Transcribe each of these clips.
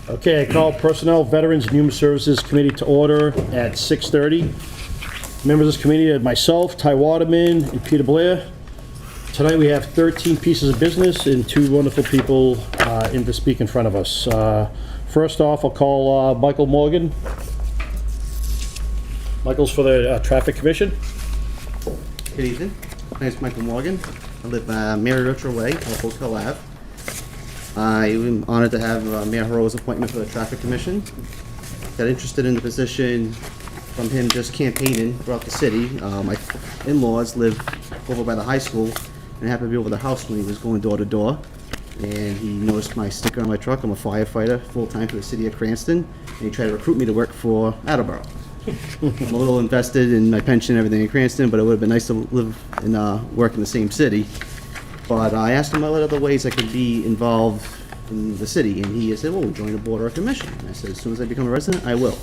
Okay, I call Personnel, Veterans, and Human Services Committee to order at 6:30. Members of this committee are myself, Ty Waterman, and Peter Blair. Tonight we have 13 pieces of business and two wonderful people in to speak in front of us. First off, I'll call Michael Morgan. Michael's for the Traffic Commission. Good evening. My name is Michael Morgan. I live Mary Rocher Way, Hotel Ave. I am honored to have Mayor Harrow's appointment for the Traffic Commission. Got interested in the position from him just campaigning throughout the city. My in-laws live over by the high school, and I happened to be over the house when he was going door to door. And he noticed my sticker on my truck. I'm a firefighter, full-time for the city of Cranston, and he tried to recruit me to work for Attleboro. I'm a little invested in my pension and everything in Cranston, but it would have been nice to live and work in the same city. But I asked him what other ways I could be involved in the city, and he said, well, join a board or a commission. And I said, as soon as I become a resident, I will.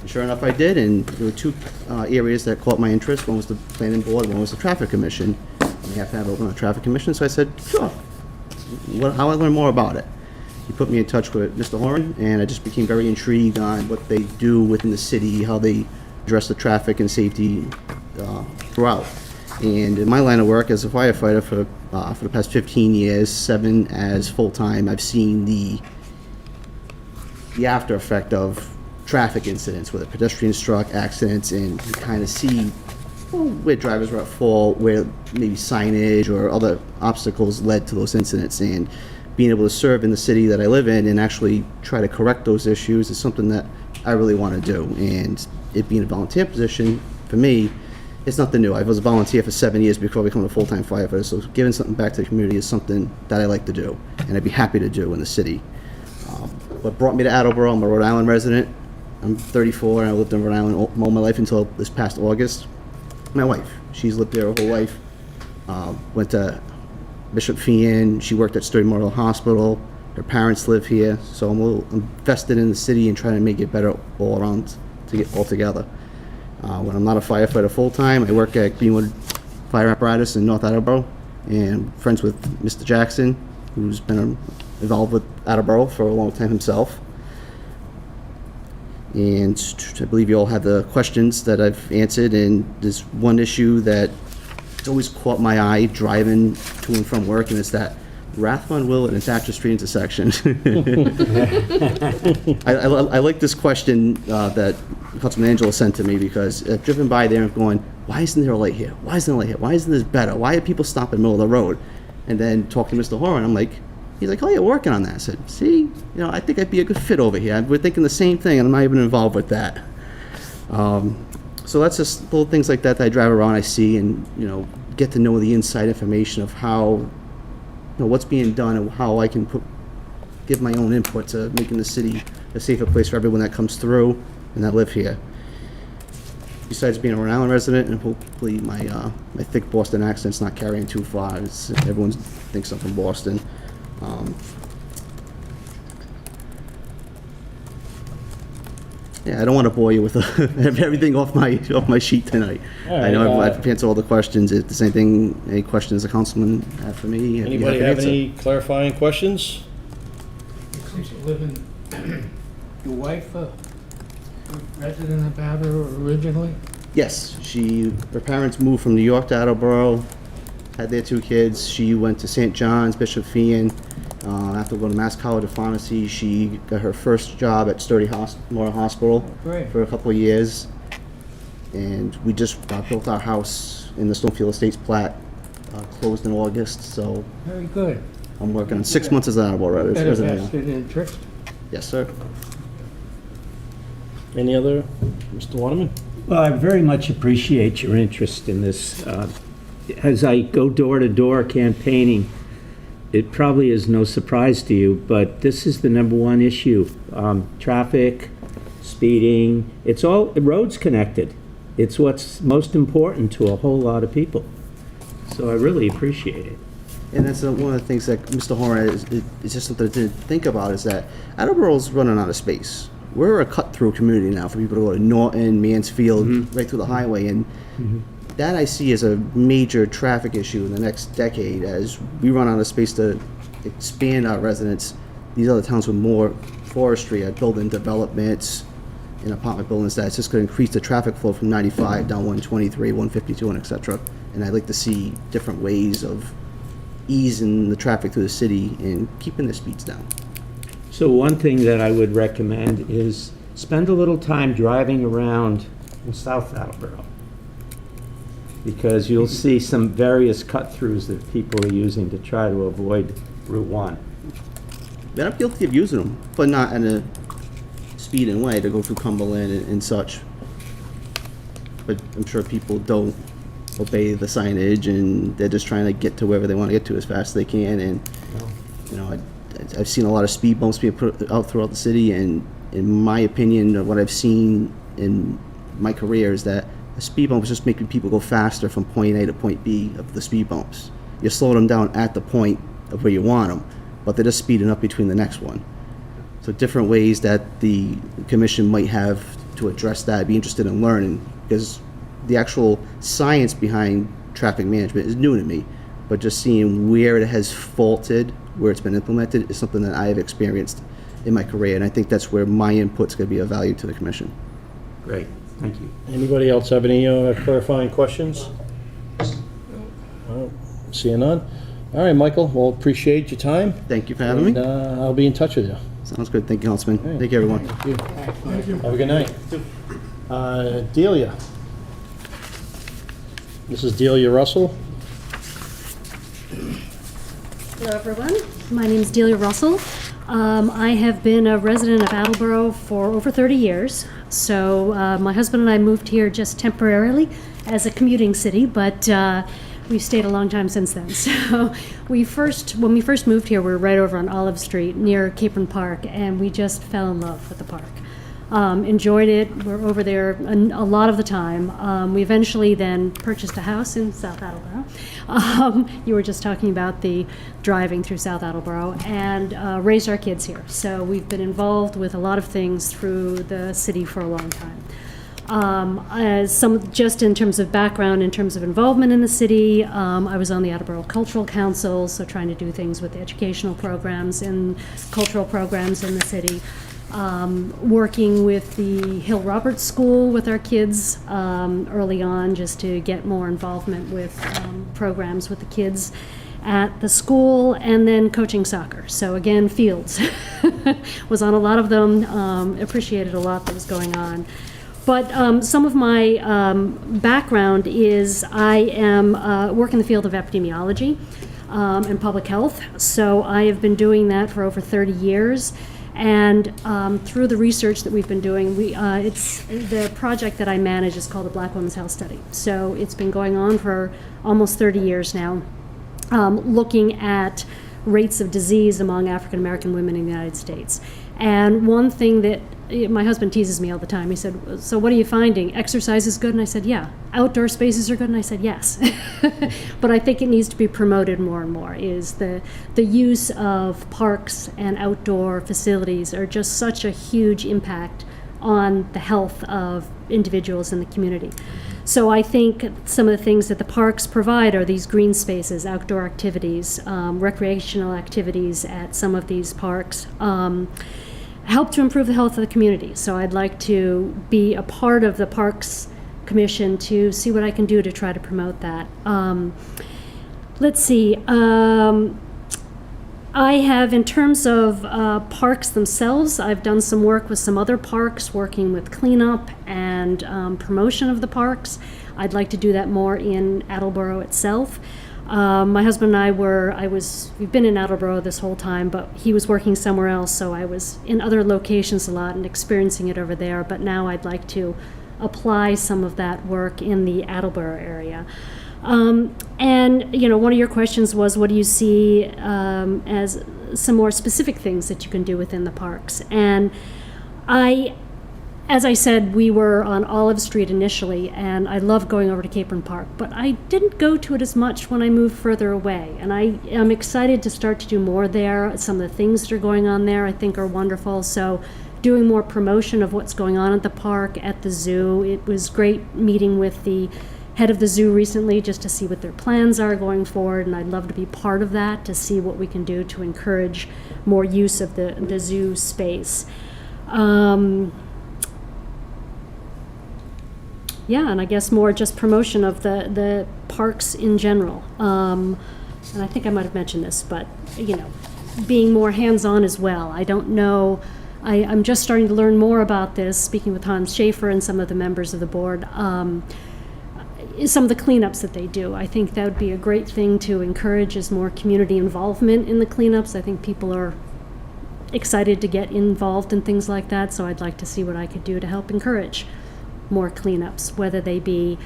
And sure enough, I did, and there were two areas that caught my interest. One was the planning board, one was the traffic commission. And we have to have open a traffic commission, so I said, sure. How I learn more about it? He put me in touch with Mr. Horan, and I just became very intrigued on what they do within the city, how they address the traffic and safety throughout. And in my line of work as a firefighter for the past 15 years, 7 as full-time, I've seen the after effect of traffic incidents, whether pedestrian struck, accidents, and you kind of see where drivers were at fault, where maybe signage or other obstacles led to those incidents. And being able to serve in the city that I live in and actually try to correct those issues is something that I really want to do. And it being a volunteer position, for me, it's nothing new. I was a volunteer for 7 years before becoming a full-time firefighter, so giving something back to the community is something that I like to do, and I'd be happy to do in the city. What brought me to Attleboro, I'm a Rhode Island resident. I'm 34, and I lived in Rhode Island all my life until this past August. My wife, she's lived there her whole life. Went to Bishop Feehan. She worked at Sturdy Memorial Hospital. Her parents live here, so I'm a little invested in the city and trying to make it better all around to get all together. When I'm not a firefighter full-time, I work at Greenwood Fire Apparatus in North Attleboro, and friends with Mr. Jackson, who's been involved with Attleboro for a long time himself. And I believe you all have the questions that I've answered, and there's one issue that it's always caught my eye driving to and from work, and it's that Rathbun Will and Thatcher Street intersection. I like this question that Councilman Angela sent to me, because I've driven by there and going, why isn't there a light here? Why isn't there a light here? Why isn't this better? Why are people stopping in the middle of the road? And then talking to Mr. Horan, I'm like, he's like, oh, you're working on that. I said, see, I think I'd be a good fit over here. We're thinking the same thing, and I'm not even involved with that. So that's just little things like that I drive around, I see, and get to know the inside information of how, what's being done and how I can give my own input to making the city a safer place for everyone that comes through and that live here. Besides being a Rhode Island resident, and hopefully my thick Boston accent's not carrying too far. Everyone thinks I'm from Boston. Yeah, I don't want to bore you with everything off my sheet tonight. Right, I know I've answered all the questions. If there's any questions the councilman have for me, Anybody have any clarifying questions? Since you live in, your wife a resident of Attleboro originally? Yes, her parents moved from New York to Attleboro, had their 2 kids. She went to St. John's, Bishop Feehan. After going to Mass College of Pharmacy, she got her first job at Sturdy Memorial Hospital for a couple of years. And we just built our house in the Stonefield Estates plat, closed in August. So Very good. I'm working on 6 months as an Attleboro Better resident. vested interest. Yes, sir. Any other? Mr. Waterman? Well, I very much appreciate your interest in this. As I go door to door campaigning, it probably is no surprise to you, but this is the #1 issue. Traffic, speeding, it's all, roads connected. It's what's most important to a whole lot of people. So I really appreciate it. And that's one of the things that Mr. Horan is just something to think about, is that Attleboro's running out of space. We're a cut-through community now for people to go to Norton, Mansfield, right through the highway, and that I see as a major traffic issue in the next decade. As we run out of space to expand our residents, these other towns with more forestry at building developments and apartment buildings, that's just going to increase the traffic flow from 95 down 123, 152, and et cetera. And I'd like to see different ways of easing the traffic through the city and keeping the speeds down. So one thing that I would recommend is spend a little time driving around in South Attleboro, because you'll see some various cut-throughs that people are using to try to avoid Route 1. But I'm guilty of using them, but not in a speeding way to go through Cumberland and such. But I'm sure people don't obey the signage, and they're just trying to get to wherever they want to get to as fast as they can. And you know, I've seen a lot of speed bumps being put out throughout the city, and in my opinion, what I've seen in my career is that a speed bump is just making people go faster from point A to point B of the speed bumps. You're slowing them down at the point of where you want them, but they're just speeding up between the next one. So different ways that the commission might have to address that, I'd be interested in learning, because the actual science behind traffic management is new to me, but just seeing where it has faulted, where it's been implemented, is something that I have experienced in my career, and I think that's where my input's going to be of value to the commission. Great, thank you. Anybody else have any clarifying questions? Seeing none? All right, Michael, well, appreciate your time. Thank you for having me. I'll be in touch with you. Sounds good. Thank you, Councilman. Thank you, everyone. Thank you. Have a good night. Delia. This is Delia Russell. Hello, everyone. My name is Delia Russell. I have been a resident of Attleboro for over 30 years. So my husband and I moved here just temporarily as a commuting city, but we've stayed a long time since then. So when we first moved here, we were right over on Olive Street near Capron Park, and we just fell in love with the park. Enjoyed it. We're over there a lot of the time. We eventually then purchased a house in South Attleboro. You were just talking about the driving through South Attleboro, and raised our kids here. So we've been involved with a lot of things through the city for a long time. Just in terms of background, in terms of involvement in the city, I was on the Attleboro Cultural Council, so trying to do things with the educational programs and cultural programs in the city. Working with the Hill Roberts School with our kids early on, just to get more involvement with programs with the kids at the school, and then coaching soccer. So again, fields. Was on a lot of them, appreciated a lot that was going on. But some of my background is I am work in the field of epidemiology and public health. So I have been doing that for over 30 years. And through the research that we've been doing, it's the project that I manage is called the Black Women's Health Study. So it's been going on for almost 30 years now, looking at rates of disease among African American women in the United States. And one thing that my husband teases me all the time, he said, so what are you finding? Exercise is good? And I said, yeah. Outdoor spaces are good? And I said, yes. But I think it needs to be promoted more and more, is the use of parks and outdoor facilities are just such a huge impact on the health of individuals in the community. So I think some of the things that the parks provide are these green spaces, outdoor activities, recreational activities at some of these parks, help to improve the health of the community. So I'd like to be a part of the Parks Commission to see what I can do to try to promote that. Let's see. I have, in terms of parks themselves, I've done some work with some other parks, working with cleanup and promotion of the parks. I'd like to do that more in Attleboro itself. My husband and I we've been in Attleboro this whole time, but he was working somewhere else, so I was in other locations a lot and experiencing it over there, but now I'd like to apply some of that work in the Attleboro area. And, one of your questions was, what do you see as some more specific things that you can do within the parks? And as I said, we were on Olive Street initially, and I loved going over to Capron Park, but I didn't go to it as much when I moved further away. And I am excited to start to do more there. Some of the things that are going on there I think are wonderful. So doing more promotion of what's going on at the park, at the zoo. It was great meeting with the head of the zoo recently just to see what their plans are going forward, and I'd love to be part of that to see what we can do to encourage more use of the zoo space. Yeah, and I guess more just promotion of the parks in general. And I think I might have mentioned this, but, you know, being more hands-on as well. I don't know, I'm just starting to learn more about this, speaking with Hans Schaefer and some of the members of the board, some of the cleanups that they do. I think that would be a great thing to encourage, is more community involvement in the cleanups. I think people are excited to get involved in things like that, so I'd like to see what I could do to help encourage more cleanups, whether they be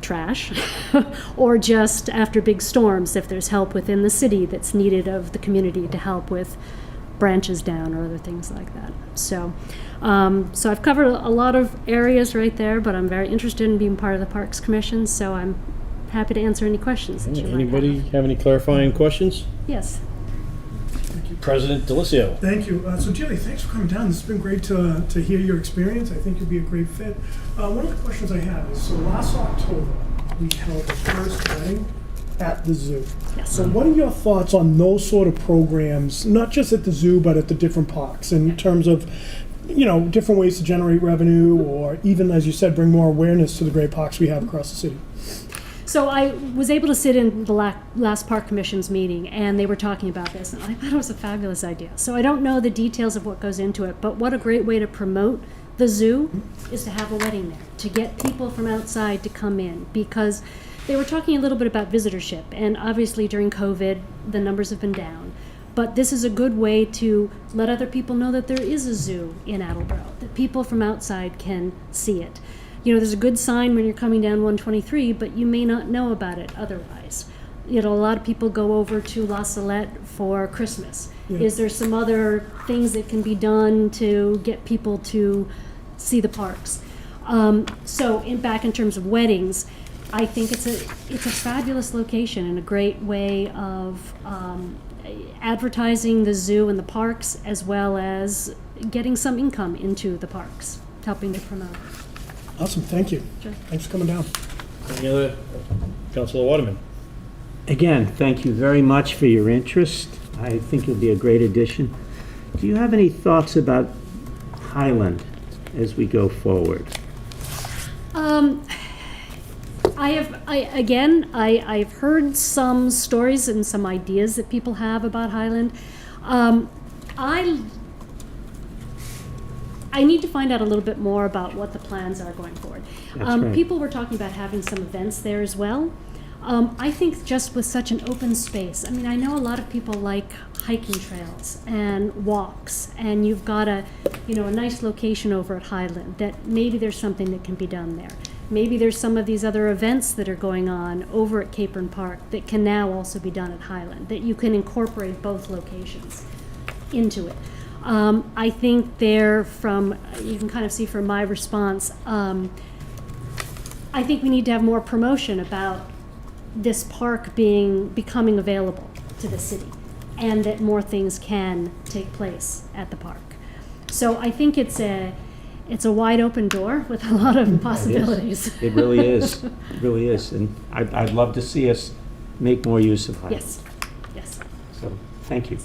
trash or just after big storms, if there's help within the city that's needed of the community to help with branches down or other things like that. So I've covered a lot of areas right there, but I'm very interested in being part of the Parks Commission, so I'm happy to answer any questions that you might Anybody have. have any clarifying questions? Yes. President Delicio. Thank you. So, Julie, thanks for coming down. This has been great to hear your experience. I think you'd be a great fit. One of the questions I have is, so last October, we held the first wedding at the zoo. Yes. So what are your thoughts on those sort of programs, not just at the zoo, but at the different parks, in terms of, you know, different ways to generate revenue, or even, as you said, bring more awareness to the great parks we have across the city? So I was able to sit in the last Park Commission's meeting, and they were talking about this, and I thought it was a fabulous idea. So I don't know the details of what goes into it, but what a great way to promote the zoo is to have a wedding there, to get people from outside to come in, because they were talking a little bit about visitorship, and obviously during COVID, the numbers have been down. But this is a good way to let other people know that there is a zoo in Attleboro, that people from outside can see it. You know, there's a good sign when you're coming down 123, but you may not know about it otherwise. You know, a lot of people go over to La Salette for Christmas. Yeah. Is there some other things that can be done to get people to see the parks? Back in terms of weddings, I think it's a fabulous location and a great way of advertising the zoo and the parks, as well as getting some income into the parks, helping to promote. Awesome, thank you. Sure. Thanks for coming down. Any other? Councilor Waterman. Again, thank you very much for your interest. I think you'll be a great addition. Do you have any thoughts about Highland as we go forward? I've heard some stories and some ideas that people have about Highland. I need to find out a little bit more about what the plans are going forward. That's right. People were talking about having some events there as well. I think just with such an open space, I mean, I know a lot of people like hiking trails and walks, and you've got a nice location over at Highland, that maybe there's something that can be done there. Maybe there's some of these other events that are going on over at Capron Park that can now also be done at Highland, that you can incorporate both locations into it. I think you can kind of see from my response, I think we need to have more promotion about this park becoming available to the city, and that more things can take place at the park. So I think it's a wide open door with a lot of possibilities. It really is. It really is. And I'd love to see us make more use of Highland. Yes. So, thank you.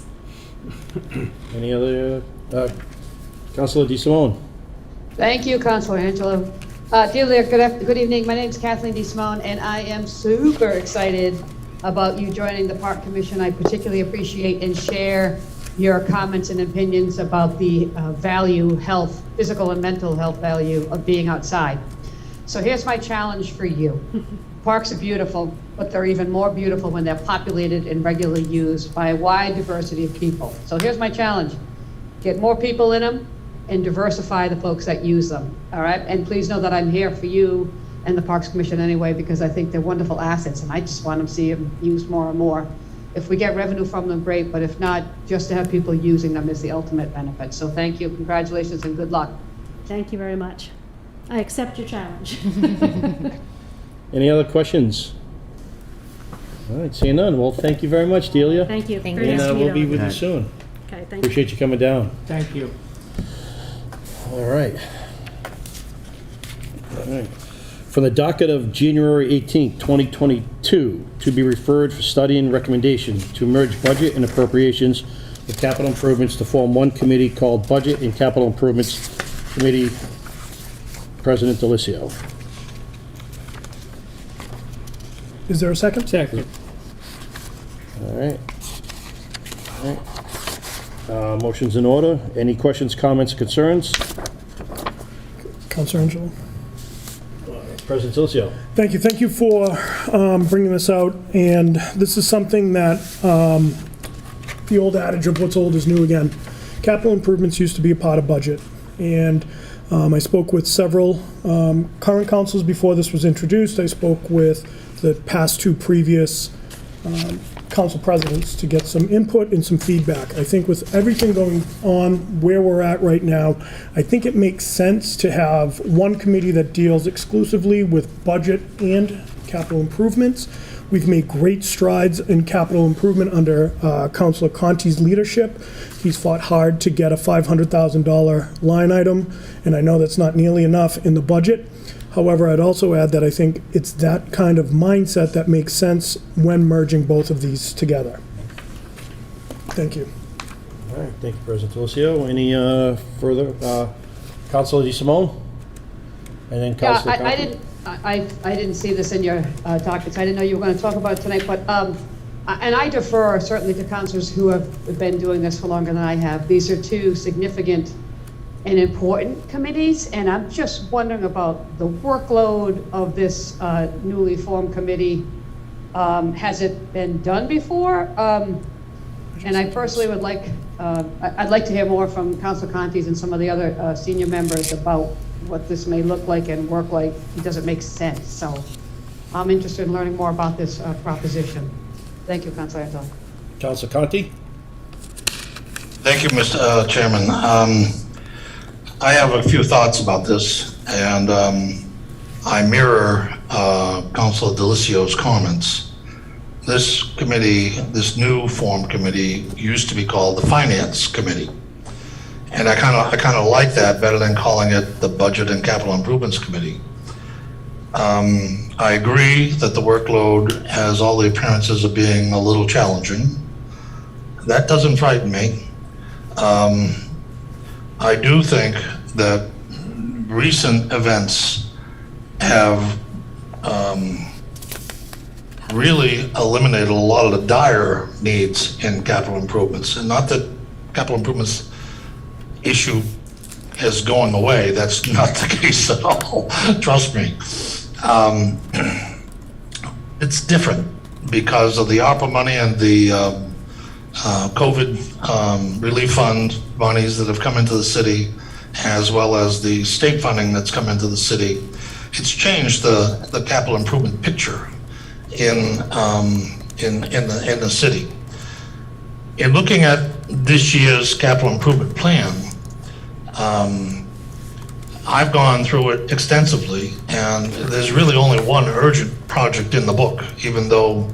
Any other? Councilor DeSimone. Thank you, Councilor Angelo. Dear good evening. My name is Kathleen DeSimone, and I am super excited about you joining the Park Commission. I particularly appreciate and share your comments and opinions about the physical and mental health value of being outside. So here's my challenge for you. Parks are beautiful, but they're even more beautiful when they're populated and regularly used by a wide diversity of people. So here's my challenge. Get more people in them and diversify the folks that use them, all right? And please know that I'm here for you and the Parks Commission anyway, because I think they're wonderful assets, and I just want to see them used more and more. If we get revenue from them, great, but if not, just to have people using them is the ultimate benefit. So thank you, congratulations, and good luck. Thank you very much. I accept your challenge. Any other questions? All right, seeing none. Well, thank you very much, Delia. Thank you. Thank Very And nice to meet we'll be all. with you soon. Okay, thank you. Appreciate you coming down. Thank you. All right. from the docket of January 18th, 2022, to be referred for study and recommendation to merge budget and appropriations with capital improvements to form one committee called Budget and Capital Improvements Committee. President Delicio. Is there a second? Second. All right. Motion's in order. Any questions, comments, concerns? Counselor Angelo. President Delicio. Thank you. Thank you for bringing this out. And this is something that the old adage of what's old is new again. Capital improvements used to be a part of budget. And I spoke with several current councils before this was introduced. I spoke with the past two previous council presidents to get some input and some feedback. I think with everything going on where we're at right now, I think it makes sense to have one committee that deals exclusively with budget and capital improvements. We've made great strides in capital improvement under Councilor Conti's leadership. He's fought hard to get a $500,000 line item, and I know that's not nearly enough in the budget. However, I'd also add that I think it's that kind of mindset that makes sense when merging both of these together. Thank you. All right, thank you, President Delicio. Any further? Councilor DeSimone? And then Yeah, Councilor I didn't, I didn't see this in your dockets. I didn't know you were going to talk about it tonight, but, and I defer certainly to councilors who have been doing this for longer than I have. These are two significant and important committees, and I'm just wondering about the workload of this newly formed committee. Has it been done before? And I personally would like, I'd like to hear more from Councilor Conti's and some of the other senior members about what this may look like and work like. It doesn't make sense. So I'm interested in learning more about this proposition. Thank you, Councilor Anton. Councilor Conti? Thank you, Mr. Chairman. I have a few thoughts about this, and I mirror Councilor Delicio's comments. This committee, this new formed committee, used to be called the Finance Committee, and I kind of like that better than calling it the Budget and Capital Improvements Committee. I agree that the workload has all the appearances of being a little challenging. That doesn't frighten me. I do think that recent events have really eliminated a lot of the dire needs in capital improvements. And not that capital improvements issue is going away. That's not the case at all. Trust me. It's different because of the ARPA money and the COVID relief fund monies that have come into the city, as well as the state funding that's come into the city. It's changed the capital improvement picture in the city. In looking at this year's capital improvement plan, I've gone through it extensively, and there's really only one urgent project in the book, even though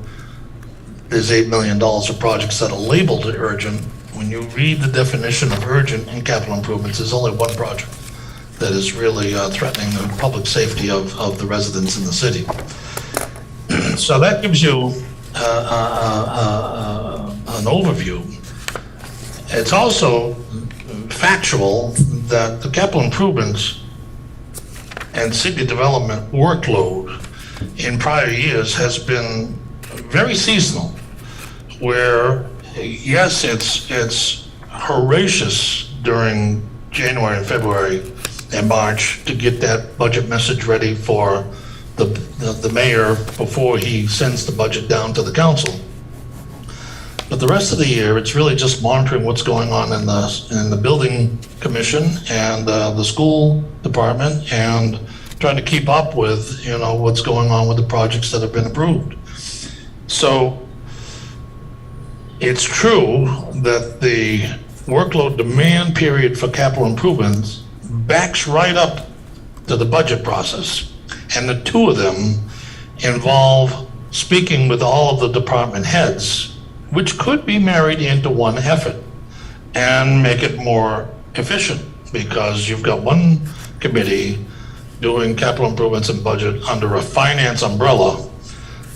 there's $8 million of projects that are labeled urgent. When you read the definition of urgent in capital improvements, there's only one project that is really threatening the public safety of the residents in the city. So that gives you an overview. It's also factual that the capital improvements and city development workload in prior years has been very seasonal, where yes, it's horrendous during January and February and March to get that budget message ready for the mayor before he sends the budget down to the council. But the rest of the year, it's really just monitoring what's going on in the building commission and the school department, and trying to keep up with what's going on with the projects that have been approved. So it's true that the workload demand period for capital improvements backs right up to the budget process. And the two of them involve speaking with all of the department heads, which could be married into one effort and make it more efficient, because you've got one committee doing capital improvements and budget under a finance umbrella,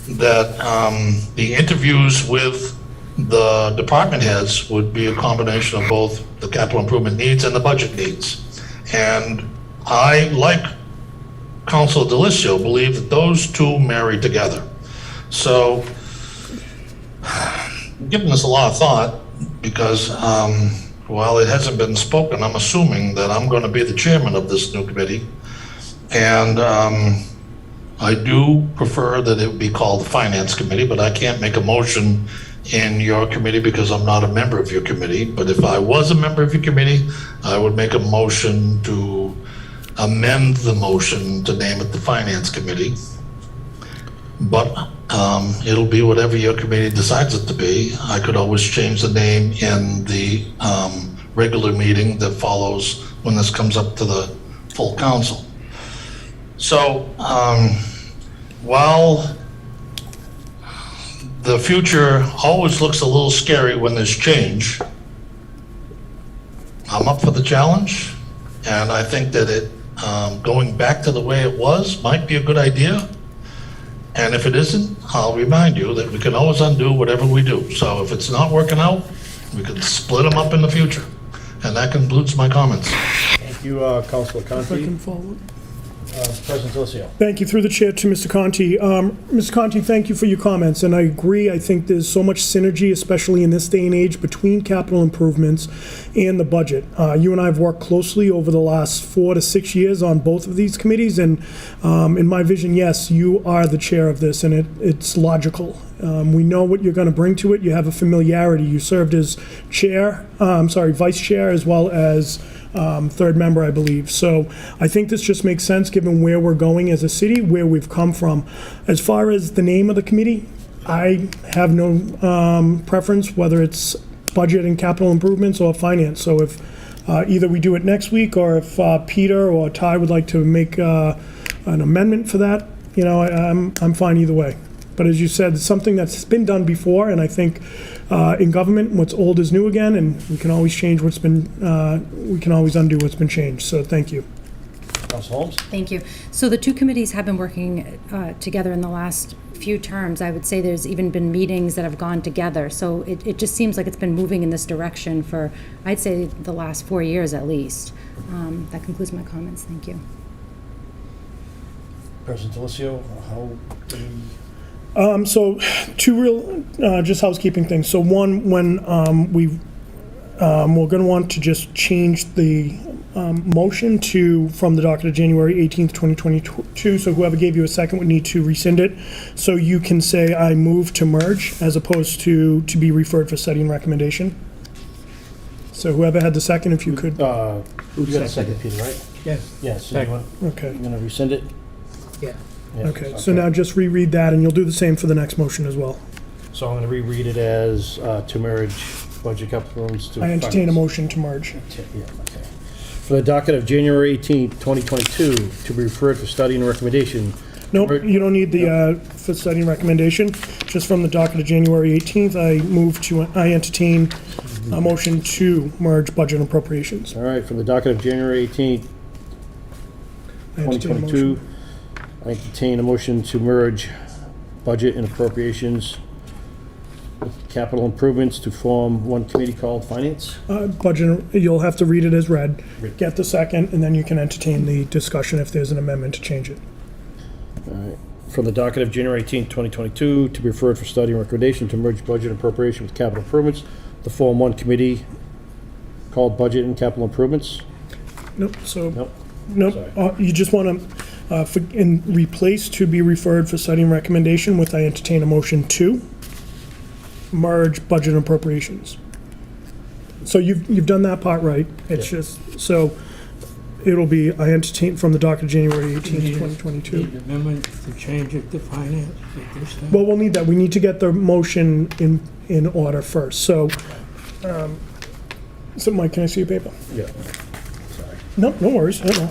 that the interviews with the department heads would be a combination of both the capital improvement needs and the budget needs. And I, like Councilor Delicio, believe that those two marry together. So, giving this a lot of thought, because while it hasn't been spoken, I'm assuming that I'm going to be the chairman of this new committee. And I do prefer that it be called the Finance Committee, but I can't make a motion in your committee because I'm not a member of your committee. But if I was a member of your committee, I would make a motion to amend the motion to name it the Finance Committee. But it'll be whatever your committee decides it to be. I could always change the name in the regular meeting that follows when this comes up to the full council. So while the future always looks a little scary when there's change, I'm up for the challenge, and I think that it going back to the way it was might be a good idea. And if it isn't, I'll remind you that we can always undo whatever we do. So if it's not working out, we can split them up in the future. And that concludes my comments. Thank you, Councilor If I Conti. can follow. President Delicio. Thank you, through the chair, to Mr. Conti. Mr. Conti, thank you for your comments, and I agree. I think there's so much synergy, especially in this day and age, between capital improvements and the budget. You and I have worked closely over the last 4 to 6 years on both of these committees, and in my vision, yes, you are the chair of this, and it's logical. We know what you're going to bring to it. You have a familiarity. You served as vice chair, as well as third member, I believe. So I think this just makes sense given where we're going as a city, where we've come from. As far as the name of the committee, I have no preference, whether it's budget and capital improvements or finance. So if either we do it next week, or if Peter or Ty would like to make an amendment for that, I'm fine either way. But as you said, it's something that's been done before, and I think in government, what's old is new again, and we can always change we can always undo what's been changed. So thank you. Councilor Holmes. Thank you. So the two committees have been working together in the last few terms. I would say there's even been meetings that have gone together. So it just seems like it's been moving in this direction for, I'd say, the last 4 years at least. That concludes my comments. Thank you. President Delicio, how do you... So two real, just housekeeping things. So one, when we're going to want to just change the motion from the docket of January 18th, 2022. So whoever gave you a second would need to rescind it. So you can say, I move to merge, as opposed to be referred for study and recommendation. So whoever had the second, if you could. You got a second, Peter, right? Yes. Yes. So you want, Okay. you're going to rescind it? Yeah. Yeah, Okay, so now just reread that, and you'll do the same for the next motion as well. So I'm going to reread it as to merge budget capital improvements to... I entertain a finance. motion to merge. Yeah, okay. For the docket of January 18th, 2022, to be referred for study and recommendation. Nope, you don't need the, for study and recommendation. Just from the docket of January 18th, I entertain a motion to merge budget and appropriations. All right, from the docket of January 18th, I entertain a 2022, motion. I entertain a motion to merge budget and appropriations with capital improvements to form one committee called Finance. Budget, you'll have to read it as read, get the second, and then you can entertain the discussion if there's an amendment to change it. All right. From the docket of January 18th, 2022, to be referred for study and recommendation to merge budget and appropriation with capital improvements to form one committee called Budget and Capital Improvements. Nope, so, Nope. nope, Sorry. you just want to, and replace to be referred for study and recommendation with I entertain a motion to merge budget and appropriations. So you've done that part right. It's Yeah. just, so it'll be, I entertain from the docket of January 18th, Need 2022. an amendment to change it to finance at this time? Well, we'll need that. We need to get the motion in order first. So, so Mike, can I see your paper? Yeah. Sorry. No, no worries. I don't know.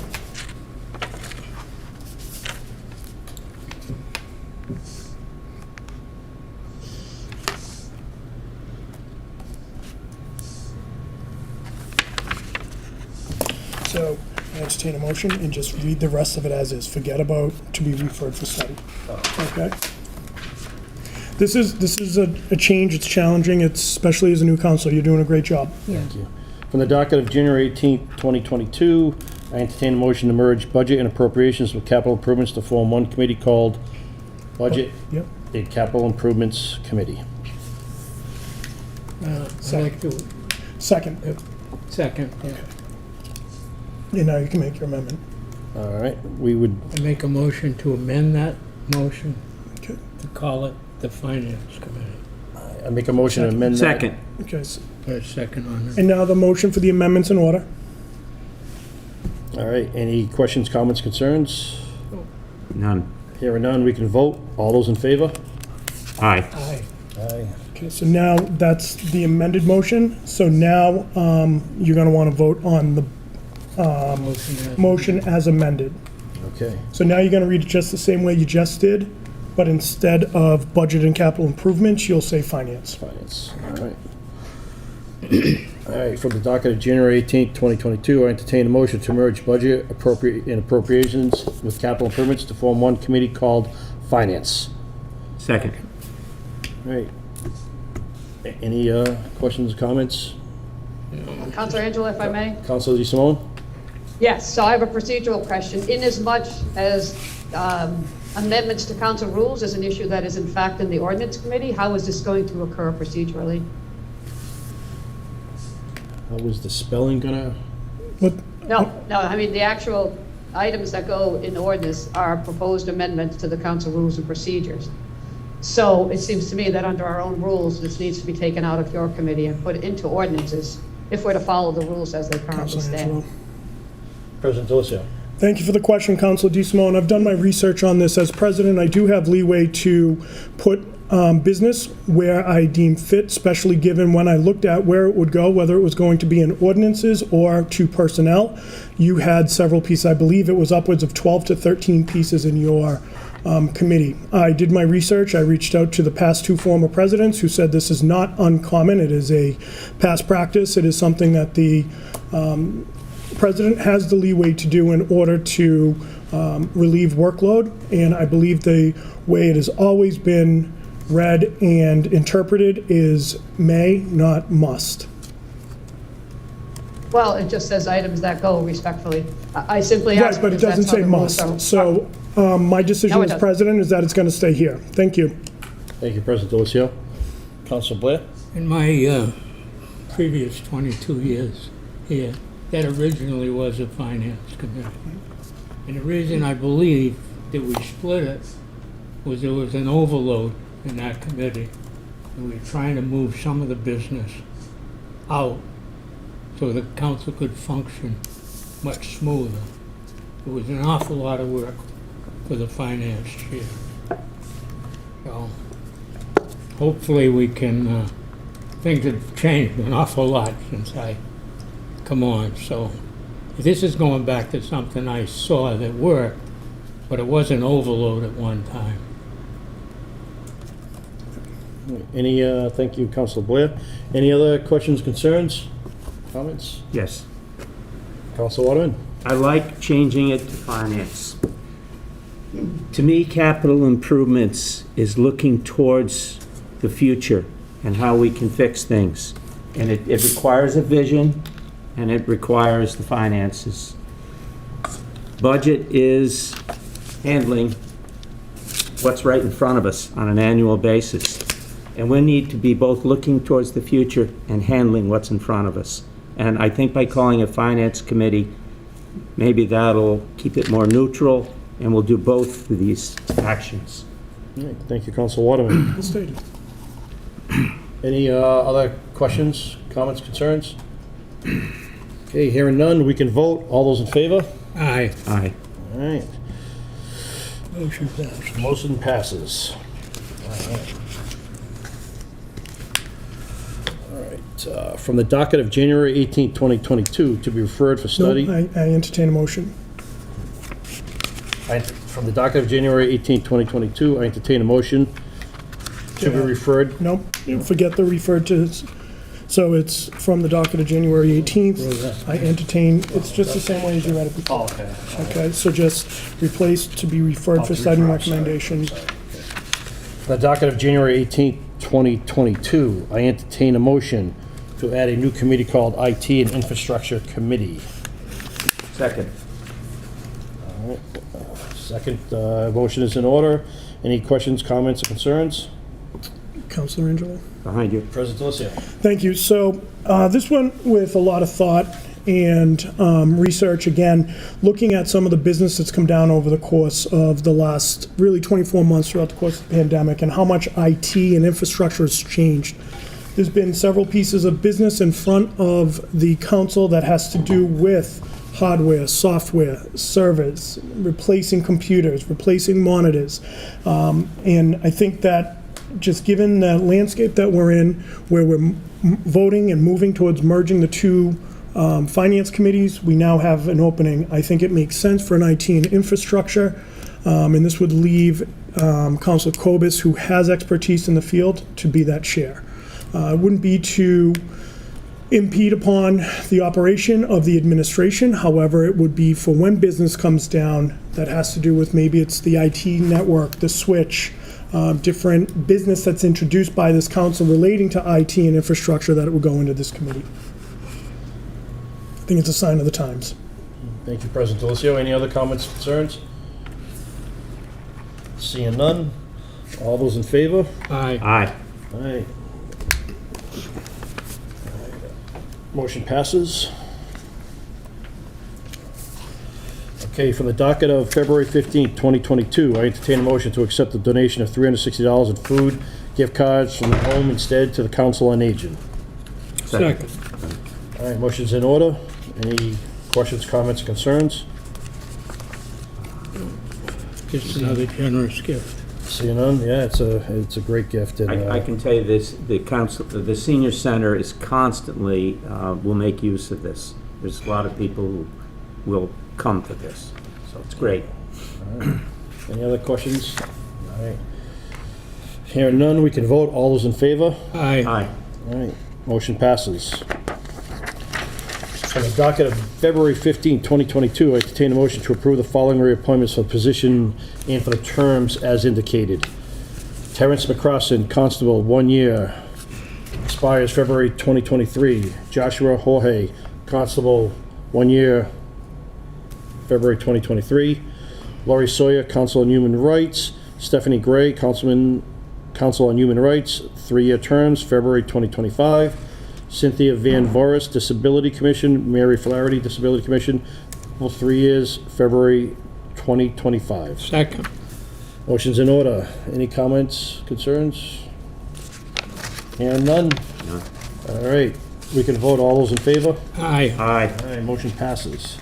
So, I entertain a motion and just read the rest of it as is. Forget about to be referred for study. Okay? This is a change. It's challenging. It's especially as a new council. You're doing a great job. Thank you. From the docket of January 18th, 2022, I entertain a motion to merge budget and appropriations with capital improvements to form one committee called Budget Yep. and Capital Improvements Committee. I'd like to, Second. second, And now you can make your amendment. All right, we would, I make a motion to amend that motion Okay. to call it the Finance Committee. I make a motion to amend that. Second. Okay. Put a second on it. And now the motion for the amendments in order. All right, any questions, comments, concerns? None. Hearing none, we can vote. All those in favor? Aye. Aye. Aye. Okay, so now that's the amended motion. So now you're going to want to vote on the motion as amended. Okay, So now you're going to read it just the same way you just did, but instead of budget and capital improvements, you'll say finance. finance, all right. All right, from the docket of January 18th, 2022, I entertain a motion to merge budget and appropriations with capital improvements to form one committee called Finance. Second. All right. Any questions, comments? Counselor Angela, if I may? Councilor DeSimone? Yes, so I have a procedural question. Inasmuch as amendments to council rules is an issue that is in fact in the ordinance committee, how is this going to occur procedurally? How was the spelling gonna? What, No, I mean, the actual items that go in the ordinance are proposed amendments to the council rules and procedures. So it seems to me that under our own rules, this needs to be taken out of your committee and put into ordinances if we're to follow the rules as they currently Councilor Angelo? stand. President Delicio. Thank you for the question, Councilor DeSimone. I've done my research on this. As president, I do have leeway to put business where I deem fit, especially given when I looked at where it would go, whether it was going to be in ordinances or to personnel. You had several pieces. I believe it was upwards of 12 to 13 pieces in your committee. I did my research. I reached out to the past two former presidents who said this is not uncommon. It is a past practice. It is something that the president has the leeway to do in order to relieve workload. And I believe the way it has always been read and interpreted is may, not must. Well, it just says items that go respectfully. I simply asked. Right, but it because doesn't that's how say the rules must. are. So my decision No, it as doesn't. president is that it's going to stay here. Thank you. Thank you, President Delicio. Councilor Blair? In my previous 22 years here, that originally was a Finance Committee. And the reason I believe that we split it was there was an overload in that committee. And we were trying to move some of the business out so the council could function much smoother. It was an awful lot of work for the finance chair. So hopefully we can, things have changed an awful lot since I come on. So this is going back to something I saw that worked, but it was an overload at one time. Any, thank you, Councilor Blair. Any other questions, concerns, comments? Yes. Councilor Waterman? I like changing it to finance. To me, capital improvements is looking towards the future and how we can fix things. And it requires a vision, and it requires the finances. Budget is handling what's right in front of us on an annual basis. And we need to be both looking towards the future and handling what's in front of us. And I think by calling a finance committee, maybe that'll keep it more neutral, and we'll do both of these actions. All right, thank you, Councilor Waterman. Well stated. Any other questions, comments, concerns? Okay, hearing none, we can vote. All those in favor? Aye. Aye. All right, Motion passed. motion passes. All right. All right, from the docket of January 18th, 2022, to be referred for No, study. I entertain a motion. From the docket of January 18th, 2022, I entertain a motion to be referred. No, forget the referred to. So it's from the docket of January 18th. I entertain, it's just the same way as you read it before. Oh, okay. Okay, so just replace to be referred for to citing refer, sorry. recommendations. The docket of January 18th, 2022, I entertain a motion to add a new committee called IT and Infrastructure Committee. Second. Second, motion is in order. Any questions, comments, or concerns? Counselor Angelo? Behind you. President Delicio. Thank you. So this went with a lot of thought and research, again, looking at some of the business that's come down over the course of the last really 24 months throughout the course of the pandemic, and how much IT and infrastructure has changed. There's been several pieces of business in front of the council that has to do with hardware, software, servers, replacing computers, replacing monitors. And I think that just given the landscape that we're in, where we're voting and moving towards merging the two finance committees, we now have an opening. I think it makes sense for an IT and infrastructure, and this would leave Councilor Kobus, who has expertise in the field, to be that chair. It wouldn't be to impede upon the operation of the administration. However, it would be for when business comes down that has to do with, maybe it's the IT network, the switch, different business that's introduced by this council relating to IT and infrastructure, that it would go into this committee. I think it's a sign of the times. Thank you, President Delicio. Any other comments, concerns? Seeing none. All those in favor? Aye. Aye. Aye. Motion passes. Okay, from the docket of February 15th, 2022, I entertain a motion to accept the donation of $360 in food gift cards from the home instead to the Council on Aging. Second. All right, motion's in order. Any questions, comments, concerns? Just another generous gift. Seeing none, yeah, it's a great gift. And, I can tell you this, the senior center is constantly, will make use of this. There's a lot of people who will come to this, so it's great. Any other questions? All right. Hearing none, we can vote. All those in favor? Aye. Aye. All right, motion passes. On the docket of February 15, 2022, I entertain a motion to approve the following reappointments for the position and for the terms as indicated. Terrence McCrossin, Constable, 1 year, expires February 2023. Joshua Jorge, Constable, 1 year, February 2023. Laurie Sawyer, Council on Human Rights. Stephanie Gray, Council on Human Rights, 3-year terms, February 2025. Cynthia Van Voris, Disability Commission. Mary Flaherty, Disability Commission, for 3 years, February 2025. Second. Motion's in order. Any comments, concerns? Hearing none? None. All right, we can vote. All those in favor? Aye. Aye. All right, motion passes.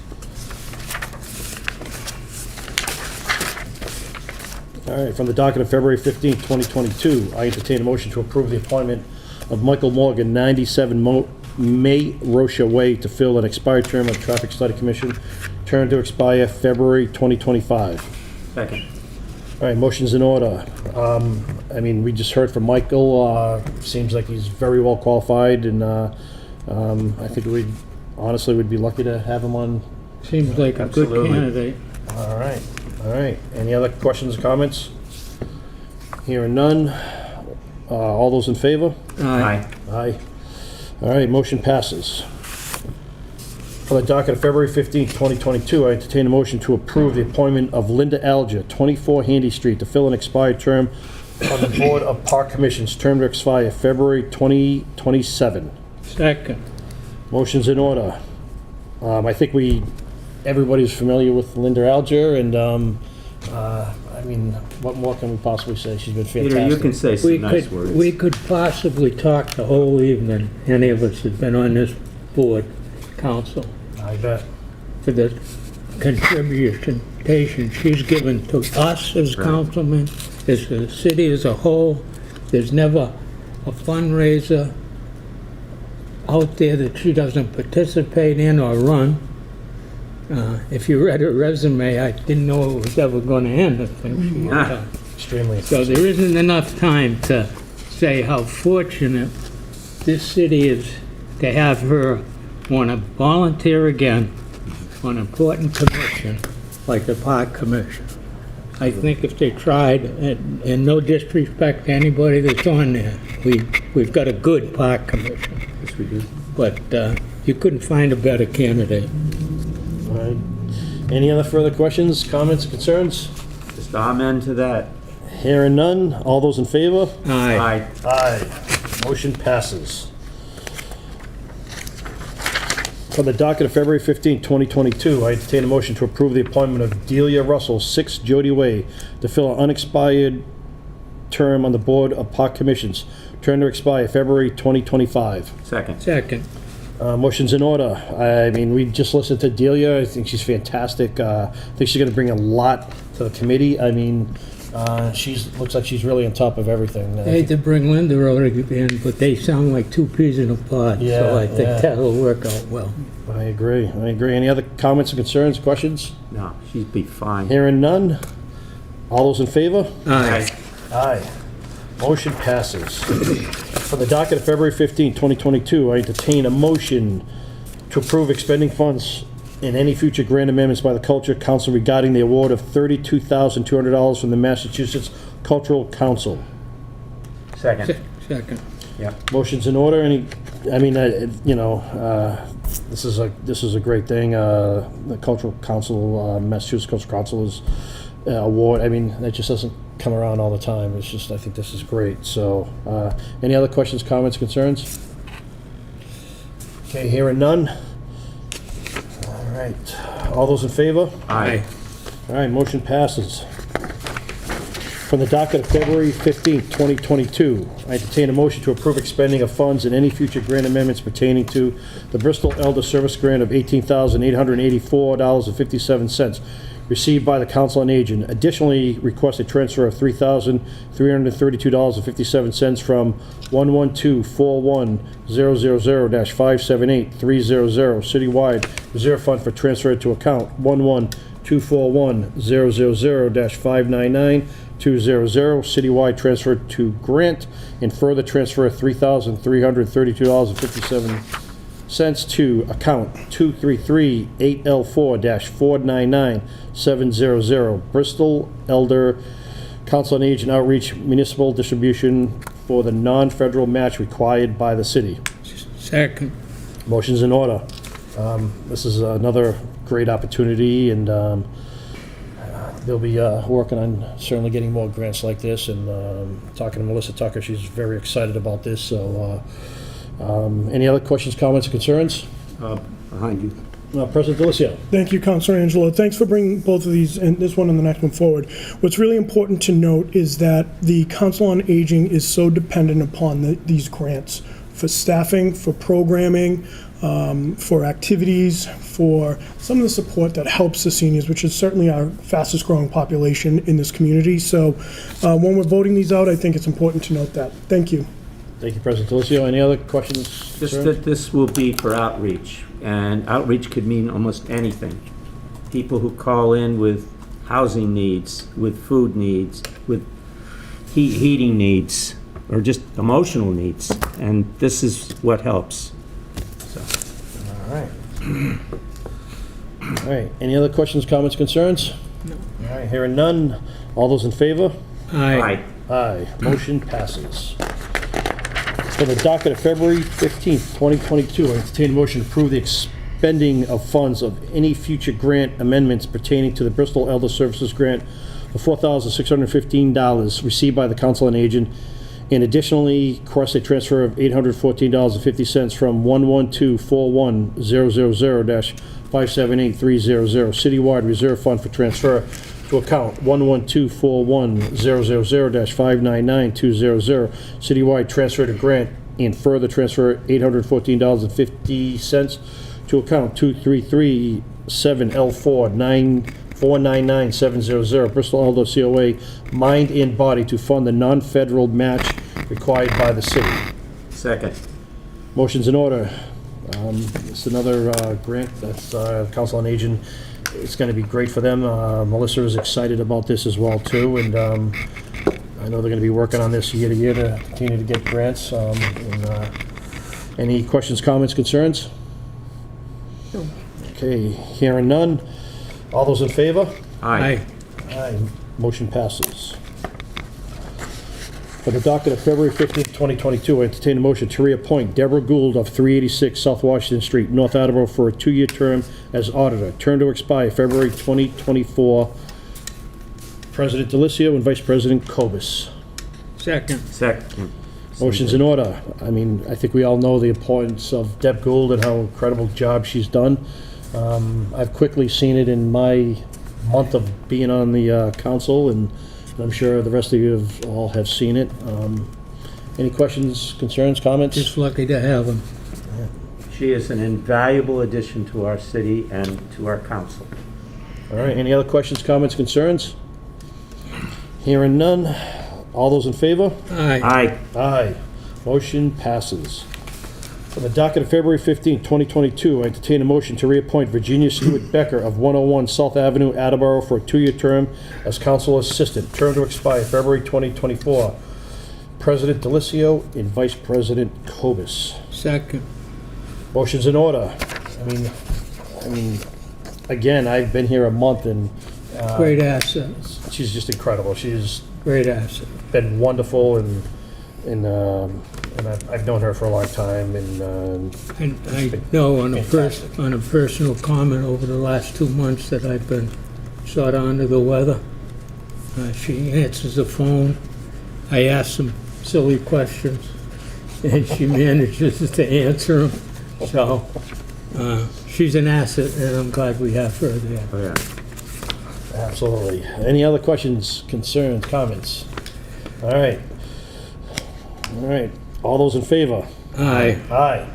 All right, from the docket of February 15th, 2022, I entertain a motion to approve the appointment of Michael Morgan, 97 May Rocha Way, to fill an expired term of Traffic Study Commission, term to expire February 2025. Second. All right, motion's in order. I mean, we just heard from Michael. Seems like he's very well qualified, and I think we'd honestly would be lucky to have him on. Seems like a good Absolutely. candidate. All right, all right. Any other questions or comments? Hearing none. All those in favor? Aye. Aye. All right, motion passes. For the docket of February 15th, 2022, I entertain a motion to approve the appointment of Linda Alger, 24 Handy Street, to fill an expired term on the Board of Park Commissions, term to expire February 2027. Second. Motion's in order. I think everybody's familiar with Linda Alger, and I mean, what more can we possibly say? She's been fantastic. Peter, you can say some nice words. We could possibly talk the whole evening, any of us have been on this board, council, I bet. for the contribution she's given to us as councilmen, as the city as a whole. There's never a fundraiser out there that she doesn't participate in or run. If you read her resume, I didn't know it was ever going to end, the thing she had done. Extremely. So there isn't enough time to say how fortunate this city is to have her want to volunteer again on an important commission like the Park Commission. I think if they tried, and no disrespect to anybody that's on there, we've got a good Park Commission. Yes, we do. But you couldn't find a better candidate. All right. Any other further questions, comments, concerns? Just amen to that. Hearing none, all those in favor? Aye. Aye. Motion passes. For the docket of February 15, 2022, I entertain a motion to approve the appointment of Delia Russell, 6 Jody Way, to fill an unexpired term on the Board of Park Commissions. Term to expire February 2025. Second. Second. Motion's in order. I mean, we just listened to Delia. I think she's fantastic. I think she's going to bring a lot to the committee. I mean, looks like she's really on top of everything. I hate to bring Linda over in, but they sound like two peas in a pod, Yeah, so I think yeah. that'll work out well. I agree. Any other comments, concerns, questions? No, she'd be fine. Hearing none. All those in favor? Aye. Aye. Motion passes. For the docket of February 15, 2022, I entertain a motion to approve expending funds in any future grant amendments by the Culture Council regarding the award of $32,200 from the Massachusetts Cultural Council. Second. Second. Yeah. Motion's in order. This is a great thing. The Cultural Council, Massachusetts Cultural Council's award. I mean, that just doesn't come around all the time. It's just, I think this is great. So, any other questions, comments, concerns? Okay, hearing none. All right. All those in favor? Aye. All right, motion passes. From the docket of February 15th, 2022, I entertain a motion to approve expending of funds in any future grant amendments pertaining to the Bristol Elder Service Grant of $18,884.57 received by the Council on Aging. Additionally, request a transfer of $3,332.57 from 1124100-578-300 citywide reserve fund for transfer to account 1124100-599 200 citywide transfer to grant, and further transfer $3,332.57 to account 233-8L4-499700 Bristol Elder Council on Aging Outreach Municipal Distribution for the non-federal match required by the city. Second. Motion's in order. This is another great opportunity, and they'll be working on certainly getting more grants like this, and talking to Melissa Tucker, she's very excited about this. So any other questions, comments, or concerns? Behind you. President Delicio. Thank you, Councilor Angelo. Thanks for bringing both of these, and this one and the next one, forward. What's really important to note is that the Council on Aging is so dependent upon these grants for staffing, for programming, for activities, for some of the support that helps the seniors, which is certainly our fastest growing population in this community. So when we're voting these out, I think it's important to note that. Thank you. Thank you, President Delicio. Any other questions? Just concerns? that this will be for outreach, and outreach could mean almost anything. People who call in with housing needs, with food needs, with heating needs, or just emotional needs, and this is what helps. All right. All right. Any other questions, comments, concerns? No. All right. Hearing none. All those in favor? Aye. Aye. Motion passes. For the docket of February 15th, 2022, I entertain a motion to approve the expending of funds of any future grant amendments pertaining to the Bristol Elder Services Grant of $4,615 received by the Council on Aging, and additionally request a transfer of $814.50 from 1124100-578-300 citywide reserve fund for transfer to account 1124100-599-200 citywide transfer to grant, and further transfer $814.50 to account 233-7L4-499700 Bristol Elder COA Mind and Body to fund the non-federal match required by the city. Second. Motion's in order. It's another grant that's Council on Aging. It's going to be great for them. Melissa is excited about this as well too, and I know they're going to be working on this year to year to continue to get grants. Any questions, comments, concerns? Okay, hearing none. All those in favor? Aye. Aye. Motion passes. For the docket of February 15th, 2022, I entertain a motion to reappoint Deborah Gould of 386 South Washington Street, North Attleboro, for a 2-year term as auditor. Term to expire February 2024. President Delicio and Vice President Cobus. Second. Second. Motion's in order. I mean, I think we all know the importance of Deb Gould and how incredible job she's done. I've quickly seen it in my month of being on the council, and I'm sure the rest of you all have seen it. Any questions, concerns, comments? Just lucky to have him. She is an invaluable addition to our city and to our council. All right, any other questions, comments, concerns? Hearing none. All those in favor? Aye. Aye. Aye. Motion passes. For the docket of February 15, 2022, I entertain a motion to reappoint Virginia Stewart Becker of 101 South Avenue, Attleboro, for a 2-year term as council assistant. Term to expire February 2024. President Delicio and Vice President Cobus. Second. Motion's in order. I mean, again, I've been here a month, and Great asset. she's just incredible. She's Great asset. been wonderful, and I've known her for a long time, and And I know on a Fantastic. personal comment over the last 2 months that I've been sort of under the weather. She answers the phone. I ask some silly questions, and she manages to answer them. So she's an asset, and I'm glad we have her there. Oh, yeah. absolutely. Any other questions, concerns, comments? All right. All right. All those in favor? Aye. Aye.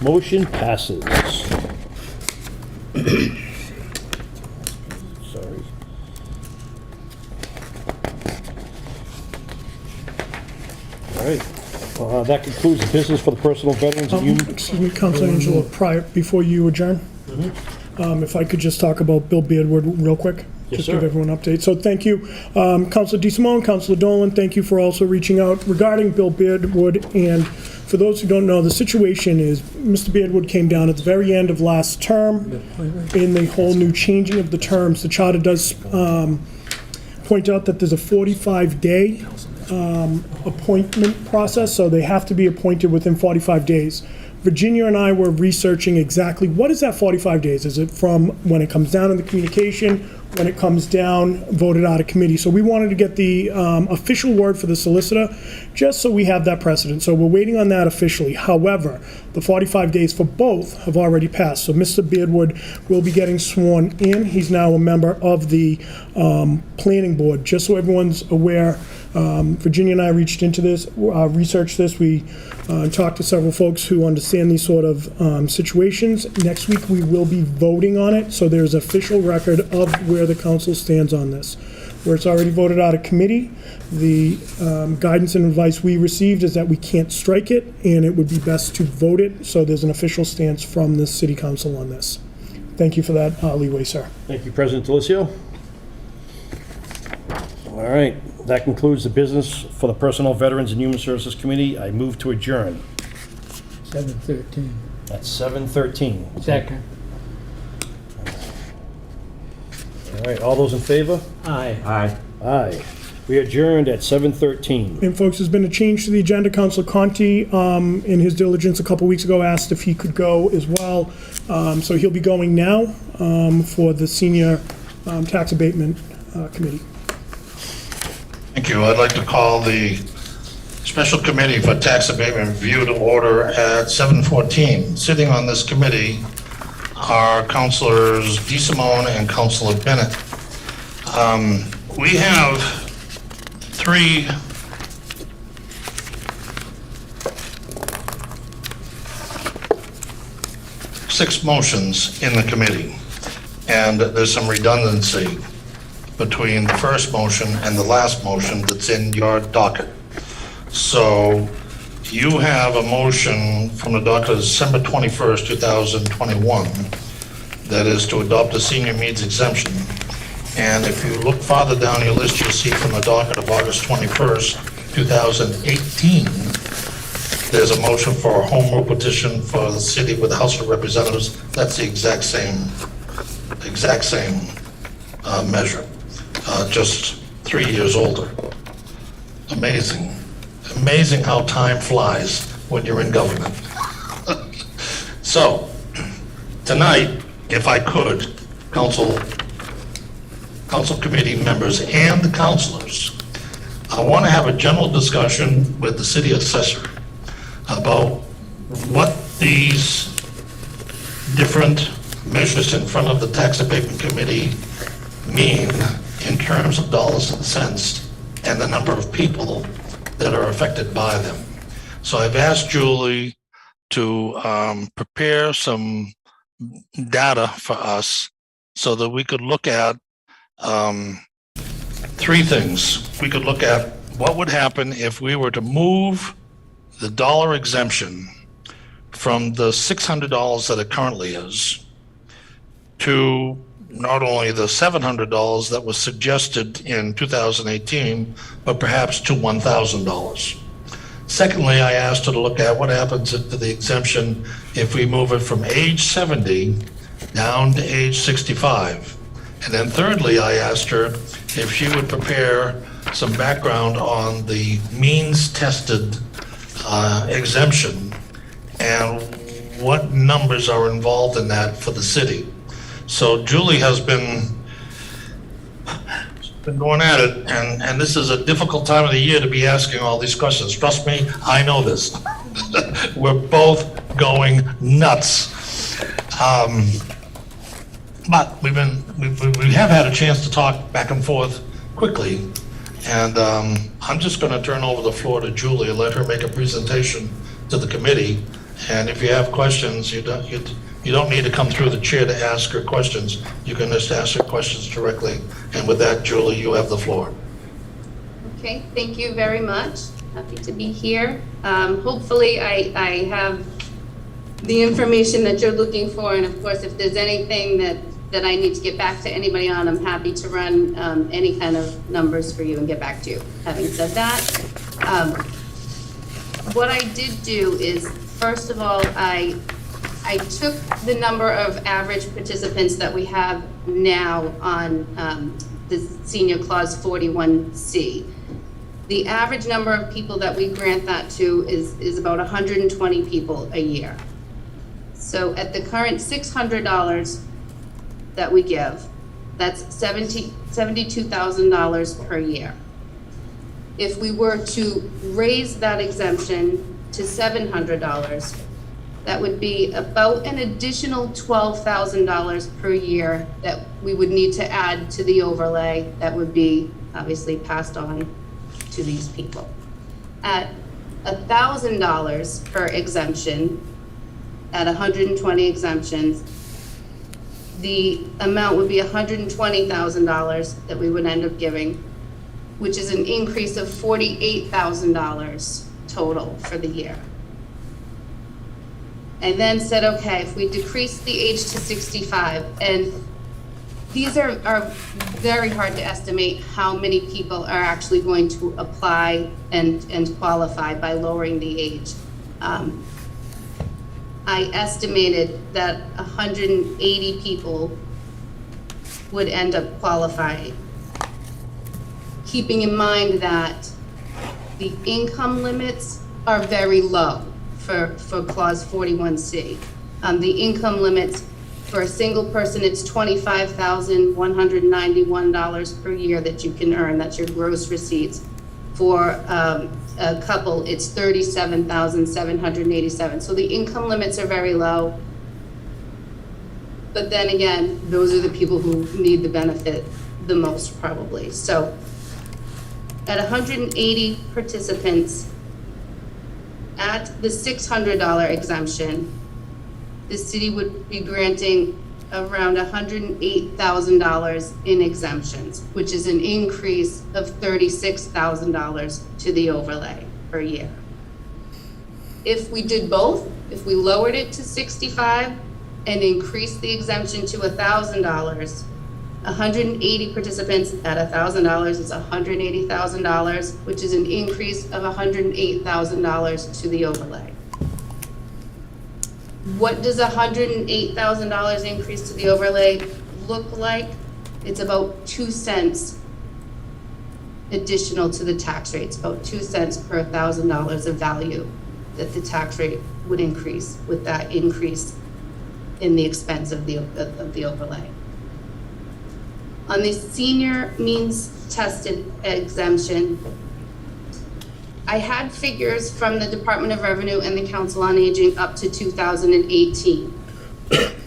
Motion passes. Sorry. All right. That concludes the business for the personal veterans and human. Excuse me, Councilor Angelo, before you adjourn, if I could just talk about Bill Beardwood real quick? Yes, Just give sir. everyone an update. So thank you, Councilor DeSimone, Councilor Dolan, thank you for also reaching out regarding Bill Beardwood. And for those who don't know, the situation is Mr. Beardwood came down at the very end of last term in the whole new changing of the terms. The charter does point out that there's a 45-day appointment process, so they have to be appointed within 45 days. Virginia and I were researching exactly what is that 45 days? Is it from when it comes down in the communication, when it comes down, voted out of committee? So we wanted to get the official word for the solicitor, just so we have that precedent. So we're waiting on that officially. However, the 45 days for both have already passed. So Mr. Beardwood will be getting sworn in. He's now a member of the planning board. Just so everyone's aware, Virginia and I reached into this, researched this. We talked to several folks who understand these sort of situations. Next week, we will be voting on it, so there's official record of where the council stands on this. Where it's already voted out of committee, the guidance and advice we received is that we can't strike it, and it would be best to vote it, so there's an official stance from the city council on this. Thank you for that leeway, sir. Thank you, President Delicio. All right, that concludes the business for the Personnel, Veterans, and Human Services Committee. I move to adjourn 7:13. at 7:13. Second. All right, all those in favor? Aye. Aye. Aye. We adjourned at 7:13. And folks, there's been a change to the agenda. Councilor Conti, in his diligence a couple weeks ago, asked if he could go as well. So he'll be going now for the Senior Tax Abatement Committee. Thank you. I'd like to call the Special Committee for Tax Abatement Review to order at 7:14. Sitting on this committee are Councilors DeSimone and Councilor Bennett. We have six motions in the committee, and there's some redundancy between the first motion and the last motion that's in your docket. So you have a motion from the docket of December 21st, 2021, that is to adopt a senior needs exemption. And if you look farther down your list, you'll see from the docket of August 21st, 2018, there's a motion for a home rule petition for the city with the House of Representatives. That's the exact same measure, just 3 years older. Amazing. Amazing how time flies when you're in government. So, tonight, if I could, council committee members and the councilors, I want to have a general discussion with the city assessor about what these different measures in front of the tax abatement committee mean in terms of dollars and cents and the number of people that are affected by them. So I've asked Julie to prepare some data for us so that we could look at three things. We could look at what would happen if we were to move the dollar exemption from the $600 that it currently is to not only the $700 that was suggested in 2018, but perhaps to $1,000. Secondly, I asked her to look at what happens to the exemption if we move it from age 70 down to age 65. And then thirdly, I asked her if she would prepare some background on the means tested exemption and what numbers are involved in that for the city. So Julie has been going at it, and this is a difficult time of the year to be asking all these questions. Trust me, I know this. We're both going nuts. But we have had a chance to talk back and forth quickly, and I'm just going to turn over the floor to Julie and let her make a presentation to the committee. And if you have questions, you don't need to come through the chair to ask her questions. You can just ask her questions directly. And with that, Julie, you have the floor. Okay, thank you very much. Happy to be here. Hopefully I have the information that you're looking for, and of course, if there's anything that I need to get back to anybody on, I'm happy to run any kind of numbers for you and get back to you. Having said that, what I did do is, first of all, I took the number of average participants that we have now on the Senior Clause 41C. The average number of people that we grant that to is about 120 people a year. So at the current $600 that we give, that's $72,000 per year. If we were to raise that exemption to $700, that would be about an additional $12,000 per year that we would need to add to the overlay that would be obviously passed on to these people. At $1,000 per exemption, at 120 exemptions, the amount would be $120,000 that we would end up giving, which is an increase of $48,000 total for the year. And then said, okay, if we decrease the age to 65, and these are very hard to estimate how many people are actually going to apply and qualify by lowering the age. I estimated that 180 people would end up qualifying, keeping in mind that the income limits are very low for Clause 41C. The income limits for a single person, it's $25,191 per year that you can earn. That's your gross receipts. For a couple, it's $37,787. So the income limits are very low. But then again, those are the people who need the benefit the most probably. So at 180 participants, at the $600 exemption, the city would be granting around $108,000 in exemptions, which is an increase of $36,000 to the overlay per year. If we did both, if we lowered it to 65 and increased the exemption to $1,000, 180 participants at $1,000 is $180,000, which is an increase of $108,000 to the overlay. What does $108,000 increase to the overlay look like? It's about 2 cents additional to the tax rates, about 2 cents per $1,000 of value that the tax rate would increase with that increase in the expense of the overlay. On the senior means tested exemption, I had figures from the Department of Revenue and the Council on Aging up to 2018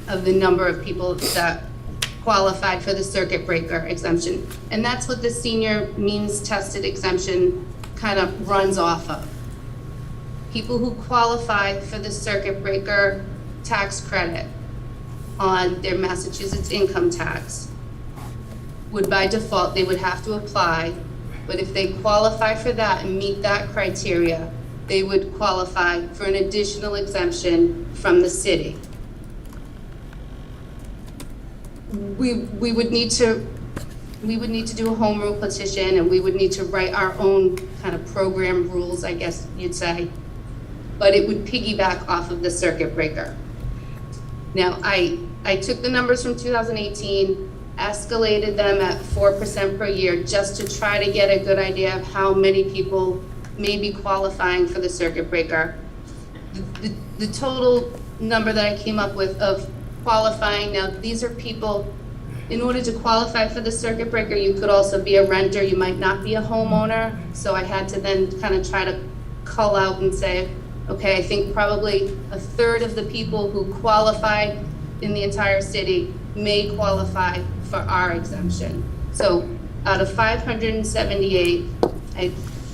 of the number of people that qualified for the circuit breaker exemption. And that's what the senior means tested exemption kind of runs off of. People who qualify for the circuit breaker tax credit on their Massachusetts income tax would, by default, they would have to apply, but if they qualify for that and meet that criteria, they would qualify for an additional exemption from the city. We would need to do a home rule petition, and we would need to write our own kind of program rules, I guess you'd say, but it would piggyback off of the circuit breaker. Now, I took the numbers from 2018, escalated them at 4% per year just to try to get a good idea of how many people may be qualifying for the circuit breaker. The total number that I came up with of qualifying, now these are people, in order to qualify for the circuit breaker, you could also be a renter, you might not be a homeowner, so I had to then kind of try to cull out and say, okay, I think probably a third of the people who qualified in the entire city may qualify for our exemption. So out of 578,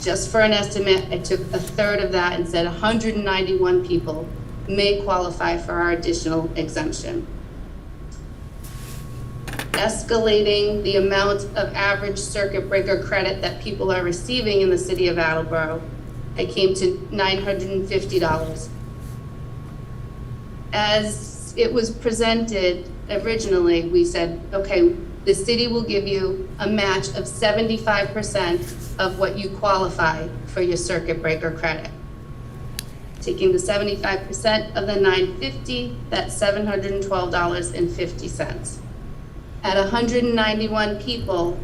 just for an estimate, I took a third of that and said 191 people may qualify for our additional exemption. Escalating the amount of average circuit breaker credit that people are receiving in the city of Attleboro, I came to $950. As it was presented originally, we said, okay, the city will give you a match of 75% of what you qualify for your circuit breaker credit. Taking the 75% of the $950, that's $712.50. At 191 people,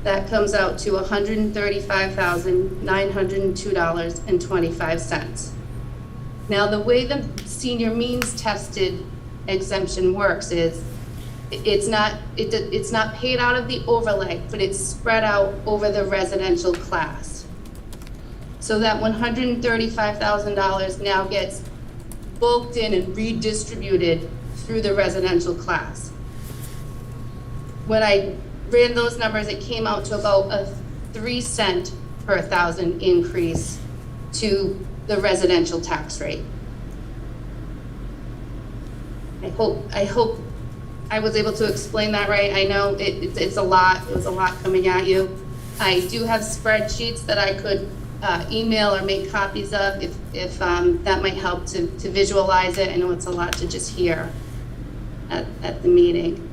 that comes out to $135,902.25. Now, the way the senior means tested exemption works is it's not paid out of the overlay, but it's spread out over the residential class. So that $135,000 now gets bulked in and redistributed through the residential class. When I ran those numbers, it came out to about a 3 cent per 1,000 increase to the residential tax rate. I hope I was able to explain that right. I know it's a lot. It was a lot coming at you. I do have spreadsheets that I could email or make copies of if that might help to visualize it. I know it's a lot to just hear at the meeting.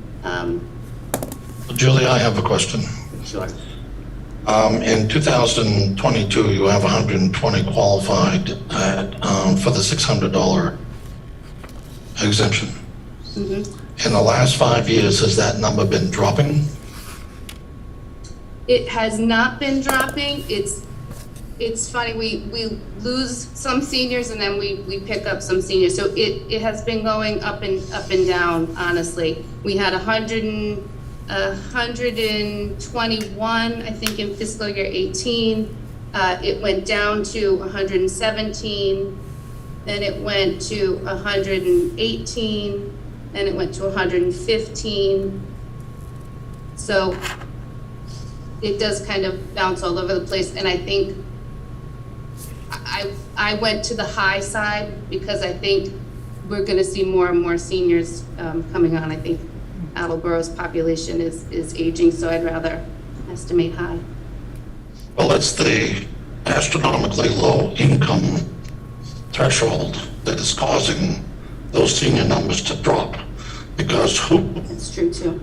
Julie, I have a question. Sure. In 2022, you have 120 qualified for the $600 exemption. Mm-hmm. In the last 5 years, has that number been dropping? It has not been dropping. It's funny, we lose some seniors and then we pick up some seniors. So it has been going up and down, honestly. We had 121, I think, in fiscal year 18. It went down to 117, then it went to 118, then it went to 115. So it does kind of bounce all over the place, and I think I went to the high side because I think we're going to see more and more seniors coming on. I think Attleboro's population is aging, so I'd rather estimate high. Well, it's the astronomically low income threshold that is causing those senior numbers to drop. Because That's true too.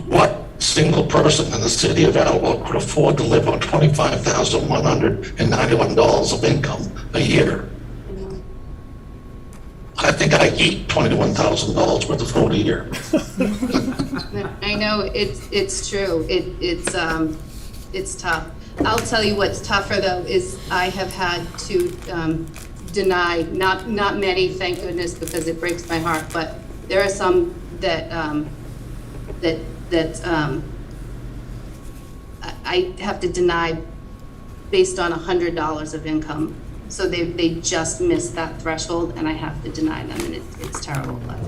what single person in the city of Attleboro could afford to live on $25,191 of income a year. I think I eat $21,000 worth of food a year. I know, it's true. It's tough. I'll tell you what's tougher though, is I have had to deny, not many, thank goodness, because it breaks my heart, but there are some that, I have to deny based on $100 of income. So they just missed that threshold and I have to deny them, and it's terrible. But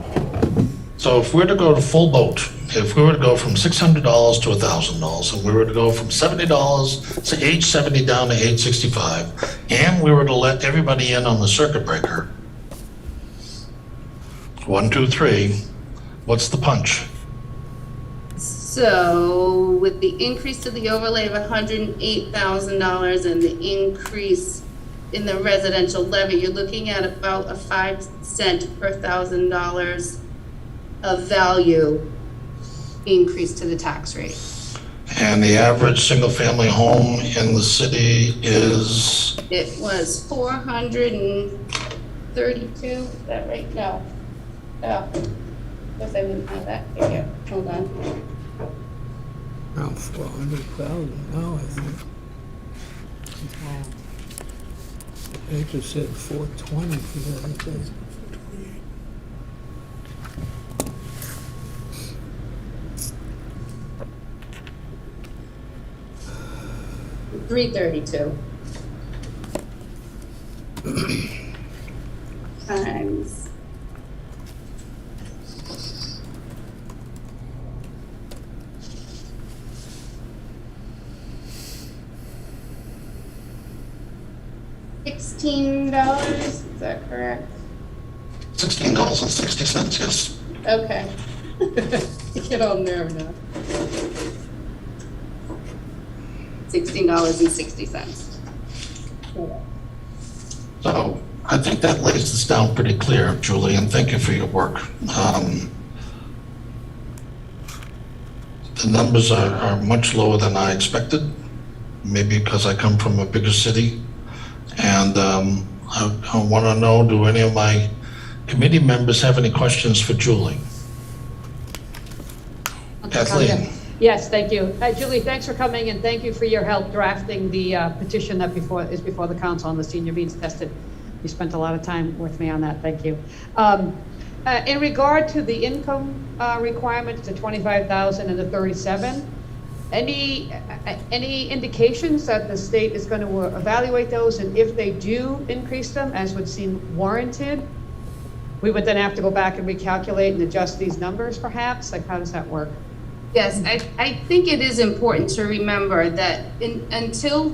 So if we're to go to full boat, if we were to go from $600 to $1,000, and we were to go from $70 to age 70 down to age 65, and we were to let everybody in on the circuit breaker, 1, 2, 3, what's the punch? So with the increase to the overlay of $108,000 and the increase in the residential levy, you're looking at about a 5 cent per $1,000 of value increase to the tax rate. And the average single-family home in the city is, It was 432, is that right? No. Oh, guess I didn't have that here. Hold on. Around 400,000 now, I think. They just said 420 for the other day. 332 times $16, is that correct? $16.60, yes. Okay. Get all nerve now. $16.60. So I think that lays this down pretty clear, Julie, and thank you for your work. The numbers are much lower than I expected, maybe because I come from a bigger city. And I want to know, do any of my committee members have any questions for Julie? Kathleen? Yes, thank you. Julie, thanks for coming, and thank you for your help drafting the petition that is before the council on the senior means tested. You spent a lot of time with me on that, thank you. In regard to the income requirements, the 25,000 and the 37, any indications that the state is going to evaluate those, and if they do increase them, as would seem warranted, we would then have to go back and recalculate and adjust these numbers perhaps? Like, how does that work? Yes, I think it is important to remember that until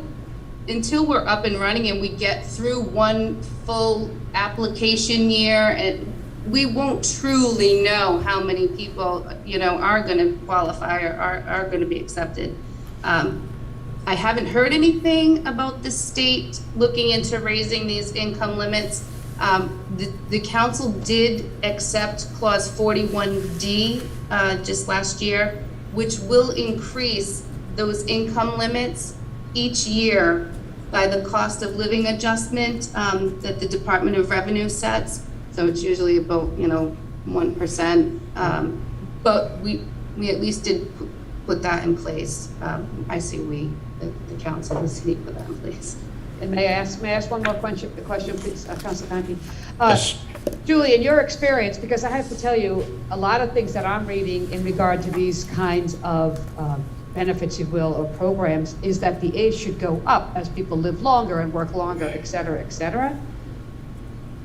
we're up and running and we get through one full application year, and we won't truly know how many people, are going to qualify or are going to be accepted. I haven't heard anything about the state looking into raising these income limits. The council did accept clause 41D just last year, which will increase those income limits each year by the cost of living adjustment that the Department of Revenue sets. So it's usually about 1%, but we at least did put that in place. I say we, the council, the city put that in place. And may I ask one more question, please, Councilor Conti? Yes. Julie, in your experience, because I have to tell you, a lot of things that I'm reading in regard to these kinds of benefits, if you will, or programs, is that the age should go up as people live longer and work longer, et cetera, et cetera.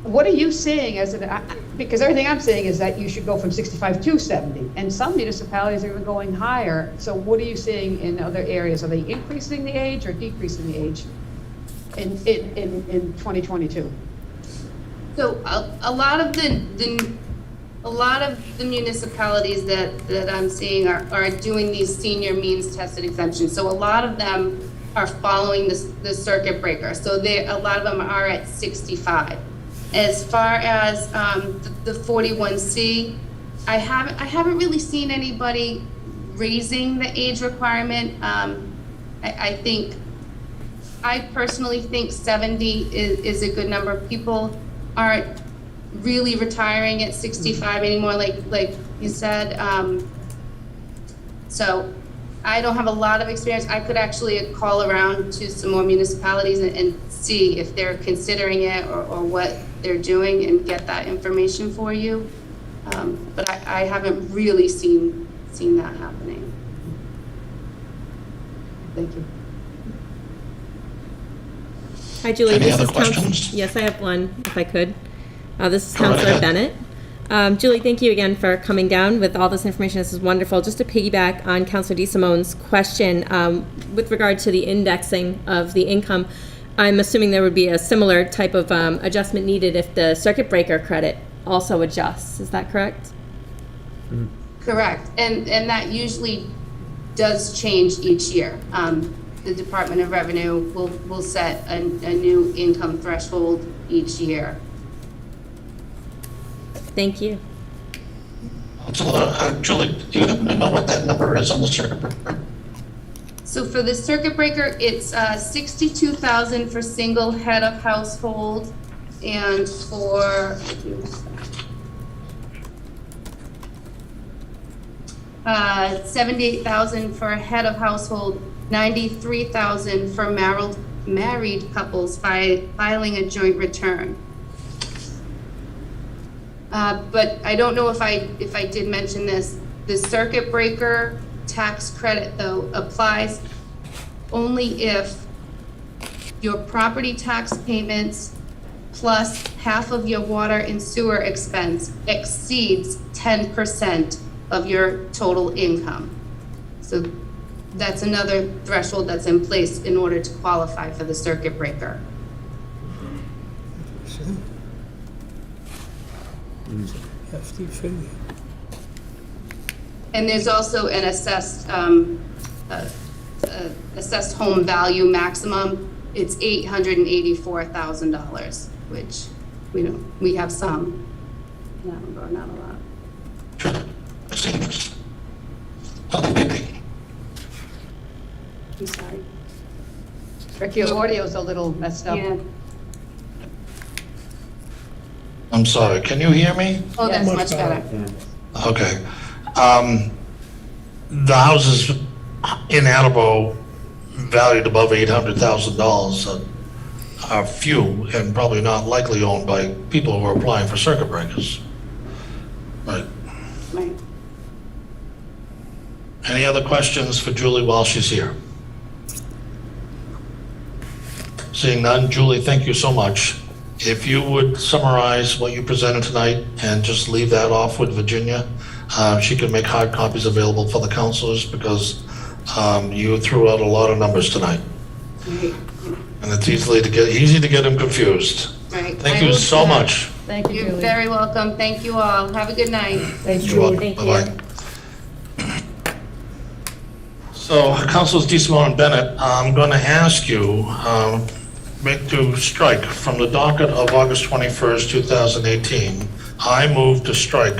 What are you seeing because everything I'm saying is that you should go from 65 to 70, and some municipalities are even going higher. So what are you seeing in other areas? Are they increasing the age or decreasing the age in 2022? So a lot of the municipalities that I'm seeing are doing these senior means tested exemptions. So a lot of them are following the circuit breaker. So a lot of them are at 65. As far as the 41C, I haven't really seen anybody raising the age requirement. I personally think 70 is a good number. People aren't really retiring at 65 anymore, like you said. So I don't have a lot of experience. I could actually call around to some more municipalities and see if they're considering it or what they're doing and get that information for you. But I haven't really seen that happening. Thank you. Hi, Julie. Any This other is questions? Yes, I have one, if I could. This is Go right Councilor ahead. Bennett. Julie, thank you again for coming down with all this information. This is wonderful. Just to piggyback on Councilor DeSimone's question, with regard to the indexing of the income, I'm assuming there would be a similar type of adjustment needed if the circuit breaker credit also adjusts. Is that correct? Correct, and that usually does change each year. The Department of Revenue will set a new income threshold each year. Thank you. Julie, do you happen to know what that number is on the circuit breaker? So for the circuit breaker, it's 62,000 for single head of household, and for 78,000 for a head of household, 93,000 for married couples filing a joint return. But I don't know if I did mention this. The circuit breaker tax credit, though, applies only if your property tax payments plus half of your water and sewer expense exceeds 10% of your total income. So that's another threshold that's in place in order to qualify for the circuit breaker. Hefty figure. And there's also an assessed home value maximum. It's $884,000, which we have some, but not a lot. Sure. I've seen this. Other people. I'm sorry. Rick, your audio's a little messed up. Yeah. I'm sorry, can you hear me? Oh, that's Much much better. better. Okay. The houses in Attleboro valued above $800,000 are few and probably not likely owned by people who are applying for circuit breakers. Right. Right. Any other questions for Julie while she's here? Seeing none, Julie, thank you so much. If you would summarize what you presented tonight and just leave that off with Virginia, she can make hard copies available for the counselors because you threw out a lot of numbers tonight. Right. And it's easy to get them confused. Right. Thank I you will so do that. much. Thank you, You're Julie. very welcome. Thank you all. Have a good night. Thanks, You're Julie. welcome. Thank you. Bye-bye. So, Councilors DeSimone and Bennett, I'm going to ask you to strike from the docket of August 21st, 2018. I move to strike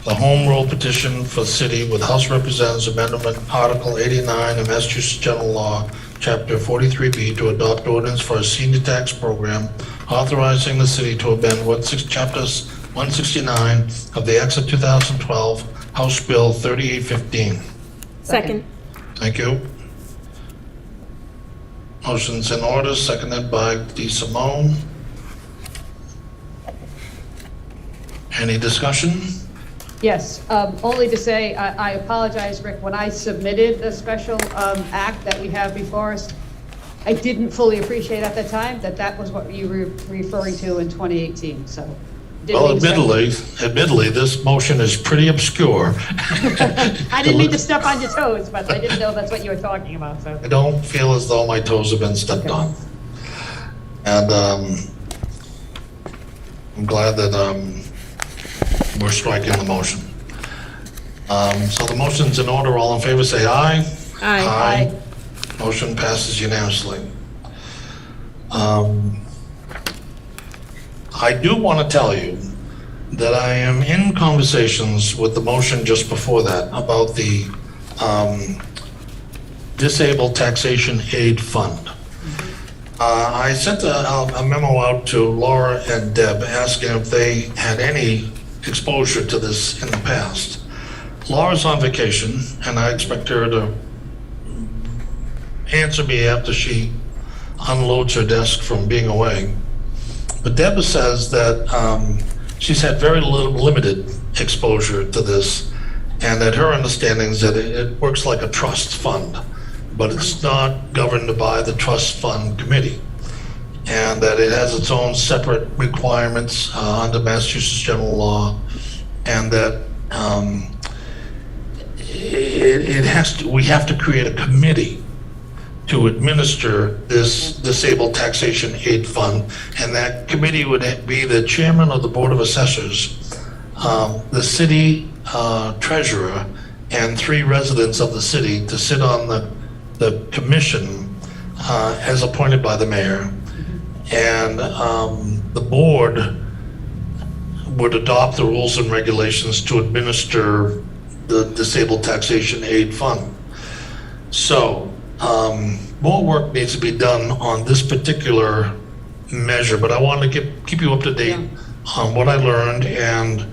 the home rule petition for the city with House Representatives Amendment Article 89 of Massachusetts General Law, Chapter 43B, to adopt ordinance for a senior tax program authorizing the city to amend Chapters 169 of the Act of 2012, House Bill 3815. Second. Thank you. Motion's in order, seconded by DeSimone. Any discussion? Yes, only to say, I apologize, Rick, when I submitted the special act that we have before us, I didn't fully appreciate at the time that that was what you were referring to in 2018, so. didn't Well, mean to step- admittedly, this motion is pretty obscure. I didn't mean to step on your toes, but I didn't know that's what you were talking about, so. I don't feel as though my toes have been stepped Okay. on. And I'm glad that we're striking the motion. So the motion's in order. All in favor, say aye. Aye. Motion passes unanimously. I do want to tell you that I am in conversations with the motion just before that about the Disabled Taxation Aid Fund. I sent a memo out to Laura and Deb asking if they had any exposure to this in the past. Laura's on vacation, and I expect her to answer me after she unloads her desk from being away. But Deb says that she's had very limited exposure to this, and that her understanding is that it works like a trust fund, but it's not governed by the trust fund committee, and that it has its own separate requirements under Massachusetts general law, and that we have to create a committee to administer this Disabled Taxation Aid Fund, and that committee would be the chairman of the Board of Assessors, the city treasurer, and 3 residents of the city to sit on the commission as appointed by the mayor. And the board would adopt the rules and regulations to administer the Disabled Taxation Aid Fund. So, more work needs to be done on this particular measure, but I want to keep you up to date on what I learned, and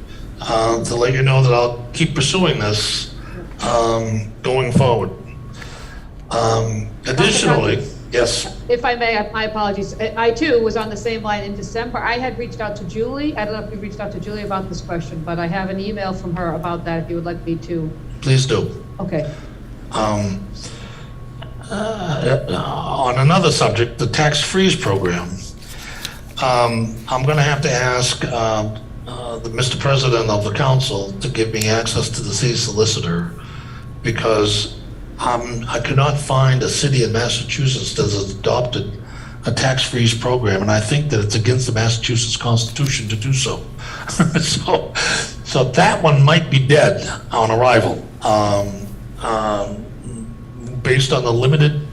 to let you know that I'll keep pursuing this going forward. Additionally, yes. If I may, my apologies. I too was on the same line in December. I had reached out to Julie. I don't know if you reached out to Julie about this question, but I have an email from her about that if you would like me to. Please do. Okay. On another subject, the tax freeze program. I'm going to have to ask the Mr. President of the council to give me access to the city solicitor, because I could not find a city in Massachusetts that has adopted a tax freeze program, and I think that it's against the Massachusetts Constitution to do so. So that one might be dead on arrival, based on the limited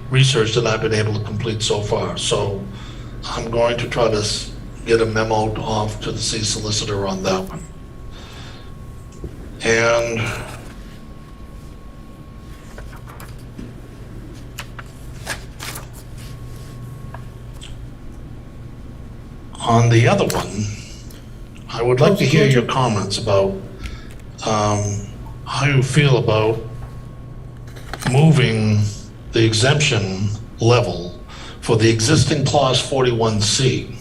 research that I've been able to complete so far. So I'm going to try to get a memo off to the city solicitor on that one. And on the other one, I would like to hear your comments about how you feel about moving the exemption level for the existing clause 41C,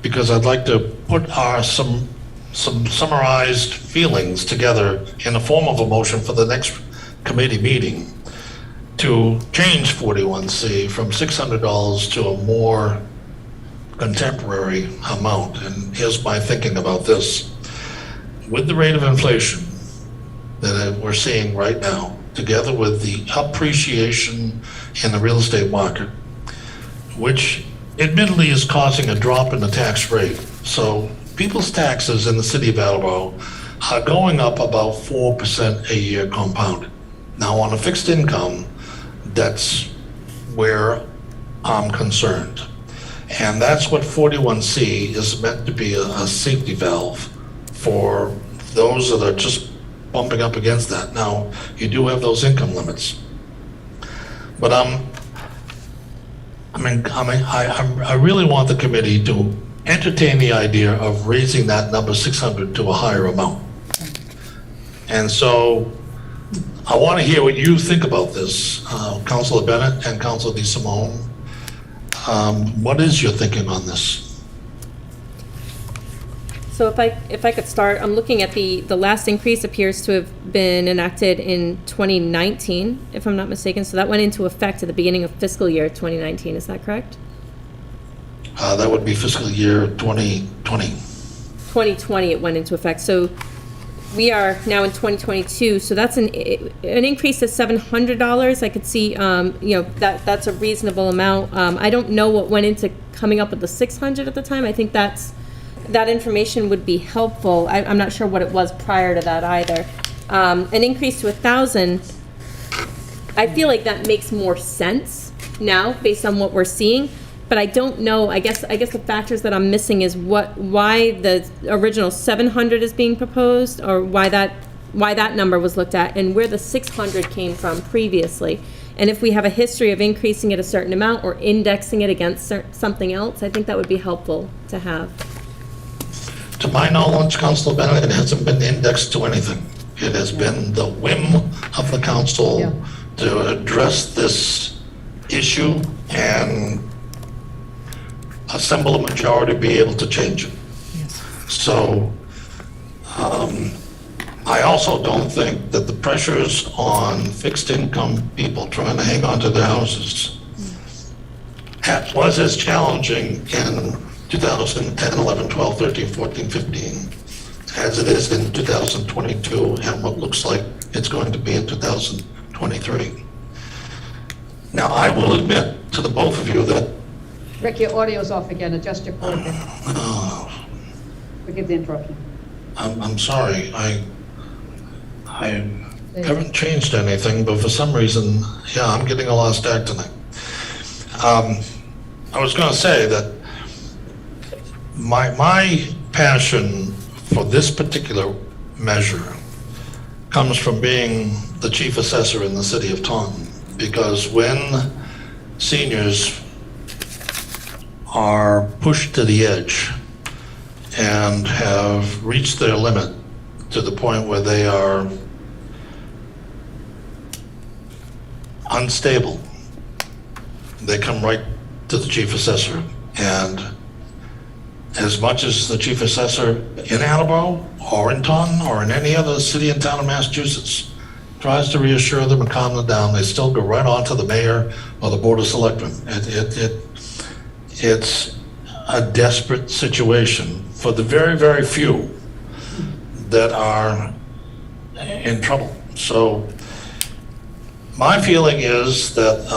because I'd like to put some summarized feelings together in the form of a motion for the next committee meeting to change 41C from $600 to a more contemporary amount. And here's my thinking about this. With the rate of inflation that we're seeing right now, together with the appreciation in the real estate market, which admittedly is causing a drop in the tax rate. So people's taxes in the city of Attleboro are going up about 4% a year compounded. Now on a fixed income, that's where I'm concerned. And that's what 41C is meant to be, a safety valve for those that are just bumping up against that. Now, you do have those income limits. But I really want the committee to entertain the idea of raising that number 600 to a higher amount. And so I want to hear what you think about this, Councilor Bennett and Councilor DeSimone. What is your thinking on this? So if I could start, I'm looking at the last increase appears to have been enacted in 2019, if I'm not mistaken. So that went into effect at the beginning of fiscal year 2019. Is that correct? That would be fiscal year 2020. 2020 it went into effect. So we are now in 2022. So that's an increase of $700. I could see, that's a reasonable amount. I don't know what went into coming up with the 600 at the time. I think that information would be helpful. I'm not sure what it was prior to that either. An increase to 1,000, I feel like that makes more sense now based on what we're seeing. but I don't know, I guess the factors that I'm missing is why the original 700 is being proposed, or why that number was looked at, and where the 600 came from previously. And if we have a history of increasing it a certain amount or indexing it against something else, I think that would be helpful to have. To my knowledge, Councilor Bennett, it hasn't been indexed to anything. It has been the whim of the council to address this issue and assemble a majority to be able to change it. So, I also don't think that the pressures on fixed income people trying to hang on to their houses was as challenging in 2010, 11, 12, 13, 14, 15 as it is in 2022 and what looks like it's going to be in 2023. Now, I will admit to the both of you that Rick, your audio's off again. Adjust your cord there. Forgive the interruption. I'm sorry, I haven't changed anything, but for some reason, yeah, I'm getting a lot of static tonight. I was going to say that my passion for this particular measure comes from being the chief assessor in the city of Taunton, because when seniors are pushed to the edge and have reached their limit to the point where they are unstable, they come right to the chief assessor. And as much as the chief assessor in Attleboro or in Taunton or in any other city and town of Massachusetts tries to reassure them and calm them down, they still go right on to the mayor or the board of selectmen. It's a desperate situation for the very, very few that are in trouble. So my feeling is that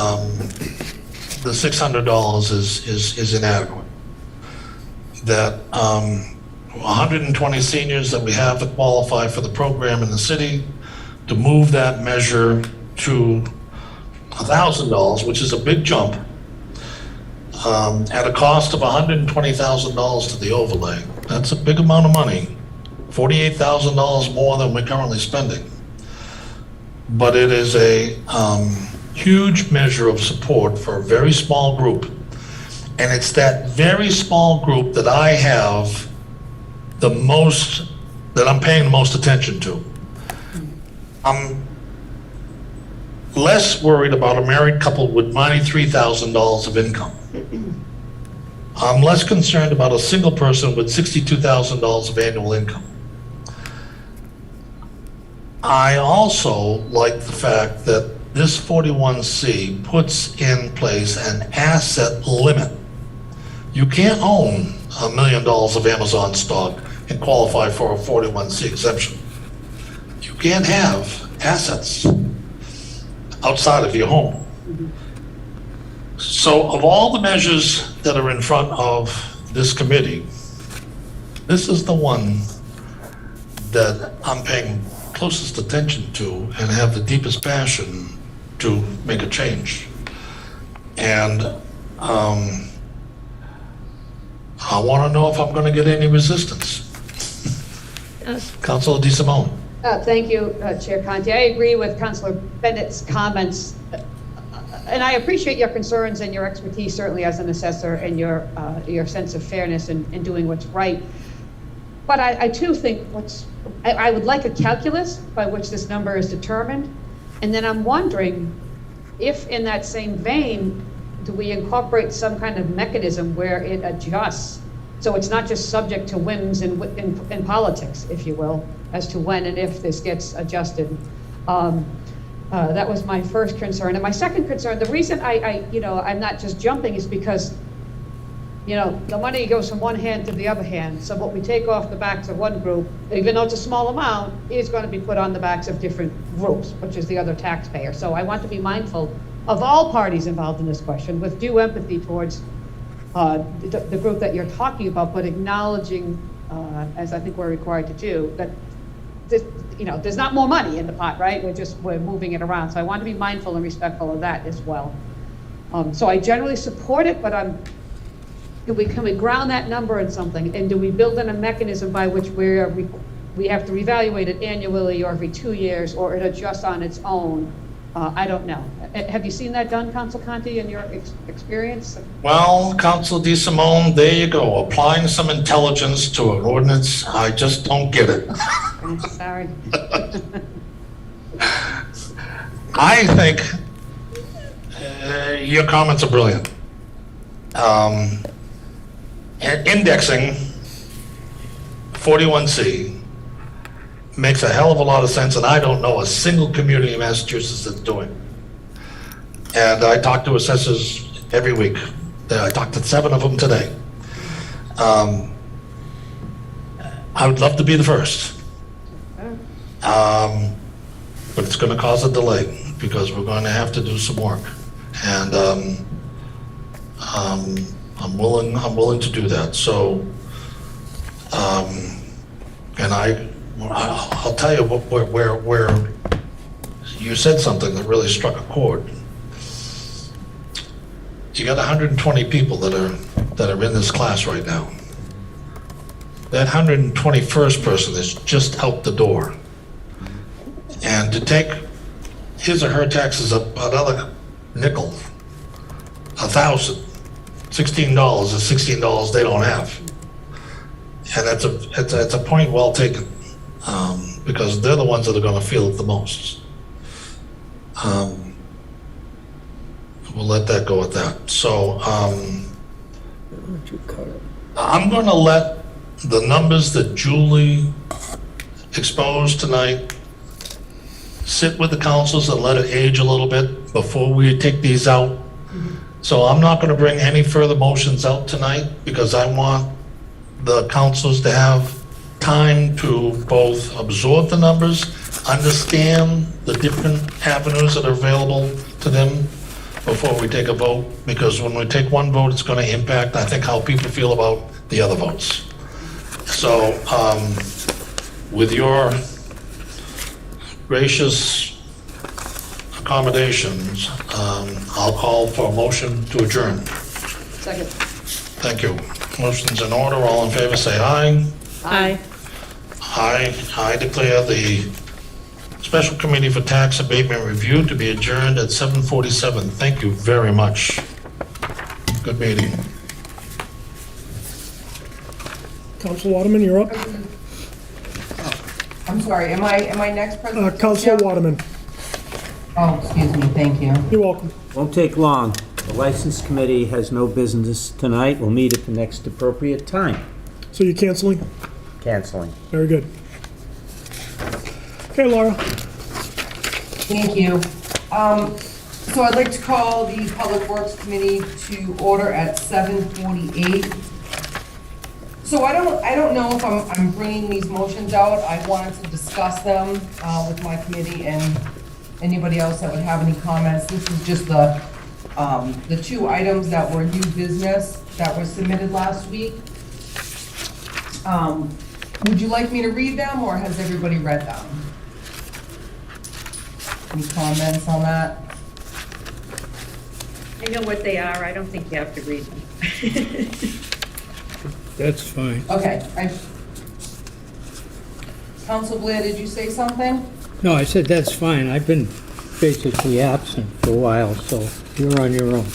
the $600 is inadequate. That 120 seniors that we have that qualify for the program in the city, to move that measure to $1,000, which is a big jump, at a cost of $120,000 to the overlay. That's a big amount of money, $48,000 more than we're currently spending. But it is a huge measure of support for a very small group. And it's that very small group that I have the most, that I'm paying the most attention to. I'm less worried about a married couple with $93,000 of income. I'm less concerned about a single person with $62,000 of annual income. I also like the fact that this 41C puts in place an asset limit. You can't own $1 million of Amazon stock and qualify for a 41C exemption. You can't have assets outside of your home. So of all the measures that are in front of this committee, this is the one that I'm paying closest attention to and have the deepest passion to make a change. And I want to know if I'm going to get any resistance. Councilor DeSimone. Thank you, Chair Conti. I agree with Councilor Bennett's comments. And I appreciate your concerns and your expertise, certainly as an assessor, and your sense of fairness in doing what's right. But I too think I would like a calculus by which this number is determined. And then I'm wondering if in that same vein, do we incorporate some kind of mechanism where it adjusts? So it's not just subject to whims in politics, if you will, as to when and if this gets adjusted. That was my first concern. And my second concern, the reason I'm not just jumping is because, the money goes from one hand to the other hand. So what we take off the backs of one group, even though it's a small amount, is going to be put on the backs of different groups, which is the other taxpayer. So I want to be mindful of all parties involved in this question with due empathy towards the group that you're talking about, but acknowledging, as I think we're required to do, that there's not more money in the pot, right? We're moving it around. So I want to be mindful and respectful of that as well. So I generally support it, but I'm do we come and ground that number in something? And do we build in a mechanism by which we have to reevaluate it annually or every 2 years, or it adjusts on its own? I don't know. Have you seen that done, Council Conti, in your experience? Well, Council DeSimone, there you go, applying some intelligence to an ordinance. I just don't get it. I'm sorry. I think your comments are brilliant. And indexing 41C makes a hell of a lot of sense, and I don't know a single community in Massachusetts that's doing it. And I talk to assessors every week. I talked to 7 of them today. I would love to be the first. But it's going to cause a delay because we're going to have to do some work. And I'm willing to do that. So, and I'll tell you where you said something that really struck a chord. You got 120 people that are in this class right now. That 121st person is just out the door. And to take his or her taxes up another nickel, $1,000, $16 is $16 they don't have. And that's a point well taken, because they're the ones that are going to feel it the most. We'll let that go at that. So I'm going to let the numbers that Julie exposed tonight sit with the councils and let it age a little bit before we take these out. So I'm not going to bring any further motions out tonight because I want the councils to have time to both absorb the numbers, understand the different avenues that are available to them before we take a vote. Because when we take one vote, it's going to impact, I think, how people feel about the other votes. So with your gracious accommodations, I'll call for a motion to adjourn. Second. Thank you. Motion's in order. All in favor, say aye. Aye. I declare the Special Committee for Tax Abatement Review to be adjourned at 7:47. Thank you very much. Good meeting. Council Waterman, you're up. I'm sorry, am I next, President? Council Waterman, Oh, excuse me, thank you. you're welcome. Won't take long. The License Committee has no business tonight. We'll meet at the next appropriate time. So you're canceling? Canceling. Very good. Okay, Laura. Thank you. So I'd like to call the Public Works Committee to order at 7:48. So I don't know if I'm bringing these motions out. I wanted to discuss them with my committee and anybody else that would have any comments. This is just the 2 items that were new business that were submitted last week. Would you like me to read them, or has everybody read them? Any comments on that? I know what they are, I don't think you have to read them. That's fine. Okay. Council Blair, did you say something? No, I said that's fine. I've been basically absent for a while, so you're on your own.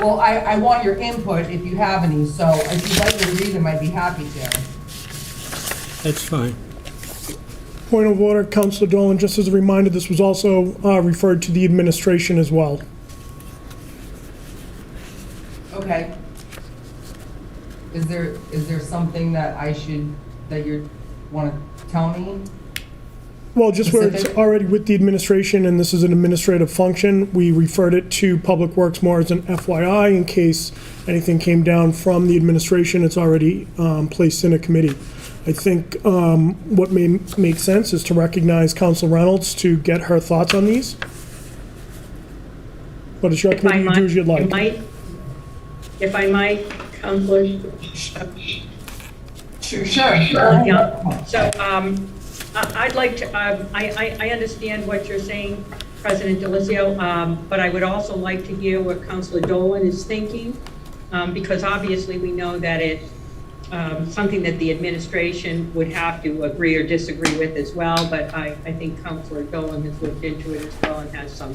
Well, I want your input if you have any, so if you'd like me to read them, I'd be happy to. That's fine. Point of order, Councilor Dolan, just as a reminder, this was also referred to the administration as well. Okay. Is there something that that you want to tell me? Well, just where it's Specific? already with the administration and this is an administrative function, we referred it to Public Works more as an FYI in case anything came down from the administration. It's already placed in a committee. I think what may make sense is to recognize Council Reynolds to get her thoughts on these. But it's your committee, you do as you'd like. If I might, Counselor. Sure. Yeah. So, I'd like to, I understand what you're saying, President Delicio, but I would also like to hear what Counselor Dolan is thinking. because obviously we know that it's something that the administration would have to agree or disagree with as well, but I think Councilor Dolan has looked into it as well and has some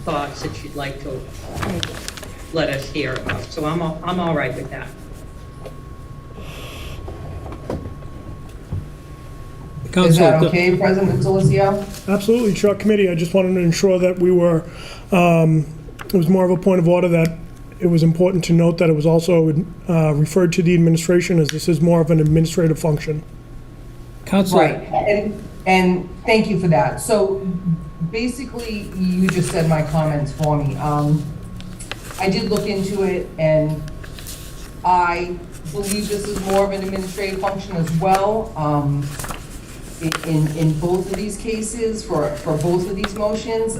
thoughts that she'd like to let us hear about. So I'm all right with that. Is that okay, President Delicio? Absolutely, Chuck Committee, I just wanted to ensure that we were, it was more of a point of order that it was important to note that it was also referred to the administration, as this is more of an administrative function. Right, and thank you for that. So basically, you just said my comments for me. I did look into it, and I believe this is more of an administrative function as well. In both of these cases, for both of these motions,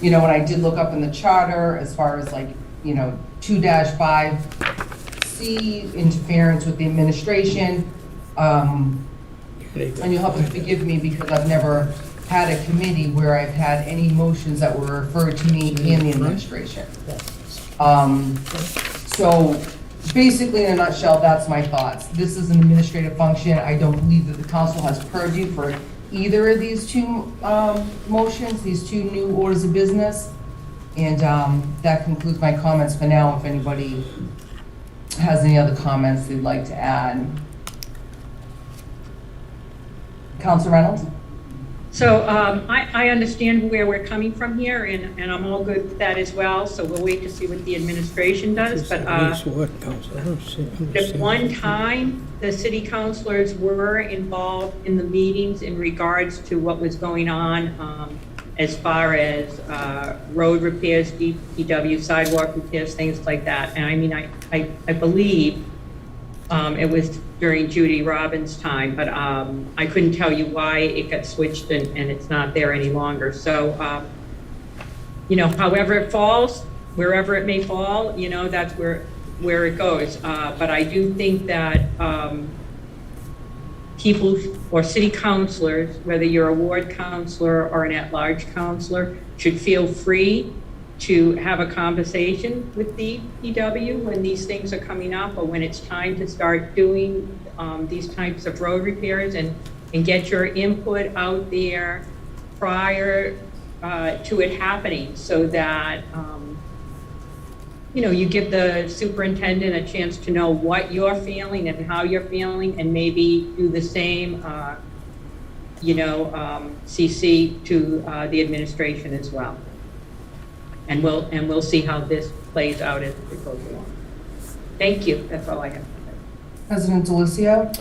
you know, and I did look up in the charter as far as like, you know, 2-5C, interference with the administration. And you'll have to forgive me because I've never had a committee where I've had any motions that were referred to me and the administration. So basically, in a nutshell, that's my thoughts. This is an administrative function. I don't believe that the council has purview for either of these two motions, these two new orders of business. And that concludes my comments for now. If anybody has any other comments they'd like to add. Councilor Reynolds? So I understand where we're coming from here, and I'm all good with that as well. So we'll wait to see what the administration does. But at one time, the city councilors were involved in the meetings in regards to what was going on as far as road repairs, DPW, sidewalk repairs, things like that. And I mean, I believe it was during Judy Robbins' time, but I couldn't tell you why it got switched and it's not there any longer. So, you know, however it falls, wherever it may fall, you know, that's where it goes. But I do think that people or city councilors, whether you're a ward councilor or an at-large councilor, should feel free to have a conversation with the DPW when these things are coming up or when it's time to start doing these types of road repairs and get your input out there prior to it happening so that, you know, you give the superintendent a chance to know what you're feeling and how you're feeling and maybe do the same, you know, CC to the administration as well. And we'll see how this plays out as it goes along. Thank you. That's all I have to say. President Delicio?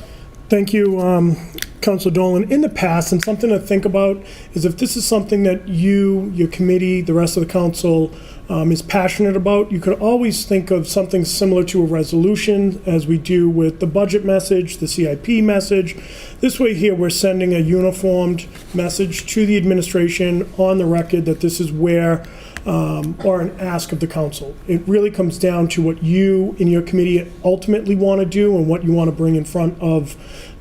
Thank you, Councilor Dolan. In the past, and something to think about, is if this is something that you, your committee, the rest of the council is passionate about, you could always think of something similar to a resolution, as we do with the budget message, the CIP message. This way here, we're sending a uniformed message to the administration on the record that this is where, or an ask of the council. It really comes down to what you and your committee ultimately want to do and what you want to bring in front of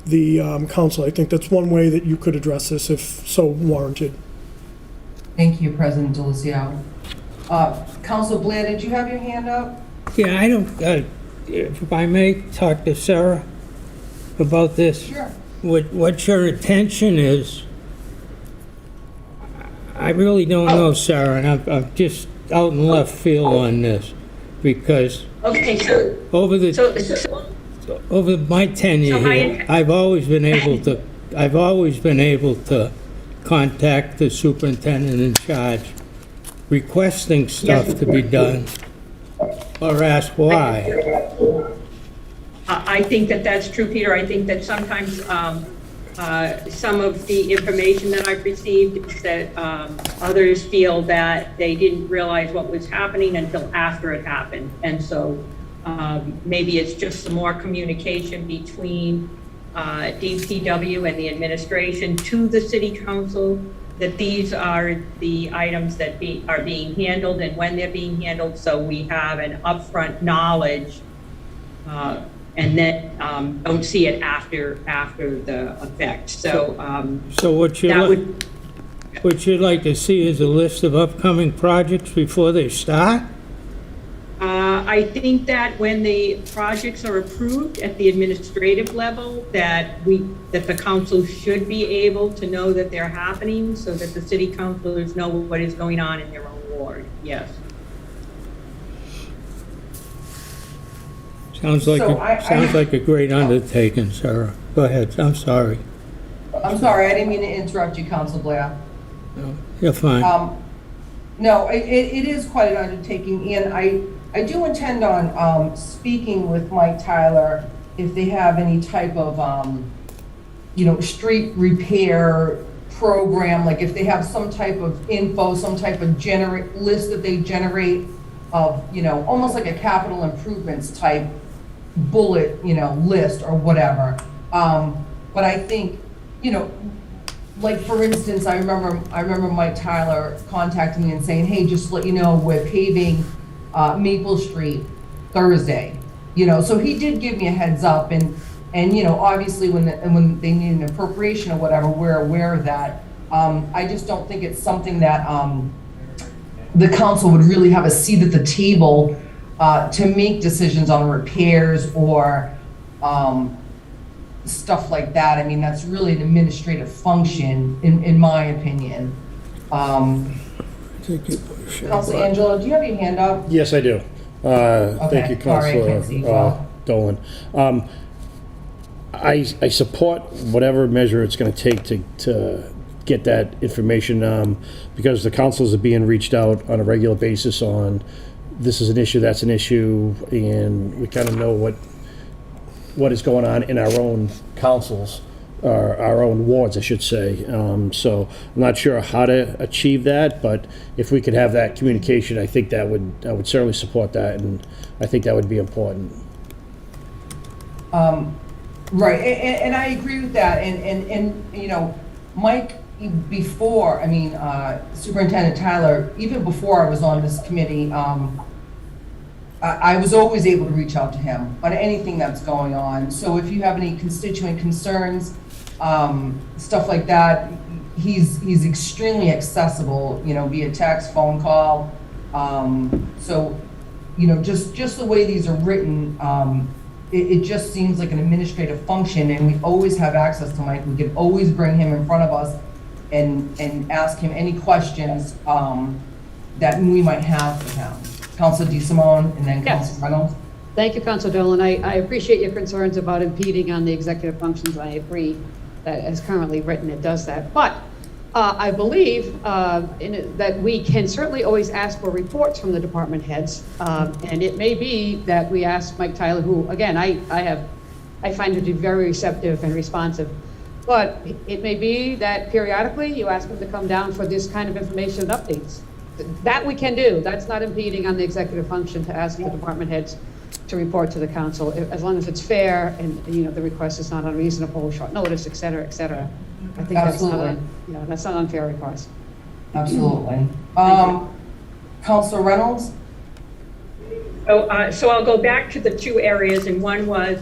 the council. I think that's one way that you could address this if so warranted. Thank you, President Delicio. Councilor Blair, did you have your hand up? Yeah, I don't, if I may talk to Sarah about this. Sure. What your intention is, I really don't know, Sarah, and I'm just out in left field on this, because Okay, so over my tenure here, I've always been able to contact the superintendent in charge, requesting stuff to be done, or ask why. I think that that's true, Peter. I think that sometimes some of the information that I've received is that others feel that they didn't realize what was happening until after it happened. And so maybe it's just some more communication between DPW and the administration to the city council, that these are the items that are being handled and when they're being handled, so we have an upfront knowledge and then don't see it after the effect. So So what you'd like to see is a list of upcoming projects before they start? I think that when the projects are approved at the administrative level, that the council should be able to know that they're happening so that the city councilors know what is going on in their own ward, yes. Sounds like, So sounds like a great undertaking, Sarah. Go ahead, I'm sorry. I'm sorry, I didn't mean to interrupt you, Council Blair. No, you're fine. No, it is quite an undertaking, and I do intend on speaking with Mike Tyler if they have any type of, street repair program, like if they have some type of info, some type of list that they generate of, almost like a capital improvements type bullet, list or whatever. But I think, like for instance, I remember Mike Tyler contacting me and saying, hey, just to let you know, we're paving Maple Street Thursday. So he did give me a heads up, and obviously when they need an appropriation or whatever, we're aware of that. I just don't think it's something that the council would really have a seat at the table to make decisions on repairs or stuff like that. I mean, that's really an administrative function, in my opinion. Councilor Angela, do you have your hand up? Yes, I do. Thank you, Sorry, I can't see well. Dolan. I support whatever measure it's going to take to get that information, because the councils are being reached out on a regular basis on this is an issue, that's an issue, and we kind of know what is going on in our own councils, or our own wards, I should say. So I'm not sure how to achieve that, but if we could have that communication, I think I would certainly support that, and I think that would be important. Right, and I agree with that, and Mike, before, Superintendent Tyler, even before I was on this committee, I was always able to reach out to him on anything that's going on. So if you have any constituent concerns, stuff like that, he's extremely accessible, via text, phone call. So, just the way these are written, it just seems like an administrative function, and we always have access to Mike. We can always bring him in front of us and ask him any questions that we might have for him. Councilor DeSimone, and then Yes. Councilor Reynolds. Thank you, Councilor Dolan. I appreciate your concerns about impeding on the executive functions. I agree that as currently written, it does that. But I believe that we can certainly always ask for reports from the department heads. And it may be that we ask Mike Tyler, who, again, I find him to be very receptive and responsive. But it may be that periodically you ask him to come down for this kind of information and updates. That we can do. That's not impeding on the executive function to ask the department heads to report to the council, as long as it's fair and, the request is not unreasonable, short notice, et cetera, et cetera. I think that's not, that's not an unfair request. Absolutely. Councilor Reynolds? So I'll go back to the two areas, and one was,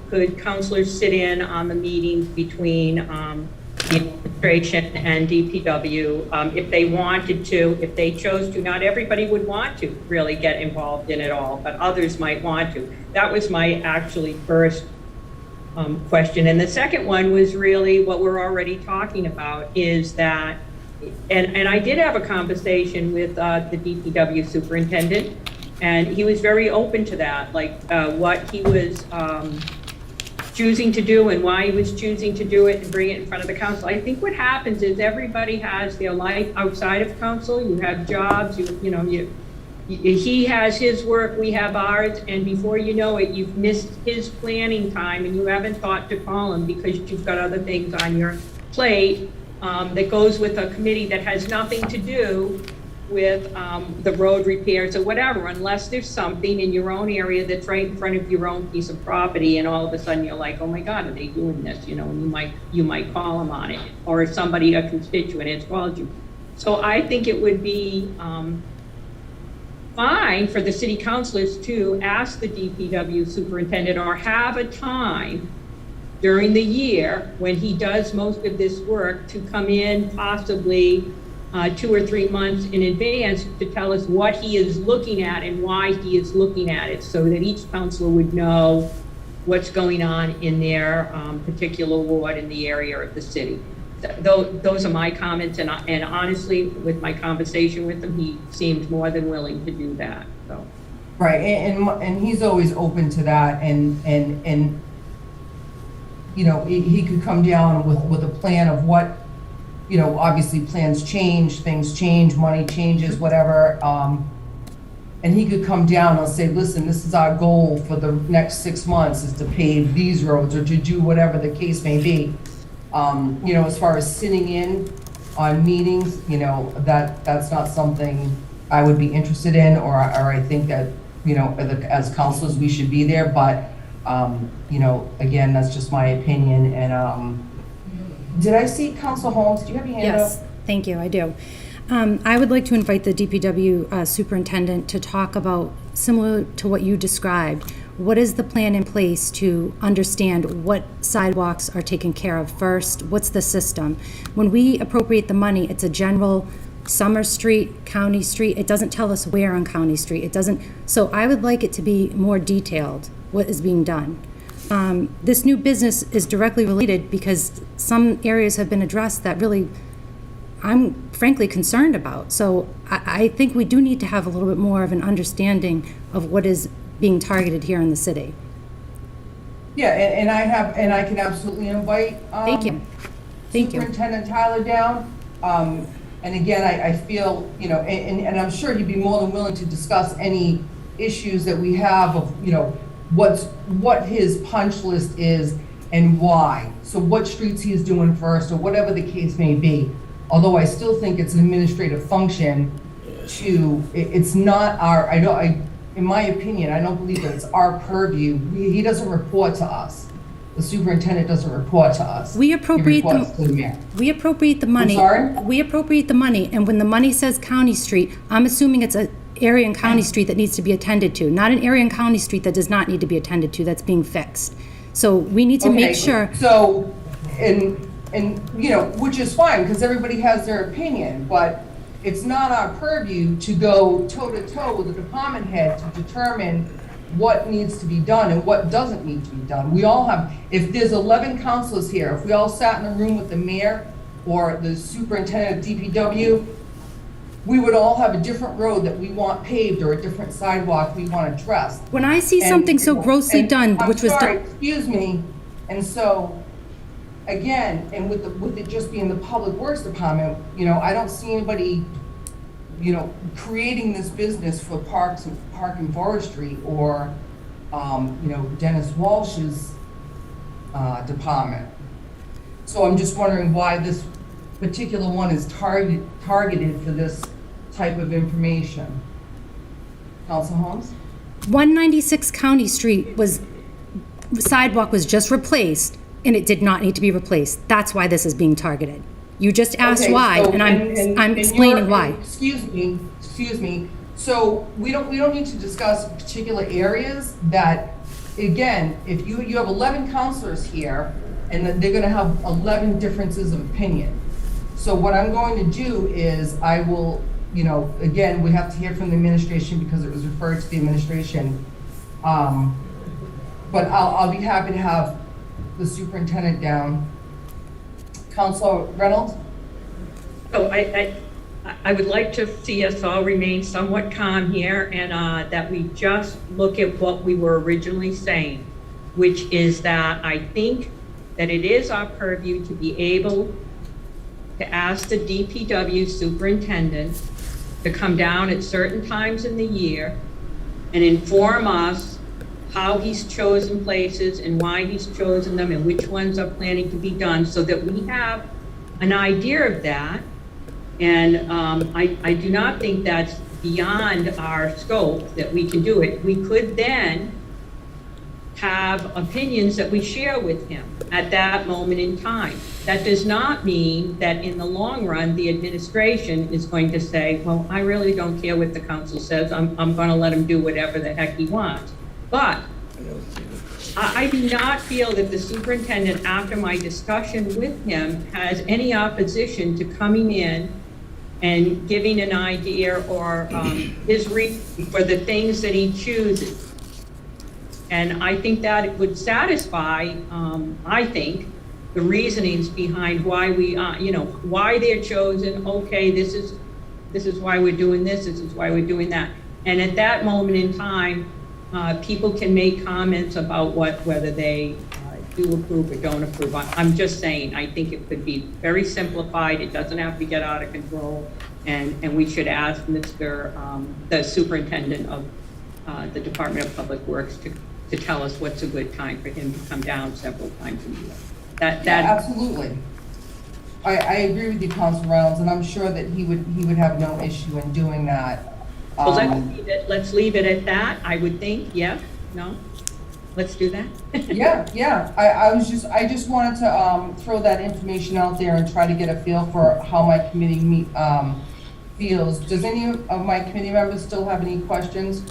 could counselors sit in on the meetings between the administration and DPW if they wanted to, if they chose to? Not everybody would want to really get involved in it all, but others might want to. That was my actually first question. And the second one was really what we're already talking about, is that, and I did have a conversation with the DPW superintendent, and he was very open to that, like what he was choosing to do and why he was choosing to do it and bring it in front of the council. I think what happens is everybody has their life outside of council. You have jobs, he has his work, we have ours, and before you know it, you've missed his planning time and you haven't thought to call him because you've got other things on your plate that goes with a committee that has nothing to do with the road repairs or whatever, unless there's something in your own area that's right in front of your own piece of property, and all of a sudden you're like, oh my God, are they doing this? And you might call them on it, or if somebody, a constituent, has called you. So I think it would be fine for the city councilors to ask the DPW superintendent, or have a time during the year when he does most of this work, to come in possibly 2 or 3 months in advance to tell us what he is looking at and why he is looking at it, so that each counselor would know what's going on in their particular ward in the area of the city. Those are my comments, and honestly, with my conversation with him, he seemed more than willing to do that, so. Right, and he's always open to that, and you know, he could come down with a plan of what, you know, obviously plans change, things change, money changes, whatever, and he could come down and say, listen, this is our goal for the next 6 months, is to pave these roads or to do whatever the case may be. You know, as far as sitting in on meetings, you know, that's not something I would be interested in, or I think that, you know, as counselors, we should be there, but, you know, again, that's just my opinion, and, did I see Council Holmes? Do you have your hand up? Yes, thank you, I do. I would like to invite the DPW superintendent to talk about, similar to what you described, what is the plan in place to understand what sidewalks are taken care of first? What's the system? When we appropriate the money, it's a general Summer Street, County Street. It doesn't tell us where on County Street. It doesn't. So I would like it to be more detailed, what is being done. This new business is directly related because some areas have been addressed that really I'm frankly concerned about. So I think we do need to have a little bit more of an understanding of what is being targeted here in the city. Yeah, and I can absolutely invite Thank you. Thank you. Superintendent Tyler down. And again, I feel, you know, and I'm sure he'd be more than willing to discuss any issues that we have of, you know, what his punch list is and why. So what streets he's doing first, or whatever the case may be. Although I still think it's an administrative function it's not our, in my opinion, I don't believe that it's our purview. He doesn't report to us. The superintendent doesn't report to us. We appropriate He reports to the mayor. We appropriate the money. I'm sorry? We appropriate the money, and when the money says County Street, I'm assuming it's an area in County Street that needs to be attended to, not an area in County Street that does not need to be attended to, that's being fixed. So we need to make sure. So, and you know, which is fine, because everybody has their opinion, but it's not our purview to go toe-to-toe with the department head to determine what needs to be done and what doesn't need to be done. We all have, if there's 11 councilors here, if we all sat in a room with the mayor or the superintendent of DPW, we would all have a different road that we want paved or a different sidewalk we want addressed. When I see something so grossly done, which was done. Excuse me, and so, again, and with it just being the Public Works Department, you know, I don't see anybody, you know, creating this business for Park and Forestry or, you know, Dennis Walsh's department. So I'm just wondering why this particular one is targeted for this type of information. Council Holmes? 196 County Street sidewalk was just replaced, and it did not need to be replaced. That's why this is being targeted. You just asked Okay, why, so- and I'm explaining why. Excuse me. So we don't need to discuss particular areas that, again, if you have 11 counselors here, and they're gonna have 11 differences of opinion. So what I'm going to do is I will, you know, again, we have to hear from the administration because it was referred to the administration. But I'll be happy to have the superintendent down. Councilor Reynolds? So I would like to see us all remain somewhat calm here, and that we just look at what we were originally saying, which is that I think that it is our purview to be able to ask the DPW superintendent to come down at certain times in the year and inform us how he's chosen places and why he's chosen them and which ones are planning to be done, so that we have an idea of that. And I do not think that's beyond our scope that we can do it. We could then have opinions that we share with him at that moment in time. That does not mean that in the long run, the administration is going to say, well, I really don't care what the council says. I'm going to let him do whatever the heck he wants. But I do not feel that the superintendent, after my discussion with him, has any opposition to coming in and giving an idea or his reason for the things that he chooses. And I think that it would satisfy, I think, the reasonings behind why we, why they're chosen. Okay, this is why we're doing this is why we're doing that. And at that moment in time, people can make comments about whether they do approve or don't approve. I'm just saying, I think it could be very simplified. It doesn't have to get out of control. And we should ask the superintendent of the Department of Public Works to tell us what's a good time for him to come down several times a year. Yeah, absolutely. I agree with you, Council Reynolds, and I'm sure that he would have no issue in doing that. Well, let's leave it at that, I would think. Yeah, no? Let's do that. Yeah. I just wanted to throw that information out there and try to get a feel for how my committee feels. Does any of my committee members still have any questions?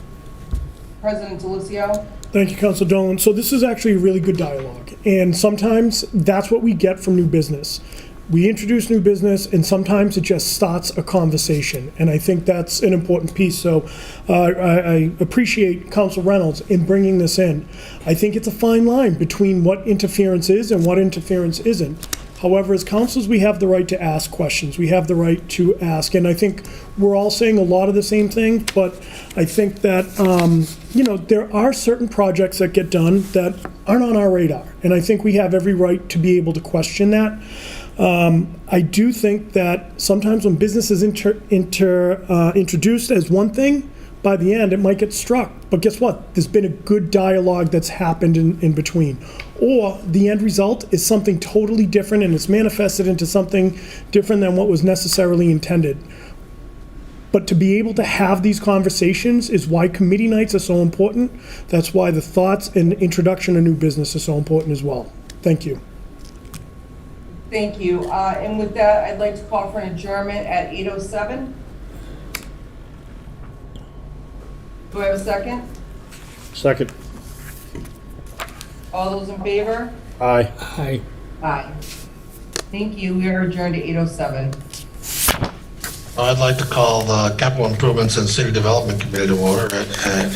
President Delicio? Thank you, Council Dolan. So this is actually a really good dialogue, and sometimes that's what we get from new business. We introduce new business, and sometimes it just starts a conversation, and I think that's an important piece. So I appreciate Council Reynolds in bringing this in. I think it's a fine line between what interference is and what interference isn't. However, as councils, we have the right to ask questions. We have the right to ask, and I think we're all saying a lot of the same thing, but I think that, there are certain projects that get done that aren't on our radar, and I think we have every right to be able to question that. I do think that sometimes when business is introduced as one thing, by the end, it might get struck. But guess what? There's been a good dialogue that's happened in between. Or the end result is something totally different and it's manifested into something different than what was necessarily intended. But to be able to have these conversations is why committee nights are so important. That's why the thoughts and introduction of new business are so important as well. Thank you. Thank you. And with that, I'd like to call for an adjournment at 8:07. Do I have a second? Second. All those in favor? Aye. Aye. Aye. Thank you. We are adjourned at 8:07. I'd like to call the Capital Improvements and City Development Committee to order at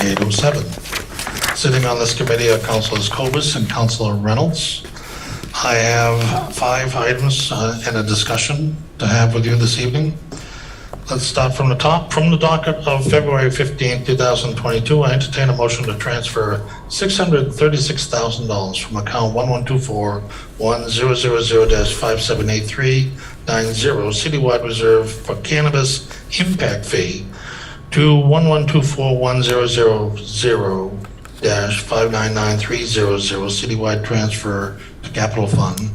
8:07. Sitting on this committee are Councilors Cobus and Councilor Reynolds. I have 5 items and a discussion to have with you this evening. Let's start from the top. From the docket of February 15, 2022, I entertain a motion to transfer $636,000 from account 1124-1000-578390 Citywide Reserve for Cannabis Impact Fee to 1124-1000-599300 Citywide Transfer to Capital Fund,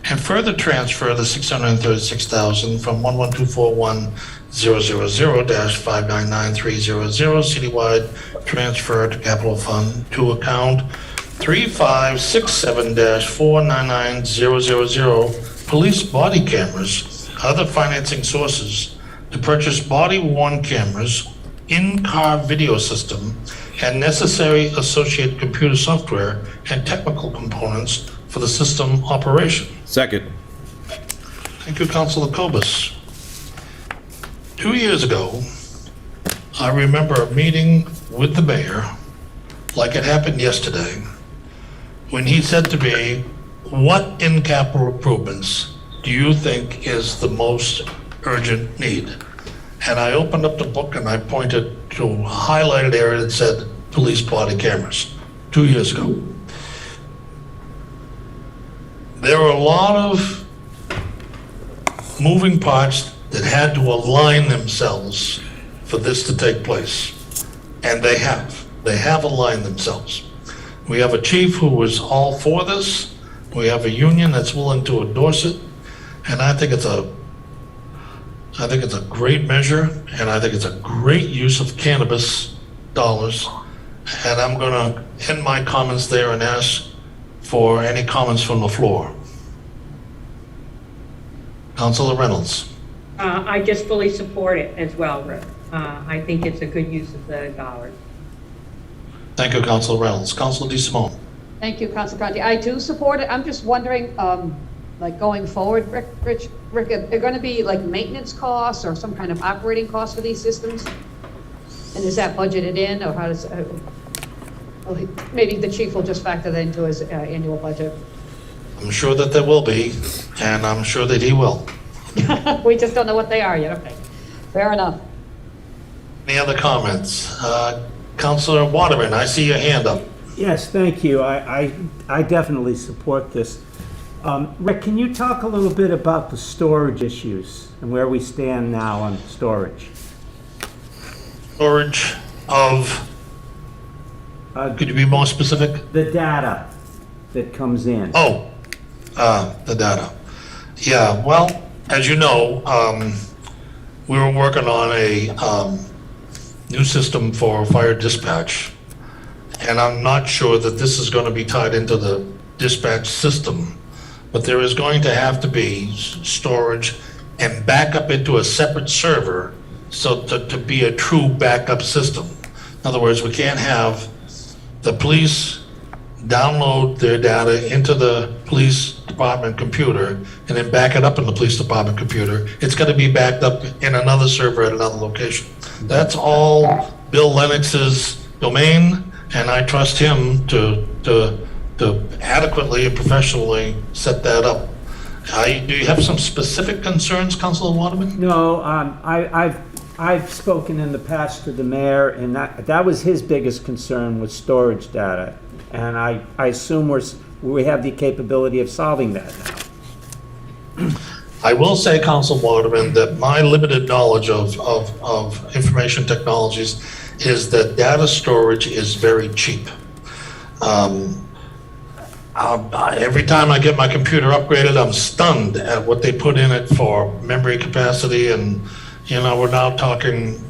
and further transfer the $636,000 from 11241-000-599300 Citywide Transfer to Capital Fund to account 3567-499000 Police Body Cameras, other financing sources to purchase body-worn cameras, in-car video system, and necessary associated computer software and technical components for the system operation. Second. Thank you, Councilor Cobus. 2 years ago, I remember a meeting with the mayor, like it happened yesterday, when he said to me, "What in capital improvements do you think is the most urgent need?" And I opened up the book and I pointed to a highlighted area that said police body cameras, 2 years ago. There were a lot of moving parts that had to align themselves for this to take place. And they have. They have aligned themselves. We have a chief who was all for this. We have a union that's willing to endorse it. And I think it's a great measure, and I think it's a great use of cannabis dollars. And I'm going to end my comments there and ask for any comments from the floor. Councilor Reynolds. I just fully support it as well, Rick. I think it's a good use of the dollars. Thank you, Councilor Reynolds. Councilor DeSimone. Thank you, Councilor Conti. I too support it. I'm just wondering, like going forward, Rich, Rick, are there gonna be like maintenance costs or some kind of operating costs for these systems? And is that budgeted in, or how does, well, maybe the chief will just factor that into his annual budget? I'm sure that there will be, and I'm sure that he will. We just don't know what they are yet, okay. Fair enough. Any other comments? Councilor Waterman, I see your hand up. Yes, thank you. I definitely support this. Rick, can you talk a little bit about the storage issues and where we stand now on storage? Storage of, could you be more specific? The data that comes in. Oh, the data. Yeah, well, as you know, we were working on a new system for fire dispatch. And I'm not sure that this is going to be tied into the dispatch system, but there is going to have to be storage and backup into a separate server so to be a true backup system. In other words, we can't have the police download their data into the police department computer and then back it up in the police department computer. It's going to be backed up in another server at another location. That's all Bill Lennox's domain, and I trust him to adequately and professionally set that up. Do you have some specific concerns, Councilor Waterman? No, I've spoken in the past to the mayor, and that was his biggest concern was storage data. And I assume we have the capability of solving that now. I will say, Council Waterman, that my limited knowledge of information technologies is that data storage is very cheap. Every time I get my computer upgraded, I'm stunned at what they put in it for memory capacity, and we're now talking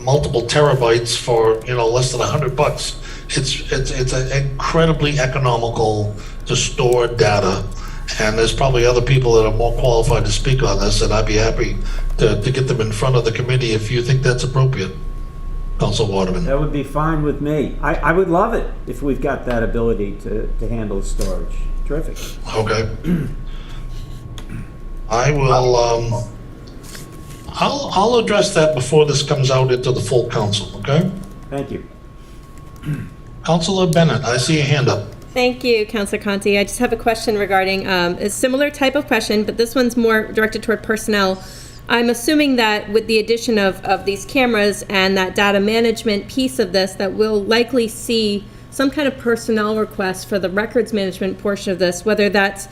multiple terabytes for less than $100. It's incredibly economical to store data, and there's probably other people that are more qualified to speak on this, and I'd be happy to get them in front of the committee if you think that's appropriate, Council Waterman. That would be fine with me. I would love it if we've got that ability to handle storage. Terrific. Okay. I will, I'll address that before this comes out into the full council, okay? Thank you. Councilor Bennett, I see your hand up. Thank you, Councilor Conti. I just have a question regarding a similar type of question, but this one's more directed toward personnel. I'm assuming that with the addition of these cameras and that data management piece of this, that we'll likely see some kind of personnel request for the records management portion of this, whether that's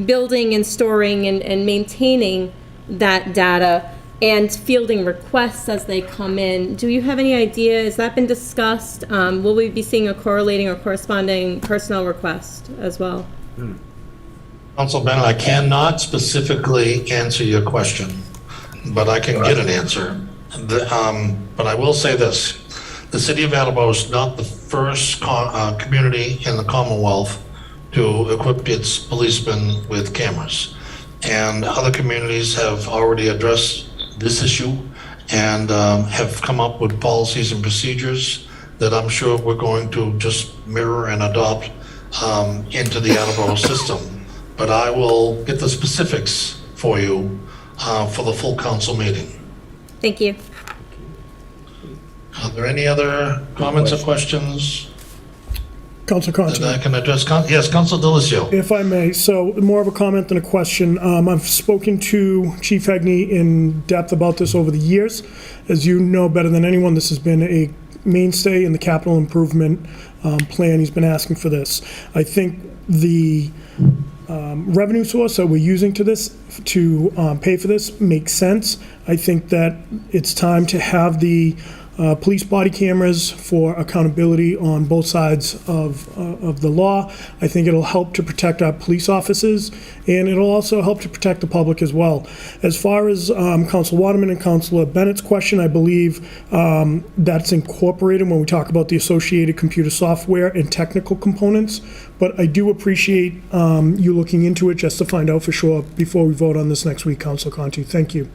building and storing and maintaining that data and fielding requests as they come in. Do you have any idea? Has that been discussed? Will we be seeing a correlating or corresponding personnel request as well? Council Bennett, I cannot specifically answer your question, but I can get an answer. But I will say this. The city of Attleboro is not the first community in the Commonwealth to equip its policemen with cameras. And other communities have already addressed this issue and have come up with policies and procedures that I'm sure we're going to just mirror and adopt into the Attleboro system. But I will get the specifics for you for the full council meeting. Thank you. Are there any other comments or questions Councilor Conti. that I can address? Yes, Councilor Delicio. If I may, so more of a comment than a question. I've spoken to Chief Hegney in depth about this over the years. As you know better than anyone, this has been a mainstay in the capital improvement plan. He's been asking for this. I think the revenue source that we're using to pay for this makes sense. I think that it's time to have the police body cameras for accountability on both sides of the law. I think it'll help to protect our police officers, and it'll also help to protect the public as well. As far as Councilor Waterman and Councilor Bennett's question, I believe that's incorporated when we talk about the associated computer software and technical components, but I do appreciate you looking into it just to find out for sure before we vote on this next week, Councilor Conti. Thank you.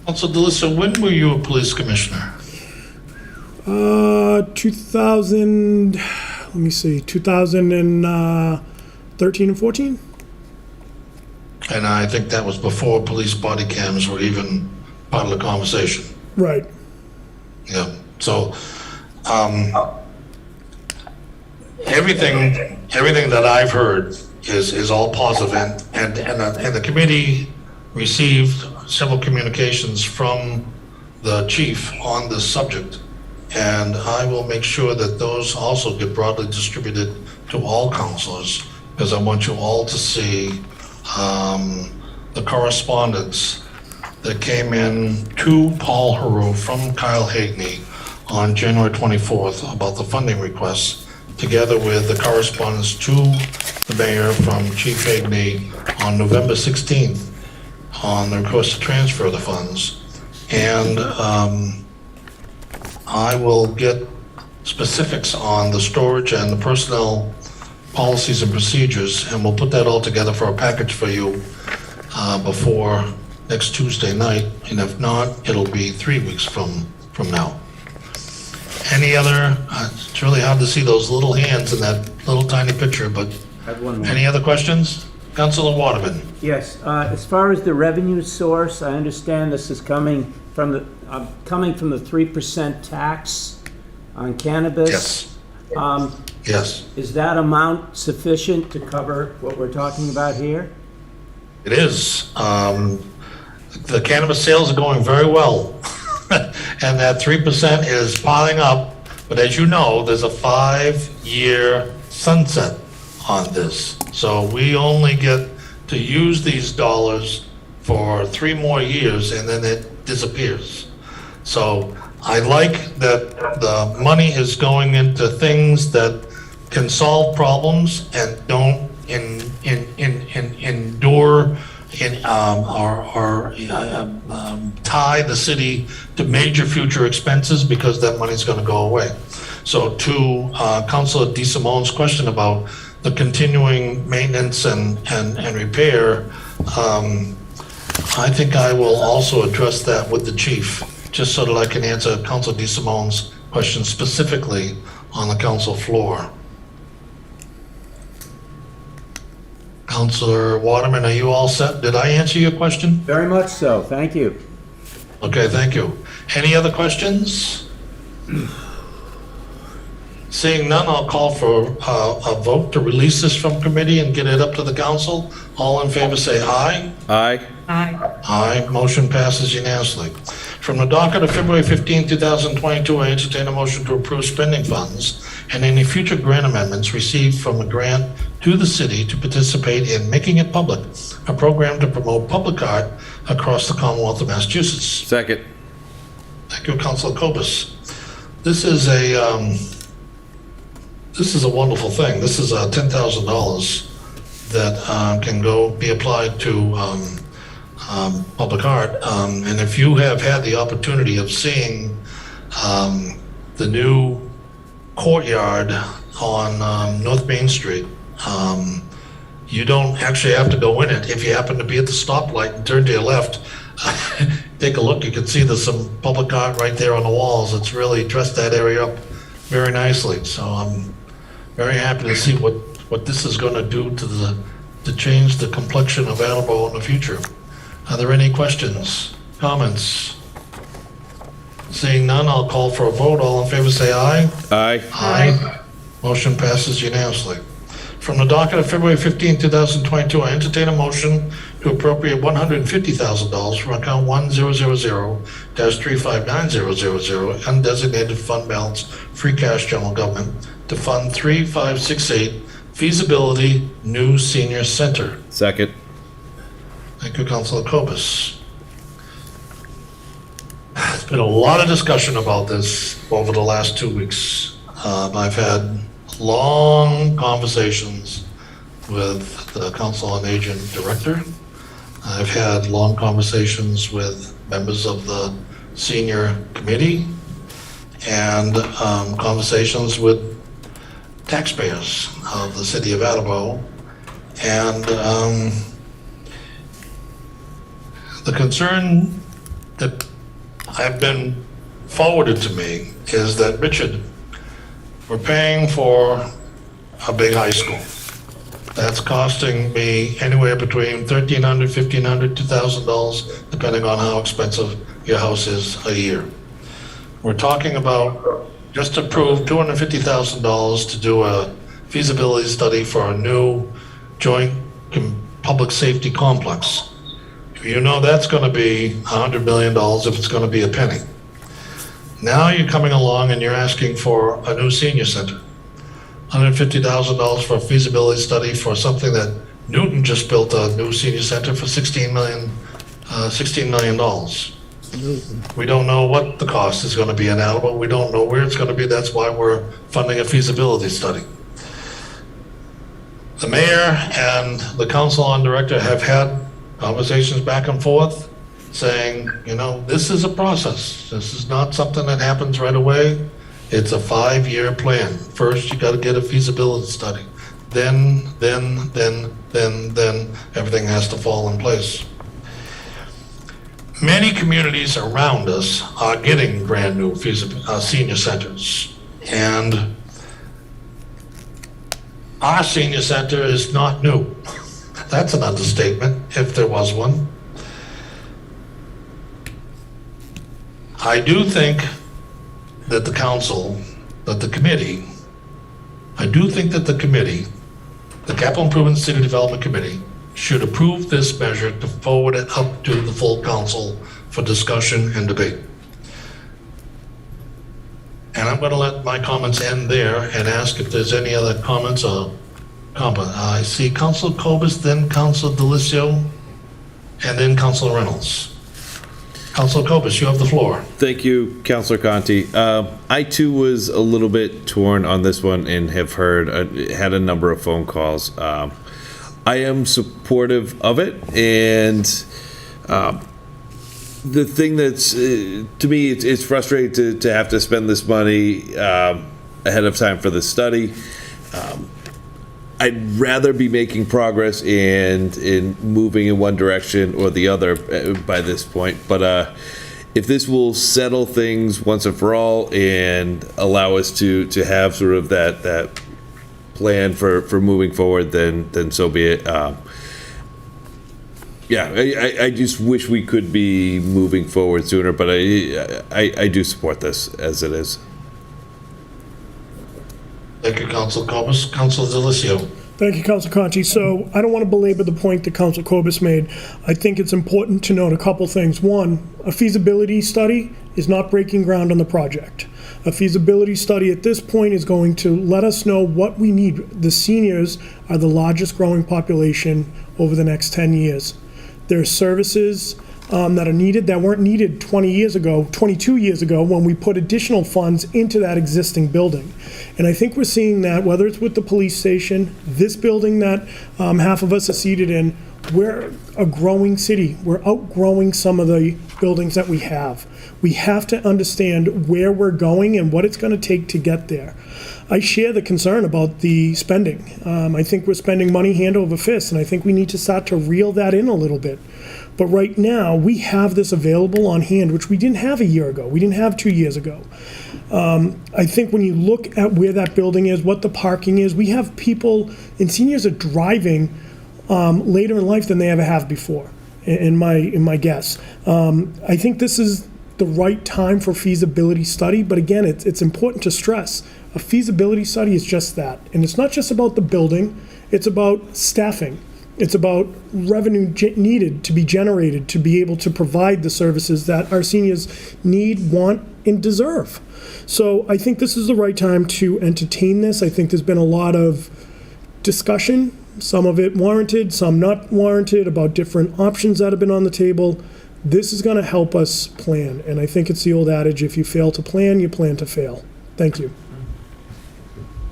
Councilor Delicio, when were you a police commissioner? 2000, let me see, 2013 and 14? And I think that was before police body cams were even part of the conversation. Right. Yeah, so, everything that I've heard is all positive, and the committee received several communications from the chief on this subject, and I will make sure that those also get broadly distributed to all councilors, because I want you all to see the correspondence that came in to Paul Haru from Kyle Hagney on January 24th about the funding requests, together with the correspondence to the mayor from Chief Hagney on November 16th on the request to transfer the funds. And I will get specifics on the storage and the personnel policies and procedures, and we'll put that all together for a package for you before next Tuesday night, and if not, it'll be 3 weeks from now. Any other, it's really hard to see those little hands in that little tiny picture, but I have one more. any other questions? Councilor Waterman? Yes, as far as the revenue source, I understand this is coming from the 3% tax on cannabis. Yes. Um, Yes, Is that amount sufficient to cover what we're talking about here? it is. The cannabis sales are going very well, and that 3% is piling up. But as you know, there's a 5-year sunset on this. So we only get to use these dollars for 3 more years, and then it disappears. So I like that the money is going into things that can solve problems and don't endure or tie the city to major future expenses, because that money's going to go away. So to Councilor DeSimone's question about the continuing maintenance and repair, I think I will also address that with the chief, just so that I can answer Councilor DeSimone's question specifically on the council floor. Councilor Waterman, are you all set? Did I answer your question? Very much so, thank you. Okay, thank you. Any other questions? Seeing none, I'll call for a vote to release this from committee and get it up to the council. All in favor say aye. Aye. Aye. Aye, motion passes unanimously. From the docket of February 15, 2022, I entertain a motion to approve spending funds and any future grant amendments received from a grant to the city to participate in Making It Public, a program to promote public art across the Commonwealth of Massachusetts. Second. Thank you, Councilor Cobus. This is a wonderful thing. This is $10,000 that can be applied to public art. And if you have had the opportunity of seeing the new courtyard on North Main Street, you don't actually have to go in it. If you happen to be at the stoplight and turn to your left, take a look. You can see there's some public art right there on the walls. It's really dressed that area up very nicely. So I'm very happy to see what this is going to do to change the complexion of Attleboro in the future. Are there any questions, comments? Seeing none, I'll call for a vote. All in favor say aye. Aye. Aye. Motion passes unanimously. From the docket of February 15, 2022, I entertain a motion to appropriate $150,000 from account 1000-359000 undesignated fund balance free cash general government to fund 3568 feasibility new senior center. Second. Thank you, Councilor Cobus. There's been a lot of discussion about this over the last 2 weeks. I've had long conversations with the Council on Aging Director. I've had long conversations with members of the senior committee and conversations with taxpayers of the city of Attleboro. And the concern that have been forwarded to me is that, Richard, we're paying for a big high school. That's costing me anywhere between $1,300, $1,500, $2,000, depending on how expensive your house is a year. We're talking about just approved $250,000 to do a feasibility study for a new joint public safety complex. You know that's going to be $100 million if it's going to be a penny. Now you're coming along and you're asking for a new senior center. $150,000 for a feasibility study for something that Newton just built a new senior center for $16 million. We don't know what the cost is going to be in Attleboro. We don't know where it's going to be. That's why we're funding a feasibility study. The mayor and the council on director have had conversations back and forth saying, you know, this is a process. This is not something that happens right away. It's a 5-year plan. First, you got to get a feasibility study. Then everything has to fall in place. Many communities around us are getting brand new senior centers. And our senior center is not new. That's an understatement, if there was one. I do think that the council, that the committee, the Capital Improvement City Development Committee, should approve this measure to forward it up to the full council for discussion and debate. And I'm going to let my comments end there and ask if there's any other comments or comment. I see Councilor Cobus, then Councilor Delicio, and then Councilor Reynolds. Councilor Cobus, you have the floor. Thank you, Councilor Conti. I too was a little bit torn on this one and have had a number of phone calls. I am supportive of it, and the thing that's to me it's frustrating to have to spend this money ahead of time for the study. I'd rather be making progress and moving in one direction or the other by this point. But if this will settle things once and for all and allow us to have sort of that plan for moving forward, then so be it. I just wish we could be moving forward sooner, but I do support this as it is. Thank you, Councilor Cobus. Councilor Delicio. Thank you, Councilor Conti. So I don't want to belabor the point that Councilor Cobus made. I think it's important to note a couple things. One, a feasibility study is not breaking ground on the project. A feasibility study at this point is going to let us know what we need. The seniors are the largest growing population over the next 10 years. There are services that are needed that weren't needed 22 years ago when we put additional funds into that existing building. And I think we're seeing that, whether it's with the police station, this building that half of us are seated in, we're a growing city. We're outgrowing some of the buildings that we have. We have to understand where we're going and what it's going to take to get there. I share the concern about the spending. I think we're spending money hand over fist, and I think we need to start to reel that in a little bit. But right now, we have this available on hand, which we didn't have a year ago. We didn't have 2 years ago. I think when you look at where that building is, what the parking is, we have people, and seniors are driving later in life than they ever have before, in my guess. I think this is the right time for feasibility study, but again, it's important to stress, a feasibility study is just that. And it's not just about the building, it's about staffing. It's about revenue needed to be generated to be able to provide the services that our seniors need, want, and deserve. So I think this is the right time to entertain this. I think there's been a lot of discussion, some of it warranted, some not warranted, about different options that have been on the table. This is going to help us plan. And I think it's the old adage, if you fail to plan, you plan to fail. Thank you.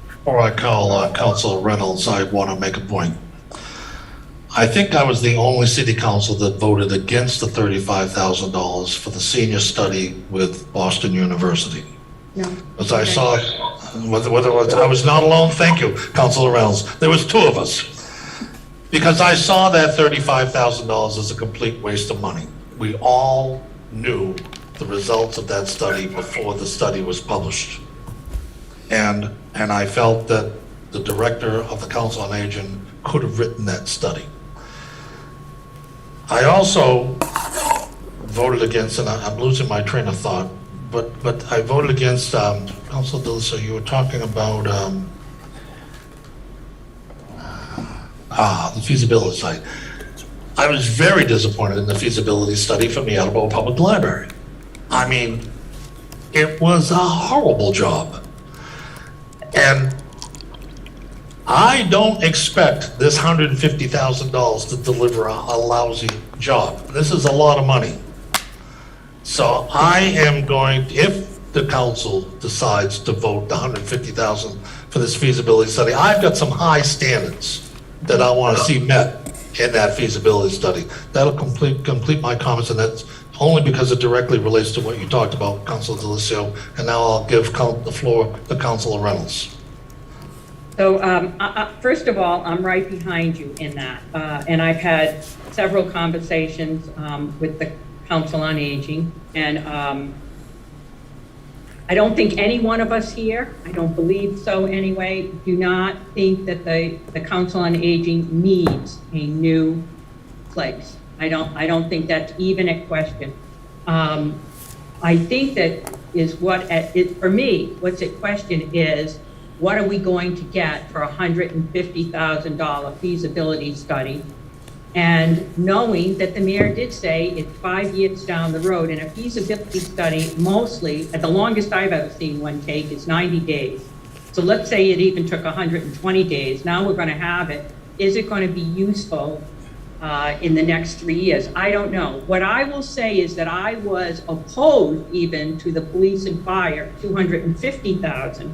Before I call Councilor Reynolds, I want to make a point. I think I was the only city council that voted against the $35,000 for the senior study with Boston University. No. As I saw, whether it was, I was not alone, thank you, Councilor Reynolds. There was 2 of us. Because I saw that $35,000 as a complete waste of money. We all knew the results of that study before the study was published. And I felt that the director of the Council on Aging could have written that study. I also voted against, and I'm losing my train of thought, but I voted against, Council Deliso, you were talking about, the feasibility study. I was very disappointed in the feasibility study from the Attleboro Public Library. I mean, it was a horrible job. And I don't expect this $150,000 to deliver a lousy job. This is a lot of money. So I am going, if the council decides to vote the $150,000 for this feasibility study, I've got some high standards that I want to see met in that feasibility study. That'll complete my comments, and that's only because it directly relates to what you talked about, Councilor Delicio. And now I'll give the floor to Councilor Reynolds. So first of all, I'm right behind you in that. And I've had several conversations with the Council on Aging. And I don't think any one of us here, I don't believe so anyway, do not think that the Council on Aging needs a new place. I don't think that's even a question. I think that is for me, what's at question is, what are we going to get for a $150,000 feasibility study? And knowing that the mayor did say it's 5 years down the road, and a feasibility study mostly, at the longest I've ever seen one take, is 90 days. So let's say it even took 120 days. Now we're going to have it. Is it going to be useful in the next 3 years? I don't know. What I will say is that I was opposed even to the police and fire, $250,000,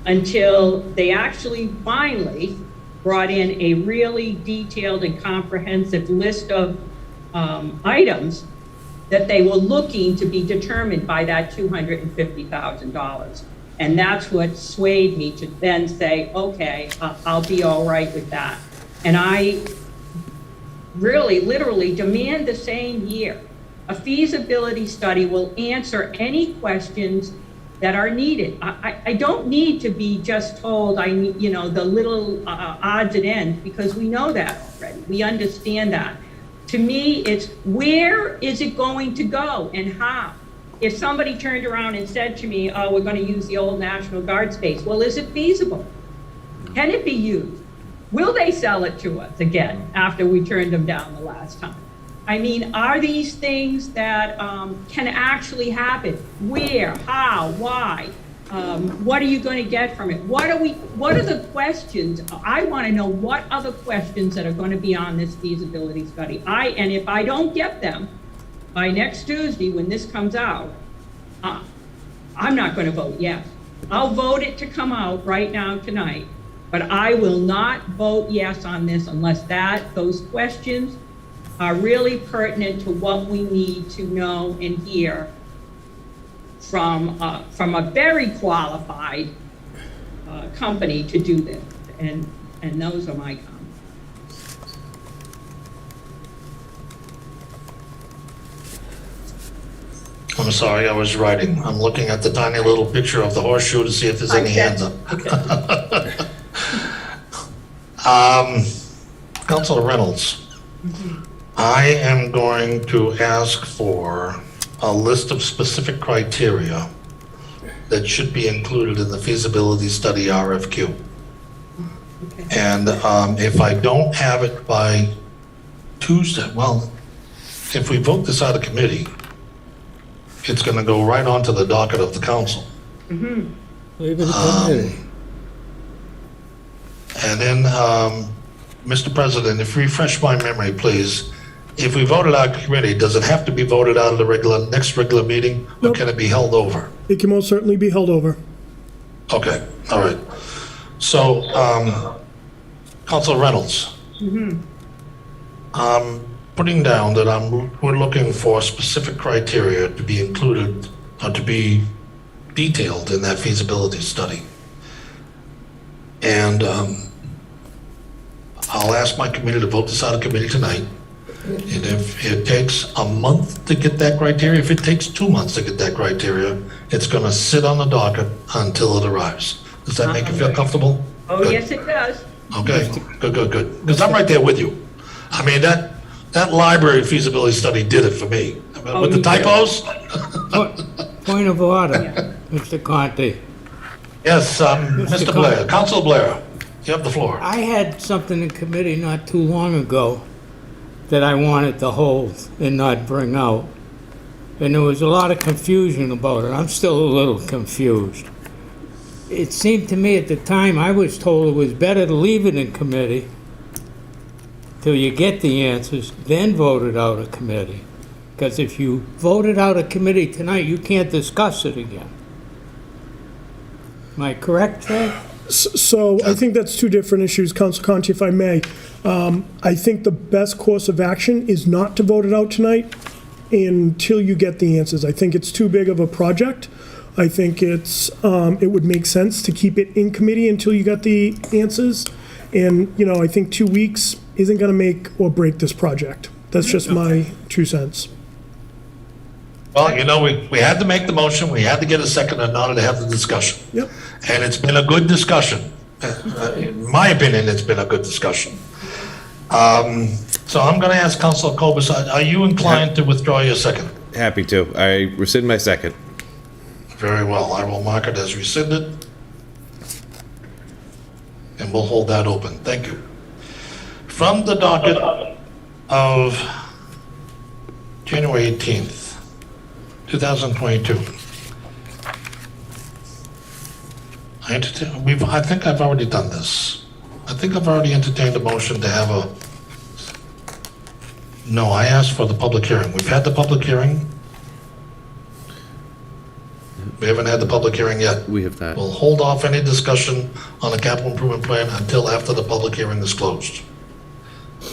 until they actually finally brought in a really detailed and comprehensive list of items that they were looking to be determined by that $250,000. And that's what swayed me to then say, okay, I'll be all right with that. And I really, literally demand the same year. A feasibility study will answer any questions that are needed. I don't need to be just told the little odds and ends, because we know that already. We understand that. To me, it's where is it going to go and how? If somebody turned around and said to me, oh, we're going to use the old National Guard space, well, is it feasible? Can it be used? Will they sell it to us again after we turned them down the last time? I mean, are these things that can actually happen? Where, how, why? What are you going to get from it? What are the questions? I want to know what are the questions that are going to be on this feasibility study. And if I don't get them by next Tuesday when this comes out, I'm not going to vote yes. I'll vote it to come out right now tonight, but I will not vote yes on this unless those questions are really pertinent to what we need to know and hear from a very qualified company to do this. And those are my comments. I'm sorry, I was writing. I'm looking at the tiny little picture of the horseshoe to see if there's any hands up. Councilor Reynolds. I am going to ask for a list of specific criteria that should be included in the feasibility study RFQ. Okay. And if I don't have it by Tuesday, well, if we vote this out of committee, it's going to go right onto the docket of the council. Leave it at committee. And then, Mr. President, if you refresh my memory, please. If we voted out of committee, does it have to be voted out of the next regular meeting, or can it be held over? It can most certainly be held over. Okay, all right. So, Councilor Reynolds. I'm putting down that we're looking for specific criteria to be included, or to be detailed in that feasibility study. And I'll ask my committee to vote this out of committee tonight. And if it takes a month to get that criteria, if it takes 2 months to get that criteria, it's going to sit on the docket until it arrives. Does that make you feel comfortable? Oh, yes, it does. Okay, good. Because I'm right there with you. I mean, that library feasibility study did it for me. With the me too. typos? Point of order, Mr. Conti. Yes, Mr. Blair, Council Blair, you have the floor. I had something in committee not too long ago that I wanted to hold and not bring out. And there was a lot of confusion about it. I'm still a little confused. It seemed to me at the time, I was told it was better to leave it in committee till you get the answers, then vote it out of committee. Because if you vote it out of committee tonight, you can't discuss it again. Am I correct, Trey? So I think that's two different issues, Council Conti, if I may. I think the best course of action is not to vote it out tonight until you get the answers. I think it's too big of a project. I think it would make sense to keep it in committee until you got the answers. And, I think 2 weeks isn't going to make or break this project. That's just my 2 cents. Well, we had to make the motion, we had to get a second in order to have the discussion. Yep. And it's been a good discussion. In my opinion, it's been a good discussion. So I'm going to ask Councilor Cobus, are you inclined to withdraw your second? Happy to. I rescind my second. Very well, I will mark it as rescinded. And we'll hold that open. Thank you. From the docket of January 18th, 2022. I think I've already done this. I think I've already entertained a motion to have a... No, I asked for the public hearing. We've had the public hearing. We haven't had the public hearing yet. We have not. We'll hold off any discussion on the capital improvement plan until after the public hearing is closed.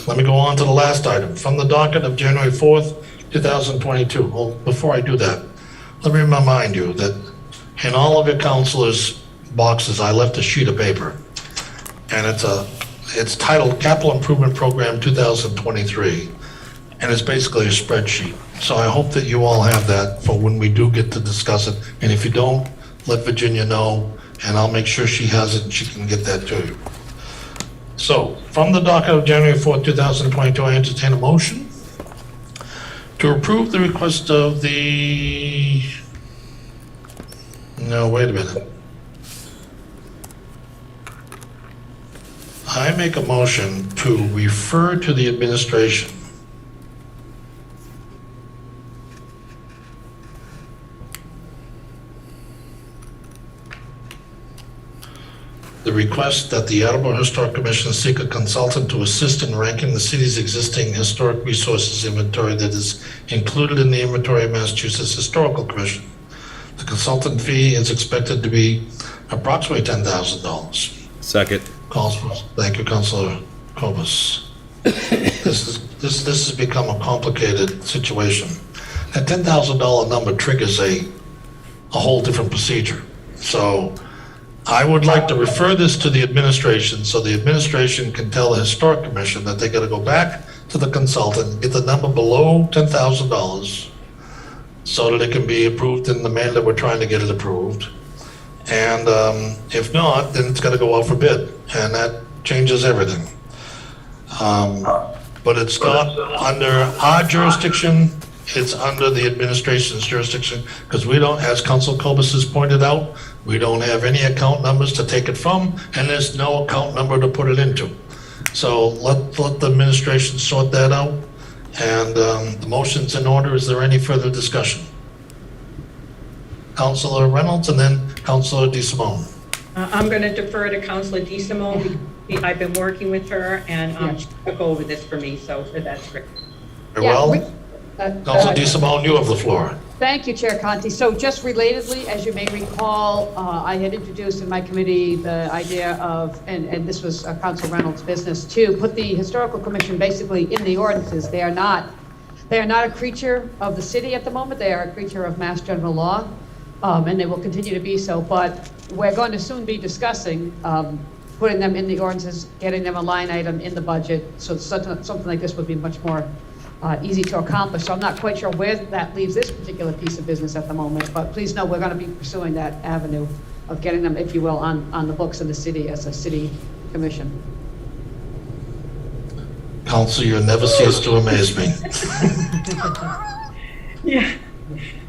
Let me go on to the last item. From the docket of January 4th, 2022. Well, before I do that, let me remind you that in all of your councilors' boxes, I left a sheet of paper. And it's titled Capital Improvement Program 2023. And it's basically a spreadsheet. So I hope that you all have that for when we do get to discuss it. And if you don't, let Virginia know, and I'll make sure she has it and she can get that to you. So, from the docket of January 4th, 2022, I entertain a motion to approve the request of the... No, wait a minute. I make a motion to refer to the administration the request that the Attleboro Historic Commission seek a consultant to assist in ranking the city's existing historic resources inventory that is included in the inventory of Massachusetts Historical Commission. The consultant fee is expected to be approximately $10,000. Second. Calls for, thank you, Councilor Cobus. This has become a complicated situation. That $10,000 number triggers a whole different procedure. So I would like to refer this to the administration so the administration can tell the Historic Commission that they got to go back to the consultant, get the number below $10,000 so that it can be approved in the manner that we're trying to get it approved. And if not, then it's got to go out for bid, and that changes everything. But it's not under our jurisdiction, it's under the administration's jurisdiction, because we don't, as Council Cobus has pointed out, we don't have any account numbers to take it from, and there's no account number to put it into. So let the administration sort that out, and the motion's in order. Is there any further discussion? Councilor Reynolds and then Councilor DeSimone. I'm going to defer to Councilor DeSimone. I've been working with her, and she took over this for me, so that's great. Very well. Councilor DeSimone, you have the floor. Thank you, Chair Conti. So just relatedly, as you may recall, I had introduced in my committee the idea of, and this was Council Reynolds' business, to put the Historical Commission basically in the ordinances. They are not a creature of the city at the moment. They are a creature of Mass General Law, and they will continue to be so. But we're going to soon be discussing putting them in the ordinances, getting them a line item in the budget. So something like this would be much more easy to accomplish. So I'm not quite sure where that leaves this particular piece of business at the moment, but please know we're going to be pursuing that avenue of getting them, if you will, on the books of the city as a city commission. Council, you never cease to amaze me. Yeah,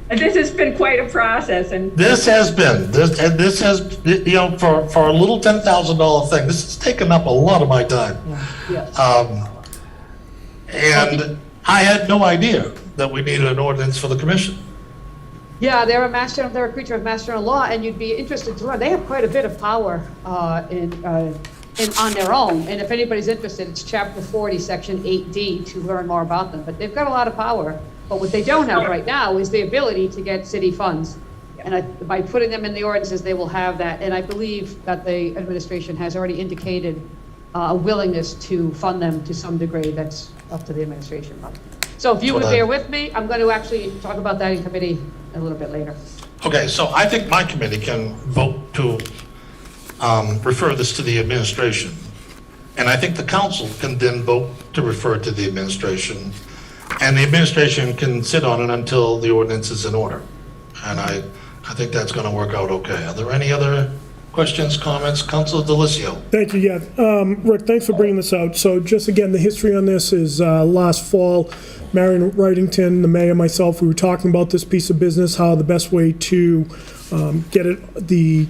and this has been quite a process, and This has, you know, for a little $10,000 thing, this has taken up a lot of my time. Yes. And I had no idea that we needed an ordinance for the commission. Yeah, they're a creature of master and law, and you'd be interested to learn. They have quite a bit of power on their own. And if anybody's interested, it's Chapter 40, Section 8D to learn more about them. But they've got a lot of power. But what they don't have right now is the ability to get city funds. And by putting them in the ordinances, they will have that. And I believe that the administration has already indicated a willingness to fund them to some degree. That's up to the administration. So if you would bear with me, I'm going to actually talk about that in committee a little bit later. Okay, so I think my committee can vote to refer this to the administration. And I think the council can then vote to refer it to the administration. And the administration can sit on it until the ordinance is in order. And I think that's going to work out okay. Are there any other questions, comments? Councilor Delicio. Thank you, yeah. Rick, thanks for bringing this out. So just again, the history on this is last fall, Marion Wrightington, the mayor, myself, we were talking about this piece of business, how the best way to get it the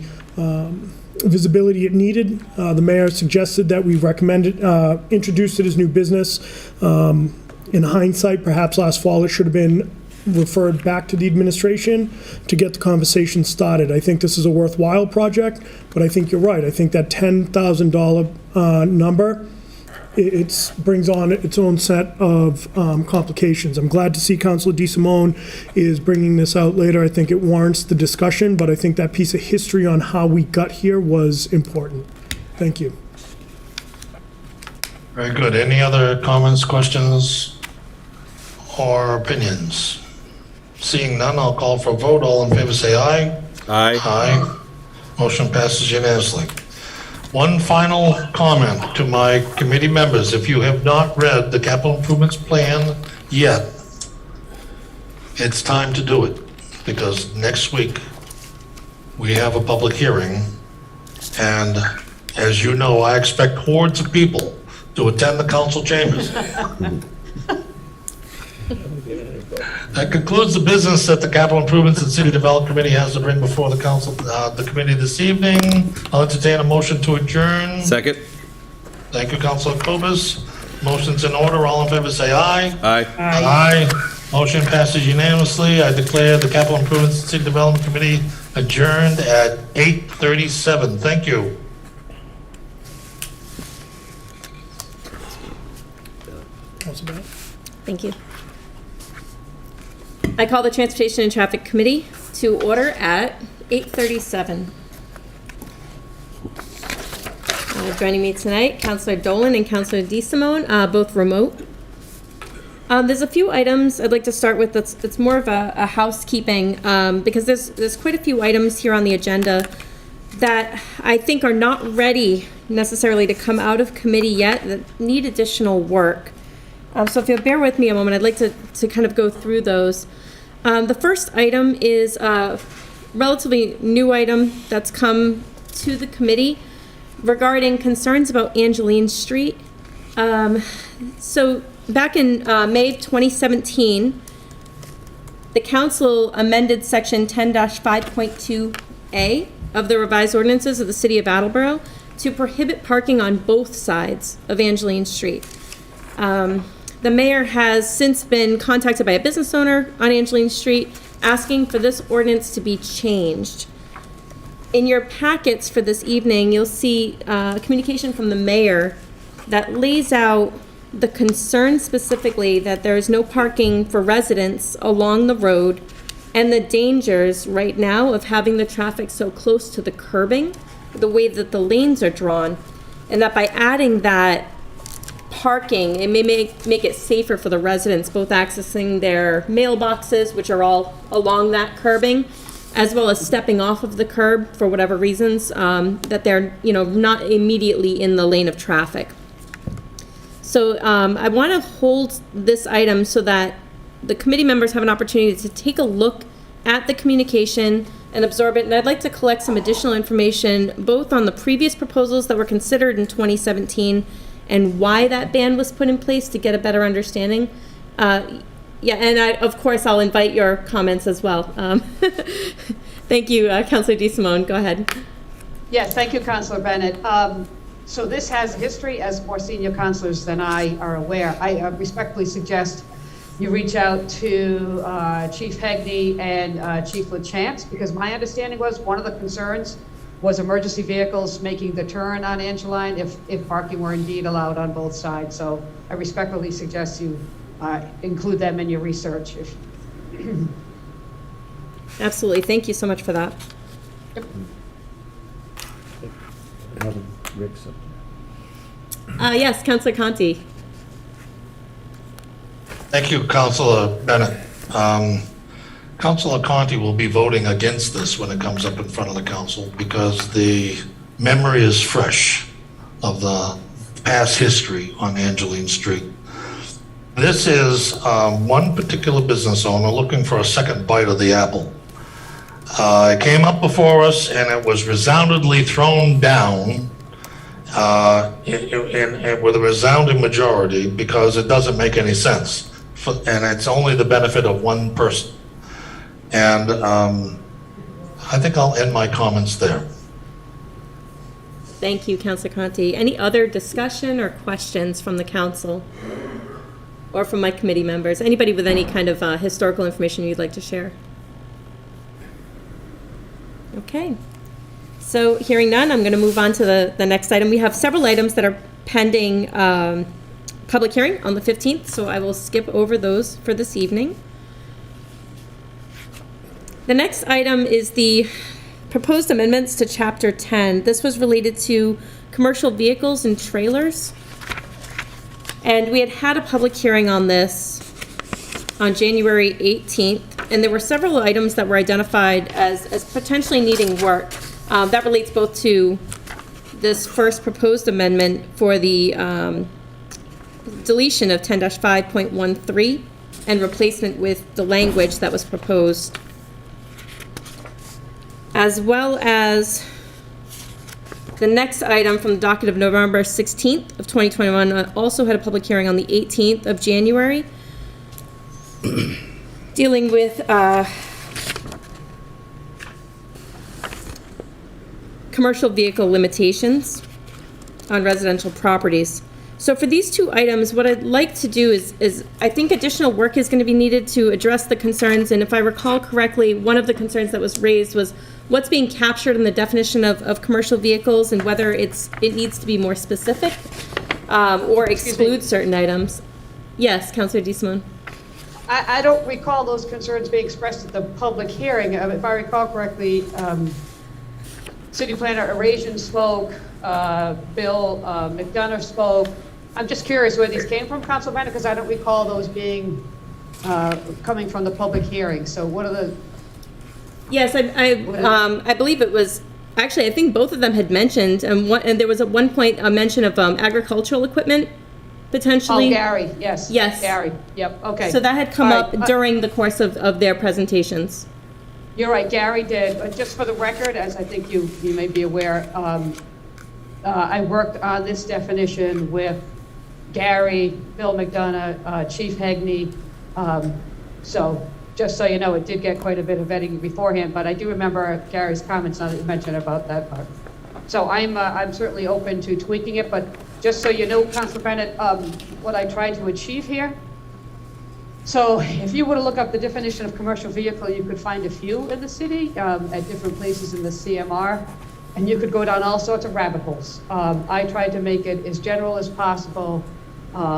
visibility it needed. The mayor suggested that we introduced it as new business. In hindsight, perhaps last fall, it should have been referred back to the administration to get the conversation started. I think this is a worthwhile project, but I think you're right. I think that $10,000 number, it brings on its own set of complications. I'm glad to see Councilor DeSimone is bringing this out later. I think it warrants the discussion, but I think that piece of history on how we got here was important. Thank you. Very good. Any other comments, questions, or opinions? Seeing none, I'll call for a vote. All in favor say aye. Aye. Aye. Motion passes unanimously. One final comment to my committee members. If you have not read the capital improvements plan yet, it's time to do it, because next week we have a public hearing, and as you know, I expect hordes of people to attend the council chambers. That concludes the business that the Capital Improvements and City Development Committee has to bring before the council, the committee this evening. I'll entertain a motion to adjourn. Second. Thank you, Councilor Cobus. Motion's in order. All in favor say aye. Aye. Aye. Motion passes unanimously. I declare the Capital Improvements and City Development Committee adjourned at 8:37. Thank you. Thank you. I call the Transportation and Traffic Committee to order at 8:37. Joining me tonight, Councilor Dolan and Councilor DeSimone, both remote. There's a few items I'd like to start with. It's more of a housekeeping, because there's quite a few items here on the agenda that I think are not ready necessarily to come out of committee yet, that need additional work. So if you'll bear with me a moment, I'd like to kind of go through those. The first item is a relatively new item that's come to the committee regarding concerns about Angeline Street. So back in May of 2017, the council amended section 10-5.2A of the revised ordinances of the city of Attleboro to prohibit parking on both sides of Angeline Street. The mayor has since been contacted by a business owner on Angeline Street asking for this ordinance to be changed. In your packets for this evening, you'll see communication from the mayor that lays out the concern specifically that there is no parking for residents along the road and the dangers right now of having the traffic so close to the curbing, the way that the lanes are drawn, and that by adding that parking, it may make it safer for the residents, both accessing their mailboxes, which are all along that curbing, as well as stepping off of the curb for whatever reasons, that they're not immediately in the lane of traffic. So I want to hold this item so that the committee members have an opportunity to take a look at the communication and absorb it. And I'd like to collect some additional information, both on the previous proposals that were considered in 2017 and why that ban was put in place to get a better understanding. Yeah, and of course, I'll invite your comments as well. Thank you, Councilor DeSimone. Go ahead. Yes, thank you, Councilor Bennett. So this has history, as more senior councilors than I are aware. I respectfully suggest you reach out to Chief Hegney and Chief LaChance, because my understanding was one of the concerns was emergency vehicles making the turn on Angeline if parking were indeed allowed on both sides. So I respectfully suggest you include them in your research. Absolutely. Thank you so much for that. Yes, Councilor Conti. Thank you, Councilor Bennett. Councilor Conti will be voting against this when it comes up in front of the council because the memory is fresh of the past history on Angeline Street. This is one particular business owner looking for a second bite of the apple. It came up before us and it was resoundingly thrown down with a resounding majority because it doesn't make any sense. And it's only the benefit of one person. And I think I'll end my comments there. Thank you, Councilor Conti. Any other discussion or questions from the council or from my committee members? Anybody with any kind of historical information you'd like to share? Okay. So hearing none, I'm going to move on to the next item. We have several items that are pending public hearing on the 15th, so I will skip over those for this evening. The next item is the proposed amendments to Chapter 10. This was related to commercial vehicles and trailers. And we had a public hearing on this on January 18th, and there were several items that were identified as potentially needing work. That relates both to this first proposed amendment for the deletion of 10-5.13 and replacement with the language that was proposed, as well as the next item from the docket of November 16th of 2021 also had a public hearing on the 18th of January dealing with commercial vehicle limitations on residential properties. So for these two items, what I'd like to do is I think additional work is going to be needed to address the concerns. And if I recall correctly, one of the concerns that was raised was what's being captured in the definition of commercial vehicles and whether it needs to be more specific or exclude certain items. Yes, Councilor DeSimone. I don't recall those concerns being expressed at the public hearing. If I recall correctly, City Planner Erasian spoke, Bill McDonough spoke. I'm just curious where these came from, Council Bennett, because I don't recall those being coming from the public hearing. So what are the? Yes, I believe it was, actually, I think both of them had mentioned, and there was at one point a mention of agricultural equipment, potentially. Oh, Gary, yes. Yes. Gary, yep, okay. So that had come up during the course of their presentations. You're right, Gary did, but just for the record, as I think you may be aware, I worked on this definition with Gary, Bill McDonough, Chief Hegney, so just so you know, it did get quite a bit of vetting beforehand, but I do remember Gary's comments now that you mentioned about that part. So I'm certainly open to tweaking it, but just so you know, Councilor Bennett, what I tried to achieve here. So if you were to look up the definition of commercial vehicle, you could find a few in the city at different places in the CMR, and you could go down all sorts of rabbit holes. I tried to make it as general as possible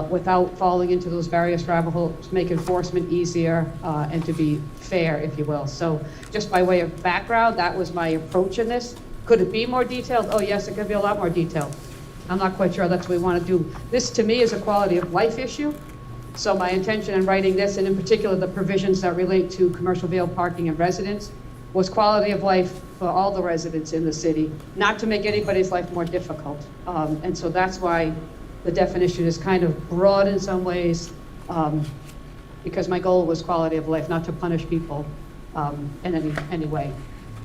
without falling into those various rabbit holes, make enforcement easier and to be fair, if you will. So just by way of background, that was my approach in this. Could it be more detailed? Oh yes, it could be a lot more detailed. I'm not quite sure that's what we want to do. This to me is a quality of life issue. So my intention in writing this, and in particular the provisions that relate to commercial vehicle parking and residents, was quality of life for all the residents in the city, not to make anybody's life more difficult. And so that's why the definition is kind of broad in some ways, because my goal was quality of life, not to punish people in any way.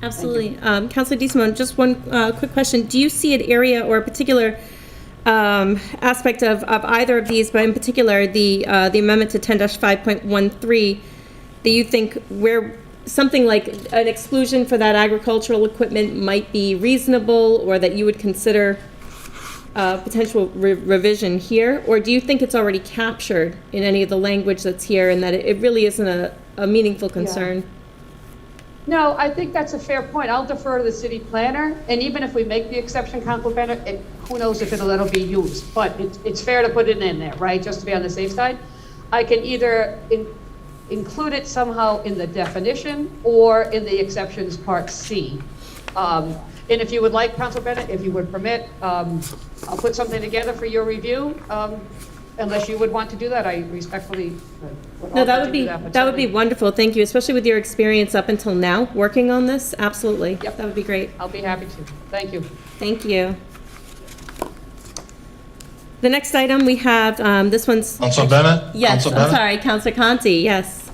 Absolutely. Councilor DeSimone, just one quick question. Do you see an area or a particular aspect of either of these, but in particular the amendment to 10-5.13, that you think where something like an exclusion for that agricultural equipment might be reasonable, or that you would consider potential revision here? Or do you think it's already captured in any of the language that's here and that it really isn't a meaningful concern? No, I think that's a fair point. I'll defer to the city planner, and even if we make the exception, Council Bennett, who knows if it'll ever be used, but it's fair to put it in there, right, just to be on the safe side. I can either include it somehow in the definition or in the exceptions part C. And if you would like, Council Bennett, if you would permit, I'll put something together for your review. Unless you would want to do that, I respectfully would No, that offer would to be do but that would be certainly wonderful. Thank you, especially with your experience up until now working on this. Absolutely. Yep. That would be great. I'll be happy to. Thank you. Thank you. The next item we have, this one's... Councilor Bennett? Yes, Councilor I'm Bennett? sorry, Councilor Conti, yes.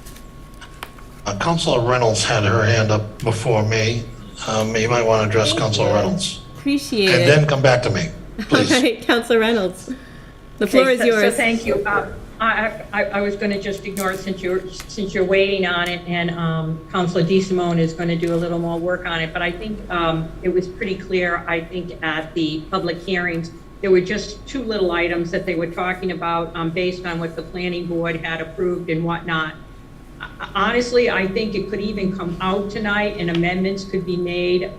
Councilor Reynolds had her hand up before me. You might want to address Councilor Reynolds. Appreciate And it. then come back to me, please. All right, Councilor Reynolds. The floor is So yours. thank you. I was going to just ignore it since you're waiting on it, and Councilor DeSimone is going to do a little more work on it. But I think it was pretty clear, I think, at the public hearings, there were just two little items that they were talking about based on what the planning board had approved and whatnot. Honestly, I think it could even come out tonight and amendments could be made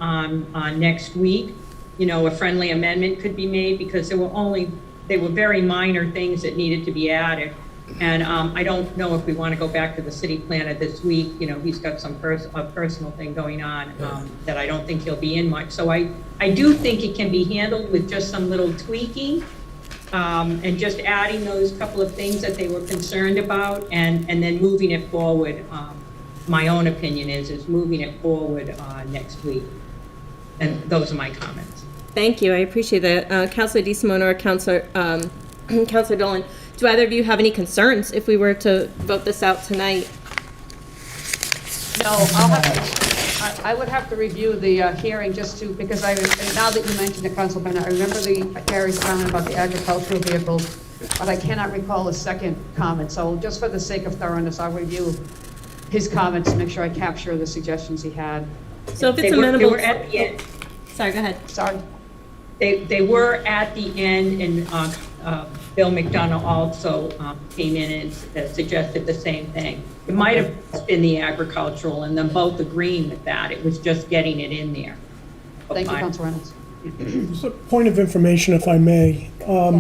next week. You know, a friendly amendment could be made because they were very minor things that needed to be added. And I don't know if we want to go back to the city planner this week. You know, he's got some personal thing going on that I don't think he'll be in much. So I do think it can be handled with just some little tweaking and just adding those couple of things that they were concerned about and then moving it forward. My own opinion is moving it forward next week. And those are my comments. Thank you, I appreciate that. Councilor DeSimone or Councilor Dolan, do either of you have any concerns if we were to vote this out tonight? No, I would have to review the hearing just to, because now that you mentioned it, Council Bennett, I remember Gary's comment about the agricultural vehicles, but I cannot recall a second comment. So just for the sake of thoroughness, I'll review his comments to make sure I capture the suggestions he had. So if it's They amenable... were at the end. Sorry, go ahead. Sorry. They were at the end, and Bill McDonough also came in and suggested the same thing. It might have been the agricultural, and them both agreeing with that. It was just getting it in there. Thank you, Council Reynolds. Just a point of information, if I may.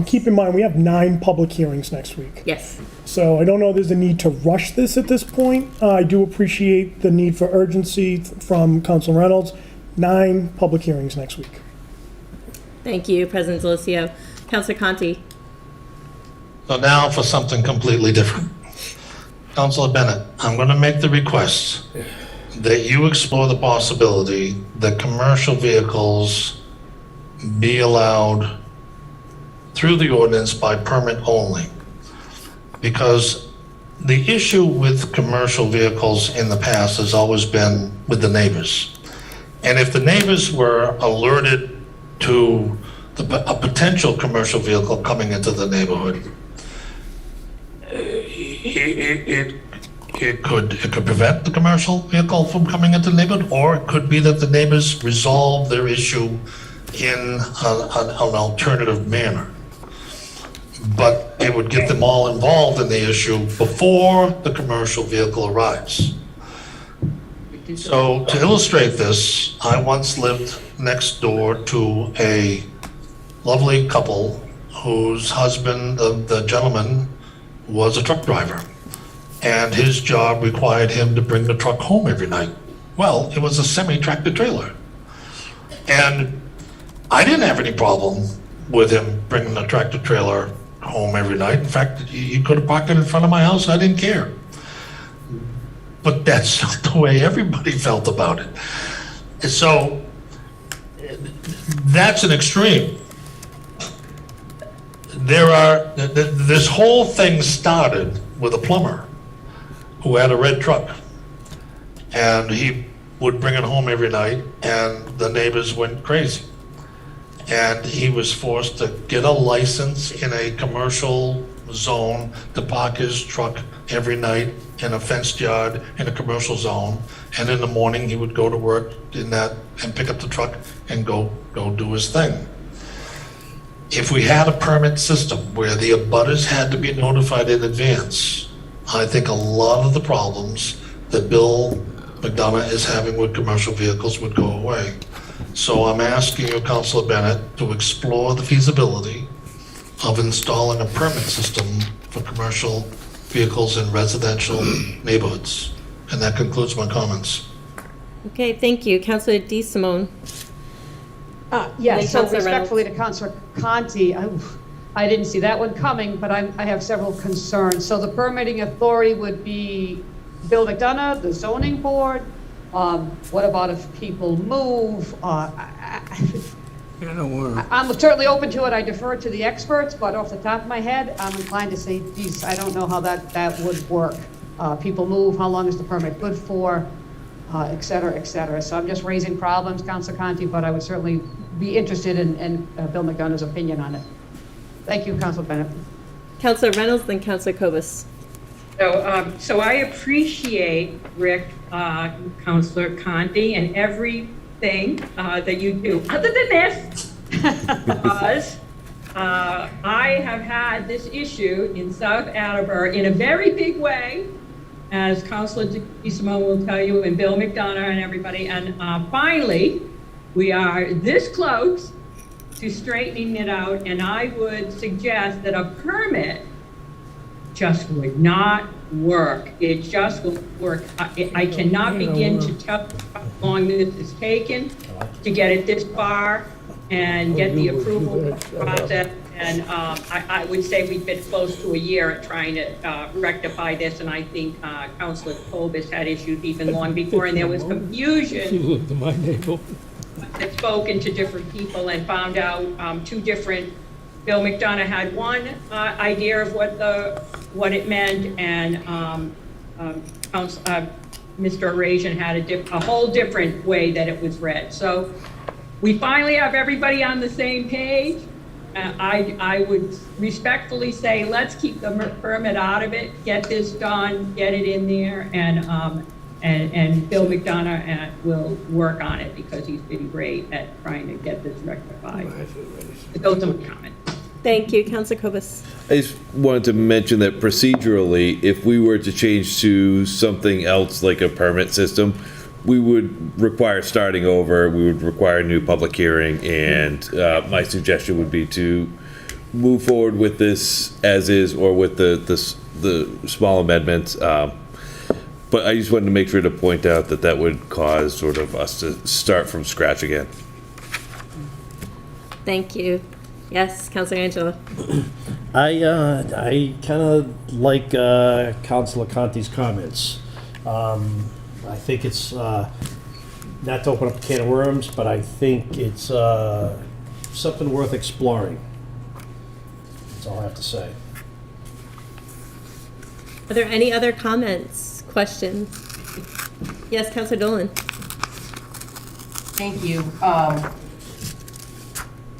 Keep in mind, we have 9 public hearings next week. Yes. So I don't know if there's a need to rush this at this point. I do appreciate the need for urgency from Council Reynolds. 9 public hearings next week. Thank you, President Zalicio. Councilor Conti. So now for something completely different. Councilor Bennett, I'm going to make the request that you explore the possibility that commercial vehicles be allowed through the ordinance by permit only. Because the issue with commercial vehicles in the past has always been with the neighbors. And if the neighbors were alerted to a potential commercial vehicle coming into the neighborhood, it could prevent the commercial vehicle from coming into the neighborhood, or it could be that the neighbors resolve their issue in an alternative manner. But it would get them all involved in the issue before the commercial vehicle arrives. So to illustrate this, I once lived next door to a lovely couple whose husband, the gentleman, was a truck driver. And his job required him to bring the truck home every night. Well, it was a semi-tractor trailer. And I didn't have any problem with him bringing the tractor trailer home every night. In fact, he could have parked it in front of my house, I didn't care. But that's not the way everybody felt about it. And so that's an extreme. This whole thing started with a plumber who had a red truck. and he would bring it home every night, and the neighbors went crazy. And he was forced to get a license in a commercial zone to park his truck every night in a fenced yard in a commercial zone. And in the morning, he would go to work in that and pick up the truck and go do his thing. If we had a permit system where the abutters had to be notified in advance, I think a lot of the problems that Bill McDonough is having with commercial vehicles would go away. So I'm asking you, Councilor Bennett, to explore the feasibility of installing a permit system for commercial vehicles in residential neighborhoods. And that concludes my comments. Okay, thank you. Councilor DeSimone. Yes, so Councilor respectfully to Councilor Conti, I didn't see that one coming, but I have several concerns. So the permitting authority would be Bill McDonough, the zoning board. What about if people move? I'm certainly open to it. I defer to the experts, but off the top of my head, I'm inclined to say, geez, I don't know how that would work. People move, how long is the permit good for, et cetera, et cetera. So I'm just raising problems, Councilor Conti, but I would certainly be interested in Bill McDonough's opinion on it. Thank you, Councilor Bennett. Councilor Reynolds, then Councilor Kobus. So I appreciate, Rick, Councilor Conti, and everything that you do, other than this, because I have had this issue in South Attleboro in a very big way, as Councilor DeSimone will tell you, and Bill McDonough and everybody, and finally, we are this close to straightening it out, and I would suggest that a permit just would not work. It just will work. I cannot begin to tell how long this has taken to get it this far and get the approval process. And I would say we've been close to a year at trying to rectify this, and I think Councilor Kobus had issues even long before, and there was confusion. You lived in my neighborhood. Had spoken to different people and found out two different. Bill McDonough had one idea of what it meant, and Mr. Arasian had a whole different way that it was read. So we finally have everybody on the same page. I would respectfully say, let's keep the permit out of it, get this done, get it in there, and Bill McDonough will work on it because he's been great at trying to get this rectified. Those are my comments. Thank you, Councilor Kobus. I just wanted to mention that procedurally, if we were to change to something else like a permit system, we would require starting over, we would require a new public hearing, and my suggestion would be to move forward with this as is, or with the small amendments. But I just wanted to make sure to point out that that would cause sort of us to start from scratch again. Thank you. Yes, Councilor Angela. I kind of like Councilor Conti's comments. I think it's not to open up a can of worms, but I think it's something worth exploring. That's all I have to say. Are there any other comments, questions? Yes, Councilor Dolan. Thank you.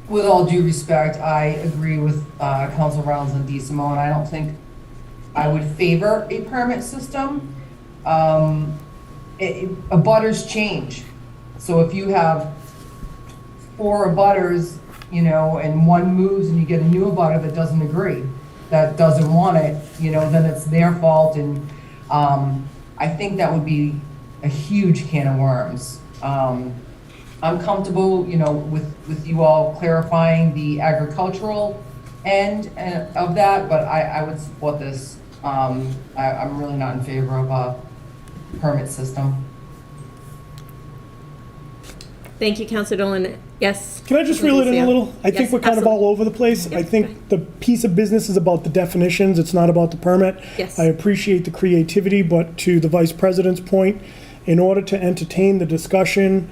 With all due respect, I agree with Council Reynolds and DeSimone. I don't think I would favor a permit system. Abutters change. So if you have 4 abutters, and one moves and you get a new abutter that doesn't agree, that doesn't want it, then it's their fault. And I think that would be a huge can of worms. I'm comfortable, with you all clarifying the agricultural end of that, but I would support this. I'm really not in favor of a permit system. Thank you, Councilor Dolan. Yes. Can I just reel it in a little? I think Yes, we're kind of absolutely. all over the place. I think the piece of business is about the definitions. It's not about the permit. Yes. I appreciate the creativity, but to the Vice President's point, in order to entertain the discussion,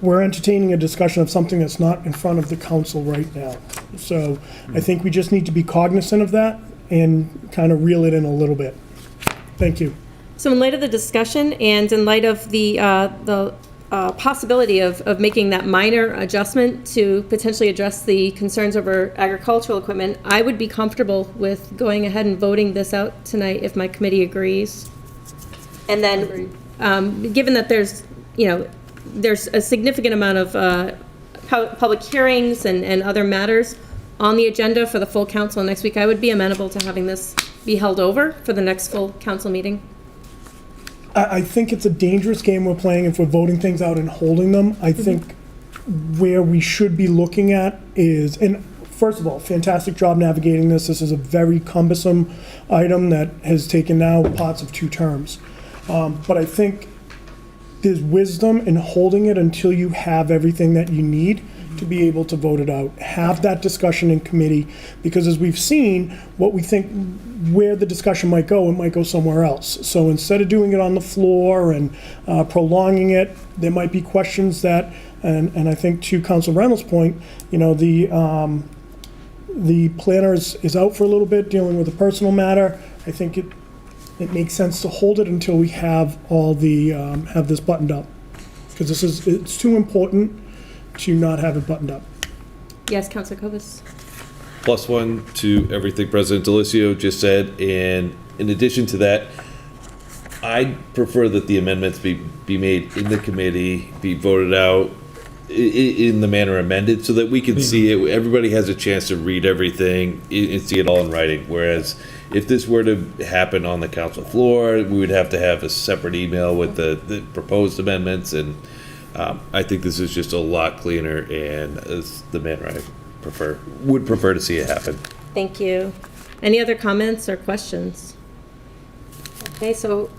we're entertaining a discussion of something that's not in front of the council right now. So I think we just need to be cognizant of that and kind of reel it in a little bit. Thank you. So in light of the discussion and in light of the possibility of making that minor adjustment to potentially address the concerns over agricultural equipment, I would be comfortable with going ahead and voting this out tonight if my committee agrees. And then, given that there's a significant amount of public hearings and other matters on the agenda for the full council next week, I would be amenable to having this be held over for the next full council meeting. I think it's a dangerous game we're playing if we're voting things out and holding them. I think where we should be looking at is, and first of all, fantastic job navigating this. This is a very cumbersome item that has taken now parts of 2 terms. But I think there's wisdom in holding it until you have everything that you need to be able to vote it out. Have that discussion in committee, because as we've seen, what we think, where the discussion might go, it might go somewhere else. So instead of doing it on the floor and prolonging it, there might be questions that, and I think to Council Reynolds' point, the planner is out for a little bit dealing with a personal matter. I think it makes sense to hold it until we have all the, have this buttoned up. Because it's too important to not have it buttoned up. Yes, Councilor Kovas. +1 to everything President Delicio just said, and in addition to that, I prefer that the amendments be made in the committee, be voted out in the manner amended, so that we can see it. Everybody has a chance to read everything and see it all in writing. Whereas if this were to happen on the council floor, we would have to have a separate email with the proposed amendments, and I think this is just a lot cleaner, and is the manner I would prefer to see it happen. Thank you. Any other comments or questions? Okay, so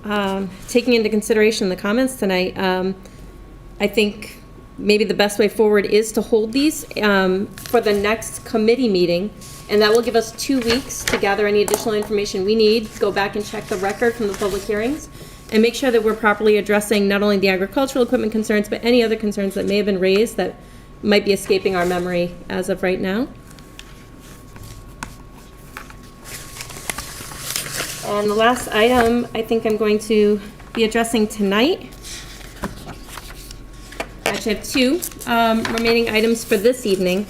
taking into consideration the comments tonight, I think maybe the best way forward is to hold these for the next committee meeting, and that will give us 2 weeks to gather any additional information we need, go back and check the record from the public hearings, and make sure that we're properly addressing not only the agricultural equipment concerns, but any other concerns that may have been raised that might be escaping our memory as of right now. And the last item I think I'm going to be addressing tonight. Actually, I have 2 remaining items for this evening.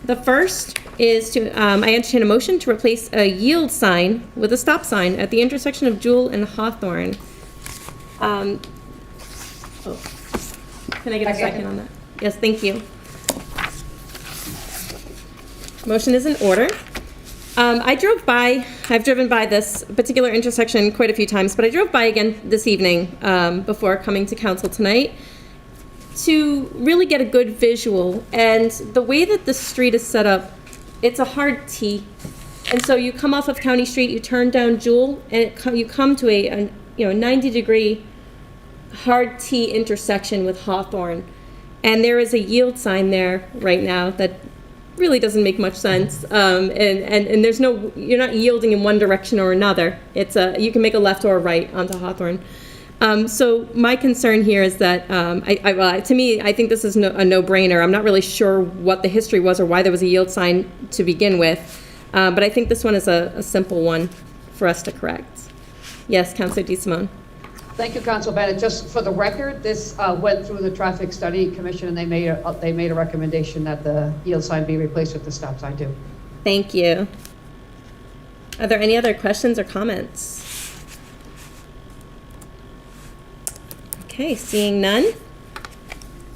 The first is to, I entertain a motion to replace a yield sign with a stop sign at the intersection of Jewel and Hawthorne. Can I get a second on that? Yes, thank you. Motion is in order. I've driven by this particular intersection quite a few times, but I drove by again this evening before coming to council tonight to really get a good visual. And the way that the street is set up, it's a hard T. And so you come off of County Street, you turn down Jewel, and you come to a 90-degree hard T intersection with Hawthorne. And there is a yield sign there right now that really doesn't make much sense. And there's you're not yielding in one direction or another. You can make a left or a right onto Hawthorne. So my concern here is that, to me, I think this is a no-brainer. I'm not really sure what the history was or why there was a yield sign to begin with, but I think this one is a simple one for us to correct. Yes, Councilor DeSimone. Thank you, Council Bennett. Just for the record, this went through the Traffic Study Commission, and they made a recommendation that the yield sign be replaced with the stop sign too. Thank you. Are there any other questions or comments? Okay, seeing none,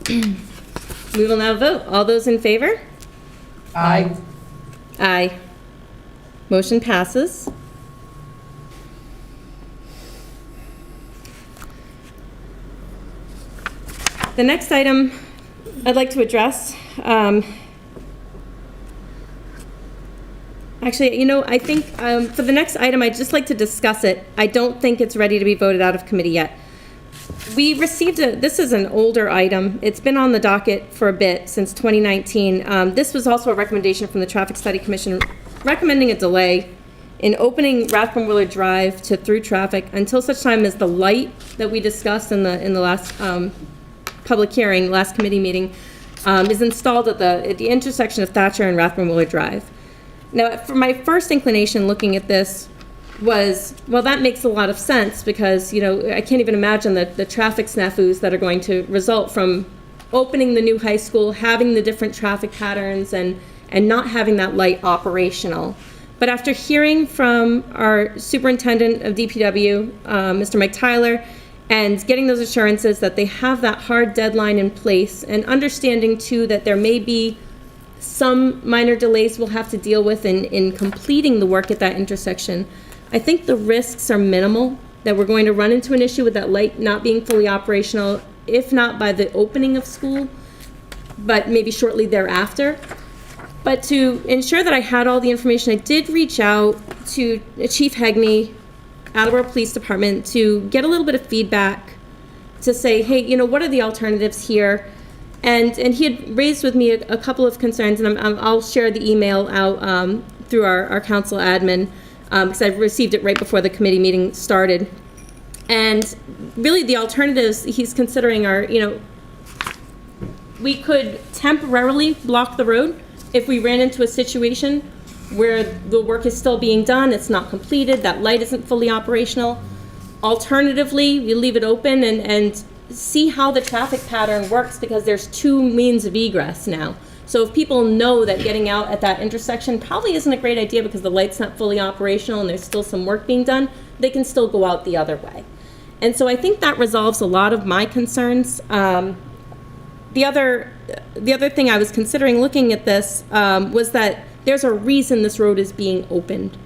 we will now vote. All those in favor? Aye. Aye. Motion passes. The next item I'd like to address, actually, I think for the next item, I'd just like to discuss it. I don't think it's ready to be voted out of committee yet. We received this is an older item. It's been on the docket for a bit, since 2019. This was also a recommendation from the Traffic Study Commission recommending a delay in opening Rathbone Willard Drive to through traffic until such time as the light that we discussed in the last public hearing, last committee meeting, is installed at the intersection of Thatcher and Rathbone Willard Drive. Now, for my first inclination looking at this, was, well, that makes a lot of sense because, you know, I can't even imagine the traffic snafus that are going to result from opening the new high school, having the different traffic patterns and not having that light operational. But after hearing from our superintendent of DPW, Mr. Mike Tyler, and getting those assurances that they have that hard deadline in place, and understanding too that there may be some minor delays we'll have to deal with in completing the work at that intersection, I think the risks are minimal that we're going to run into an issue with that light not being fully operational, if not by the opening of school, but maybe shortly thereafter. But to ensure that I had all the information, I did reach out to Chief Hegney, Attleboro Police Department, to get a little bit of feedback to say, hey, you know, what are the alternatives here? And he had raised with me a couple of concerns, and I'll share the email out through our council admin, because I received it right before the committee meeting started. And really the alternatives he's considering are, you know, we could temporarily block the road if we ran into a situation where the work is still being done, it's not completed, that light isn't fully operational. Alternatively, we leave it open and see how the traffic pattern works, because there's two means of egress now. So if people know that getting out at that intersection probably isn't a great idea because the light's not fully operational and there's still some work being done, they can still go out the other way. And so I think that resolves a lot of my concerns. The other thing I was considering looking at this was that there's a reason this road is being opened.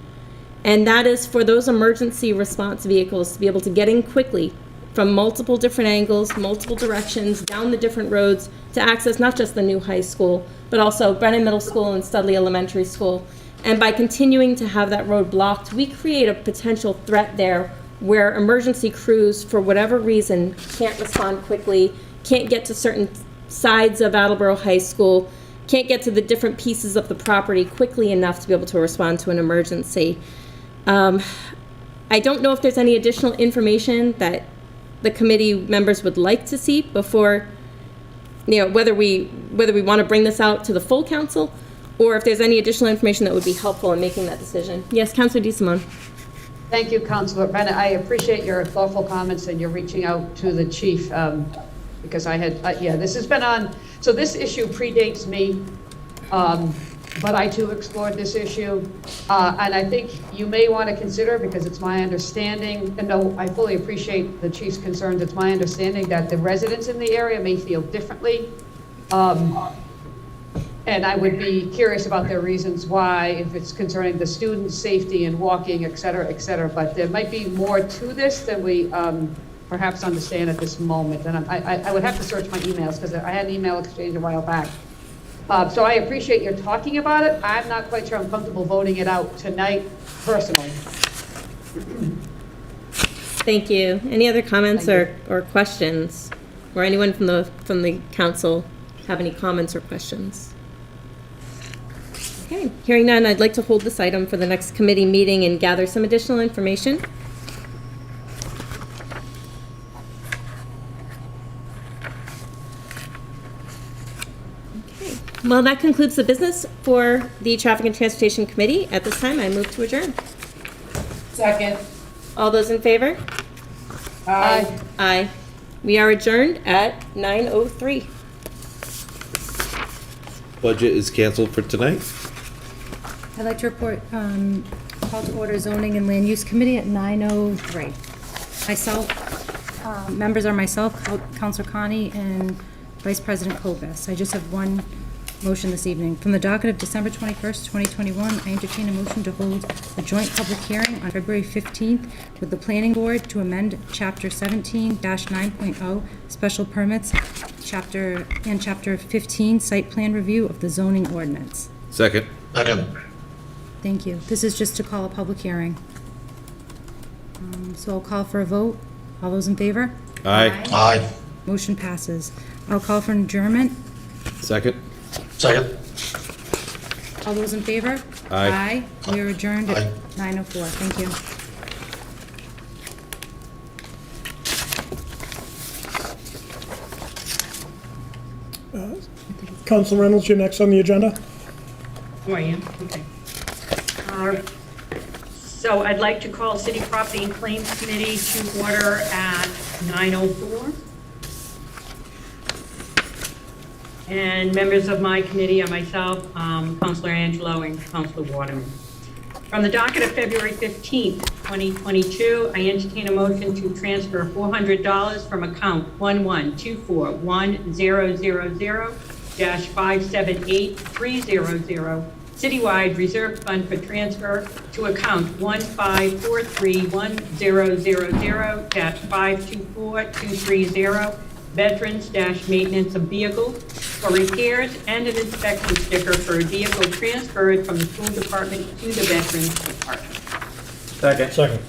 And that is for those emergency response vehicles to be able to get in quickly from multiple different angles, multiple directions, down the different roads to access not just the new high school, but also Brennan Middle School and Studley Elementary School. And by continuing to have that road blocked, we create a potential threat there where emergency crews, for whatever reason, can't respond quickly, can't get to certain sides of Attleboro High School, can't get to the different pieces of the property quickly enough to be able to respond to an emergency. I don't know if there's any additional information that the committee members would like to see before, you know, whether we want to bring this out to the full council, or if there's any additional information that would be helpful in making that decision. Yes, Councilor DeSimone. Thank you, Councilor Bennett. I appreciate your thoughtful comments and your reaching out to the chief, because I had, this has been on, so this issue predates me, but I too explored this issue, and I think you may want to consider, because it's my understanding, and no, I fully appreciate the chief's concerns, it's my understanding that the residents in the area may feel differently, and I would be curious about their reasons why, if it's concerning the students' safety and walking, et cetera, but there might be more to this than we perhaps understand at this moment, and I would have to search my emails, because I had an email exchange a while back. So I appreciate your talking about it. I'm not quite sure I'm comfortable voting it out tonight, personally. Thank you. Any other comments or questions? Or anyone from the council have any comments or questions? Okay, hearing none, I'd like to hold this item for the next committee meeting and gather some additional information. Well, that concludes the business for the Traffic and Transportation Committee. At this time, I move to adjourn. Second. All those in favor? Aye. Aye. We are adjourned at 9:03. Budget is canceled for tonight. I'd like to report call to order zoning and land use committee at 9:03. Myself, members are myself, Councilor Connie, and Vice President Kobus. I just have one motion this evening. From the docket of December 21st, 2021, I entertain a motion to hold a joint public hearing on February 15th with the Planning Board to amend Chapter 17-9.0 Special Permits, Chapter 15 Site Plan Review of the Zoning Ordinance. Second. Thank you. This is just to call a public hearing. So I'll call for a vote. All those in favor? Aye. Aye. Motion passes. I'll call for an adjournment. Second. Second. All those in favor? Aye. We are adjourned at Aye. 9:04. Thank you. Council Reynolds, you're next on the agenda. Oh, I am? Okay. So I'd like to call City Property and Claims Committee to order at 9:04. And members of my committee are myself, Councilor Angelo, and Councilor Waterman. From the docket of February 15th, 2022, I entertain a motion to transfer $400 from account 1141000-578300 Citywide Reserve Fund for transfer to account 1543100-524230 Veterans-Maintenance of Vehicles for repairs and an inspection sticker for a vehicle transferred from the school department to the Veterans Department. Second.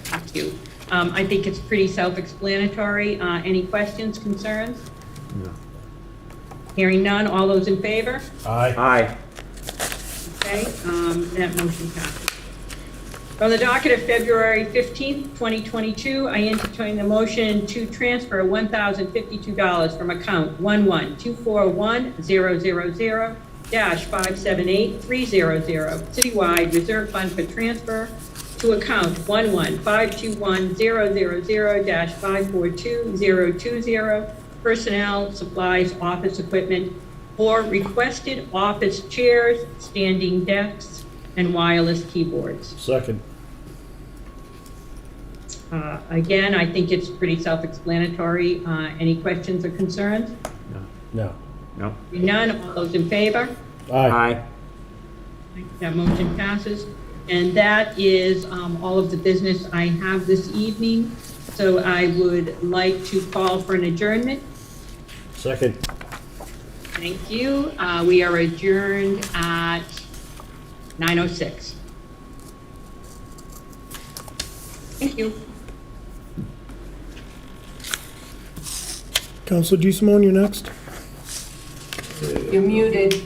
Thank you. I think it's pretty self-explanatory. Any questions, concerns? No. Hearing none, all those in favor? Aye. Okay, that motion passes. From the docket of February 15th, 2022, I entertain the motion to transfer $1,052 from account 1124100-578300 Citywide Reserve Fund for transfer to account 1152100-542020 Personnel, Supplies, Office Equipment for requested office chairs, standing desks, and wireless keyboards. Second. Again, I think it's pretty self-explanatory. Any questions or concerns? No. No. None, all those in favor? Aye. That motion passes. And that is all of the business I have this evening. So I would like to call for an adjournment. Second. Thank you. We are adjourned at 9:06. Thank you. Councilor DeSimone, you're next. You're muted.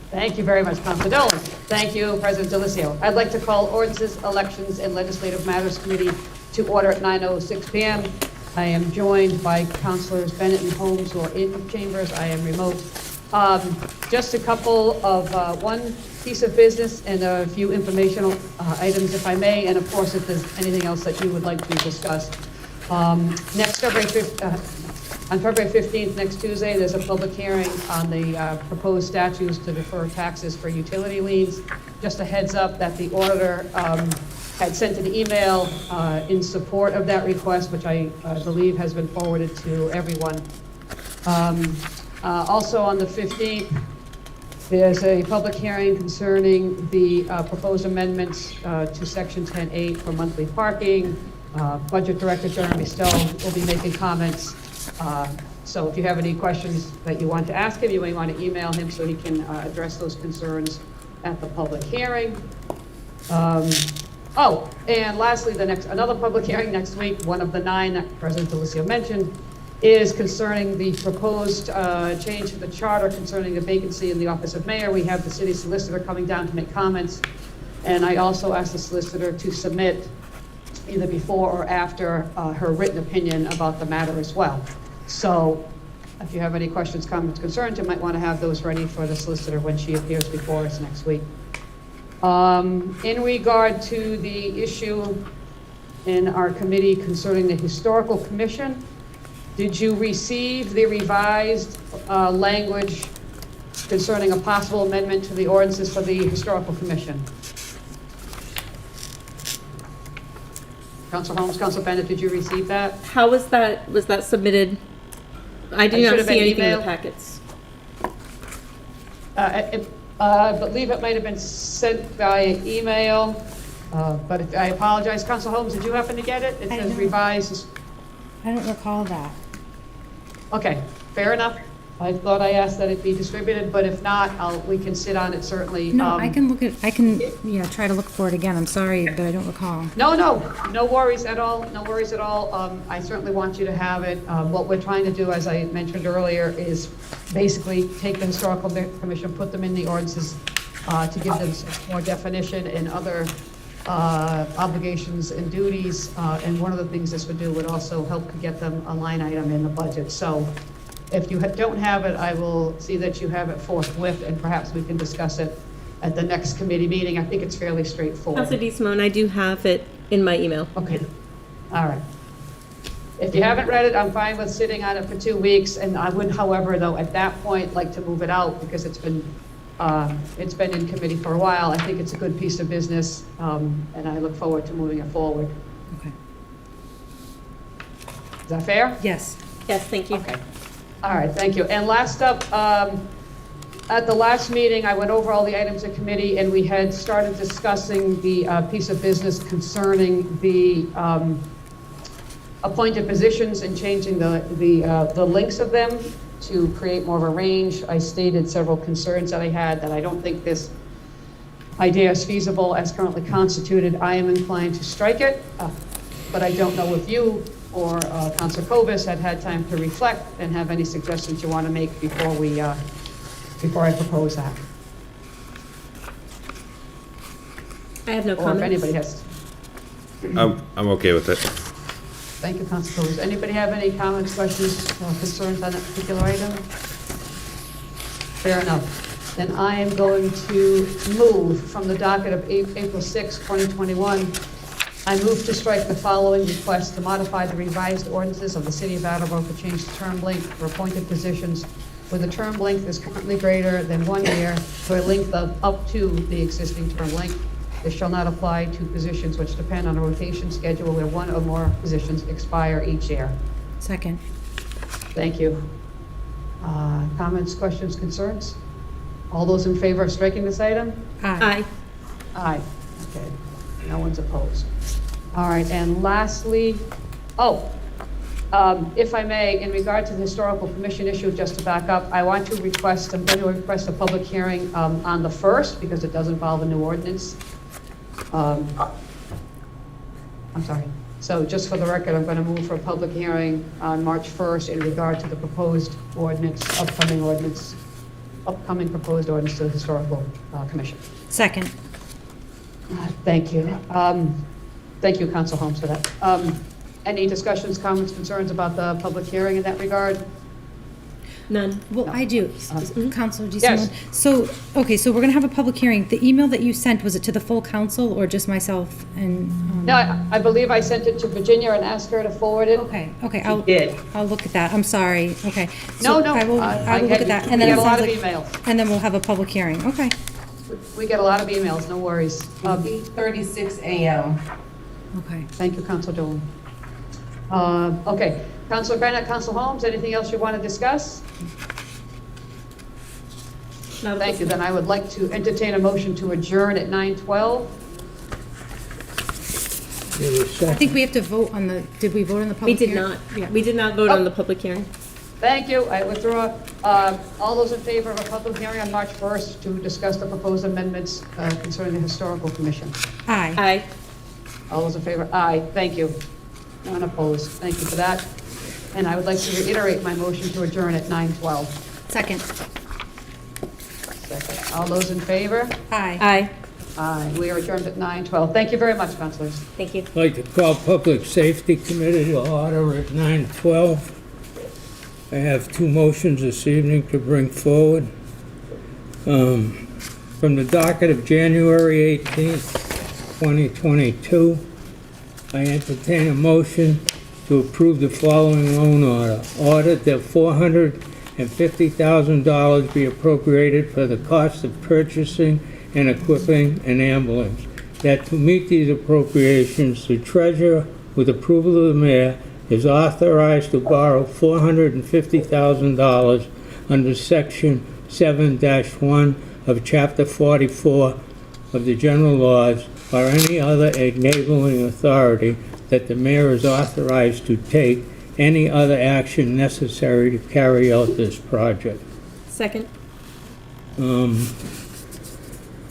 Thank you very much, Councilor Dolan. Thank you, President Delicio. I'd like to call Ordinances, Elections, and Legislative Matters Committee to order at 9:06 p.m. I am joined by Councilors Bennett and Holmes, who are in chambers. I am remote. Just a couple of, one piece of business and a few informational items, if I may, and of course, if there's anything else that you would like to discuss. Next February 5th, on February 15th, next Tuesday, there's a public hearing on the proposed statutes to defer taxes for utility liens. Just a heads up that the auditor had sent an email in support of that request, which I believe has been forwarded to everyone. Also on the 15th, there's a public hearing concerning the proposed amendments to Section 10.8 for monthly parking. Budget Director Jeremy Stowe will be making comments. So if you have any questions that you want to ask him, you may want to email him so he can address those concerns at the public hearing. Oh, and lastly, another public hearing next week, one of the 9 that President Delicio mentioned, is concerning the proposed change to the charter concerning a vacancy in the office of mayor. We have the city solicitor coming down to make comments, and I also asked the solicitor to submit either before or after her written opinion about the matter as well. So if you have any questions, comments, concerns, you might want to have those ready for the solicitor when she appears before us next week. In regard to the issue in our committee concerning the Historical Commission, did you receive the revised language concerning a possible amendment to the ordinances for the Historical Commission? Councilor Holmes, Councilor Bennett, did you receive that? How was that submitted? I do It should not have see been anything in the emailed. packets. I believe it might have been sent via email, but I apologize. Councilor Holmes, did you happen to get it? It I says don't. revised. I don't recall that. Okay, fair enough. I thought I asked that it be distributed, but if not, we can sit on it certainly. No, I can try to look for it again. I'm sorry, but I don't recall. No worries at all, no worries at all. I certainly want you to have it. What we're trying to do, as I mentioned earlier, is basically take the Historical Commission, put them in the ordinances to give them some more definition and other obligations and duties. And one of the things this would do would also help to get them a line item in the budget. So if you don't have it, I will see that you have it forthwith, and perhaps we can discuss it at the next committee meeting. I think it's fairly straightforward. Counselor DeSimone, I do have it in my email. Okay, all right. If you haven't read it, I'm fine with sitting on it for 2 weeks, and I would, however, though, at that point, like to move it out because it's been in committee for a while. I think it's a good piece of business, and I look forward to moving it forward. Okay. Is that fair? Yes. Yes, thank you. Okay. All right, thank you. And last up, at the last meeting, I went over all the items of committee, and we had started discussing the piece of business concerning the appointed positions and changing the links of them to create more of a range. I stated several concerns that I had, that I don't think this idea is feasible as currently constituted. I am inclined to strike it, but I don't know if you or Councilor Kovas had time to reflect and have any suggestions you want to make before I propose that. I have no Or if comments. anybody has. I'm okay with it. Thank you, Councilor Kovas. Anybody have any comments, questions, or concerns on that particular item? Fair enough. Then I am going to move from the docket of April 6, 2021. I move to strike the following request: to modify the revised ordinances of the City of Attleboro to change the term length for appointed positions where the term length is currently greater than 1 year to a length of up to the existing term length. This shall not apply to positions which depend on a rotation schedule where one or more positions expire each year. Second. Thank you. Comments, questions, concerns? All those in favor of striking this item? Aye. Aye. Okay. No one's opposed. All right, and lastly, if I may, in regard to the Historical Commission issue, just to back up, I'm going to request a public hearing on the 1st, because it does involve a new ordinance. I'm sorry. So just for the record, I'm going to move for a public hearing on March 1st in regard to the proposed ordinance, upcoming proposed ordinance to the Historical Commission. Second. Thank you. Thank you, Council Holmes, for that. Any discussions, comments, concerns about the public hearing in that regard? None. Well, I do. Councilor DeSimone. Yes. So, okay, so we're going to have a public hearing. The email that you sent, was it to the full council or just myself and? No, I believe I sent it to Virginia and asked her to forward it. Okay, did. I'll look at that. I'm sorry. Okay. No, So I will look at that. We And then get it a lot sounds of like- emails. And then we'll have a public hearing. Okay. We get a lot of emails, no worries. 8:36 a.m. Okay. Thank you, Council Dolan. Okay, Councilor Bennett, Council Holmes, anything else you want to discuss? Not at Thank this you, then I would like to entertain a motion to adjourn at 9:12. I think we have to vote on the, did we vote on the We public did hearing? not. Yeah. We did not vote on the public hearing. Thank you, I withdraw. All those in favor of a public hearing on March 1st to discuss the proposed amendments concerning the Historical Commission? Aye. Aye. All those in favor? Aye, thank you. None opposed, thank you for that. And I would like to reiterate my motion to adjourn at 9:12. Second. Second. All those in favor? Aye. Aye. Aye, we are adjourned at 9:12. Thank you very much, councilors. Thank you. I'd like to call Public Safety Committee to order at 9:12. I have two motions this evening to bring forward. From the docket of January 18th, 2022, I entertain a motion to approve the following loan order. Order that $450,000 be appropriated for the cost of purchasing and equipping an ambulance. That to meet these appropriations, the treasurer, with approval of the mayor, is authorized to borrow $450,000 under Section 7-1 of Chapter 44 of the general laws or any other enabling authority, that the mayor is authorized to take any other action necessary to carry out this project. Second.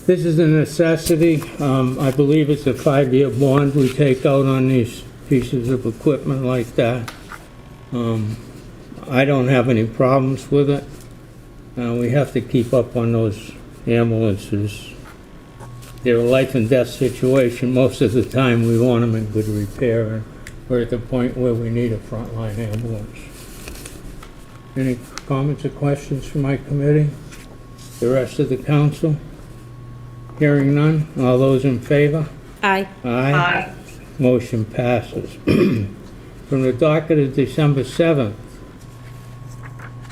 This is a necessity. I believe it's a 5-year bond we take out on these pieces of equipment like that. I don't have any problems with it. We have to keep up on those ambulances. They're a life and death situation. Most of the time, we want them in good repair, and we're at the point where we need a frontline ambulance. Any comments or questions from my committee? The rest of the council? Hearing none, all those in favor? Aye. Aye. Motion passes. From the docket of December 7th,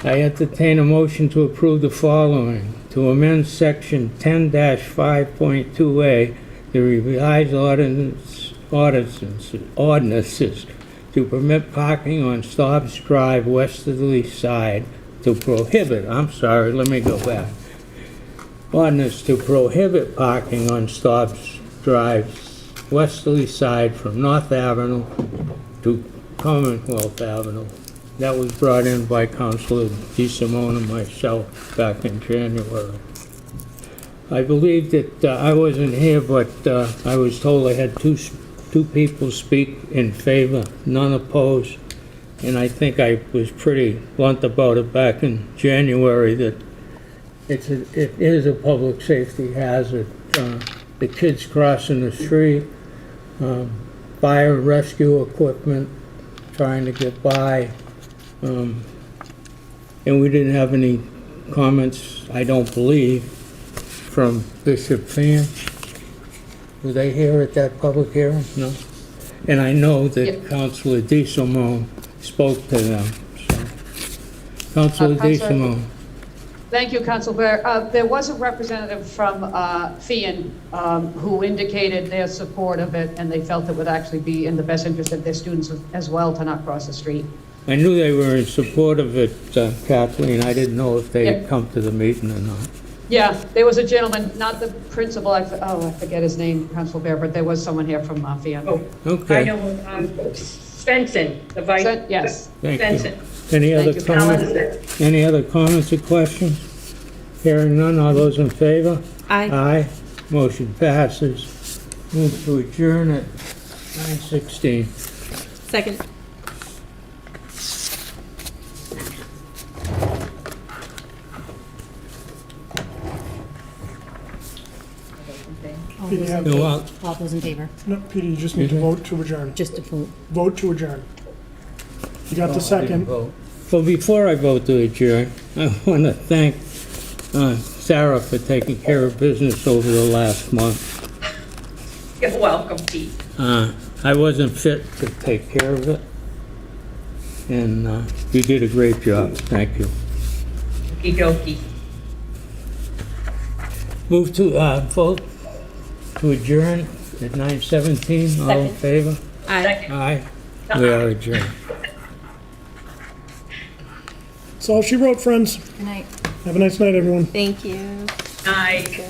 I entertain a motion to approve the following: to amend section 10-5.2A, the revised ordinances to permit parking on Stobbs Drive westerly side, to prohibit, let me go back. Ordinance to prohibit parking on Stobbs Drive's westerly side from North Avenue to Commonwealth Avenue. That was brought in by Councilor DeSimone and myself back in January. I believe that, I wasn't here, but I was told I had two people speak in favor, none opposed. And I think I was pretty blunt about it back in January, that it is a public safety hazard. The kids crossing the street, fire and rescue equipment trying to get by. And we didn't have any comments, I don't believe, from Bishop Fan. Were they here at that public hearing? No? And I know that Councilor DeSimone spoke to them, so. Councilor DeSimone. Thank you, Council Bear. There was a representative from FIAN who indicated their support of it, and they felt it would actually be in the best interest of their students as well to not cross the street. I knew they were in support of it, Kathleen. I didn't know if they had come to the meeting or not. Yeah, there was a gentleman, not the principal, I forget his name, Council Bear, but there was someone here from FIAN. Oh, Okay. I know, Svensson, the vice. Yes. Thank Svensson. you. Any other you. comments? Any other comments or questions? Hearing none, all those in favor? Aye. Aye. Motion passes. Move to adjourn at 9:16. Second. Peter, you have Go to- out. All those in favor? No, Peter, you just need to vote to adjourn. Just to vote. Vote to adjourn. You got the second. Well, before I vote to adjourn, I want to thank Sarah for taking care of business over the last month. You're welcome, Pete. I wasn't fit to take care of it, and you did a great job. Thank you. Okey dokey. Move to vote to adjourn at 9:17. All in Second. favor? Aye. Aye. We are adjourned. That's all she wrote, friends. Good night. Have a nice night, everyone. Thank you. Aye.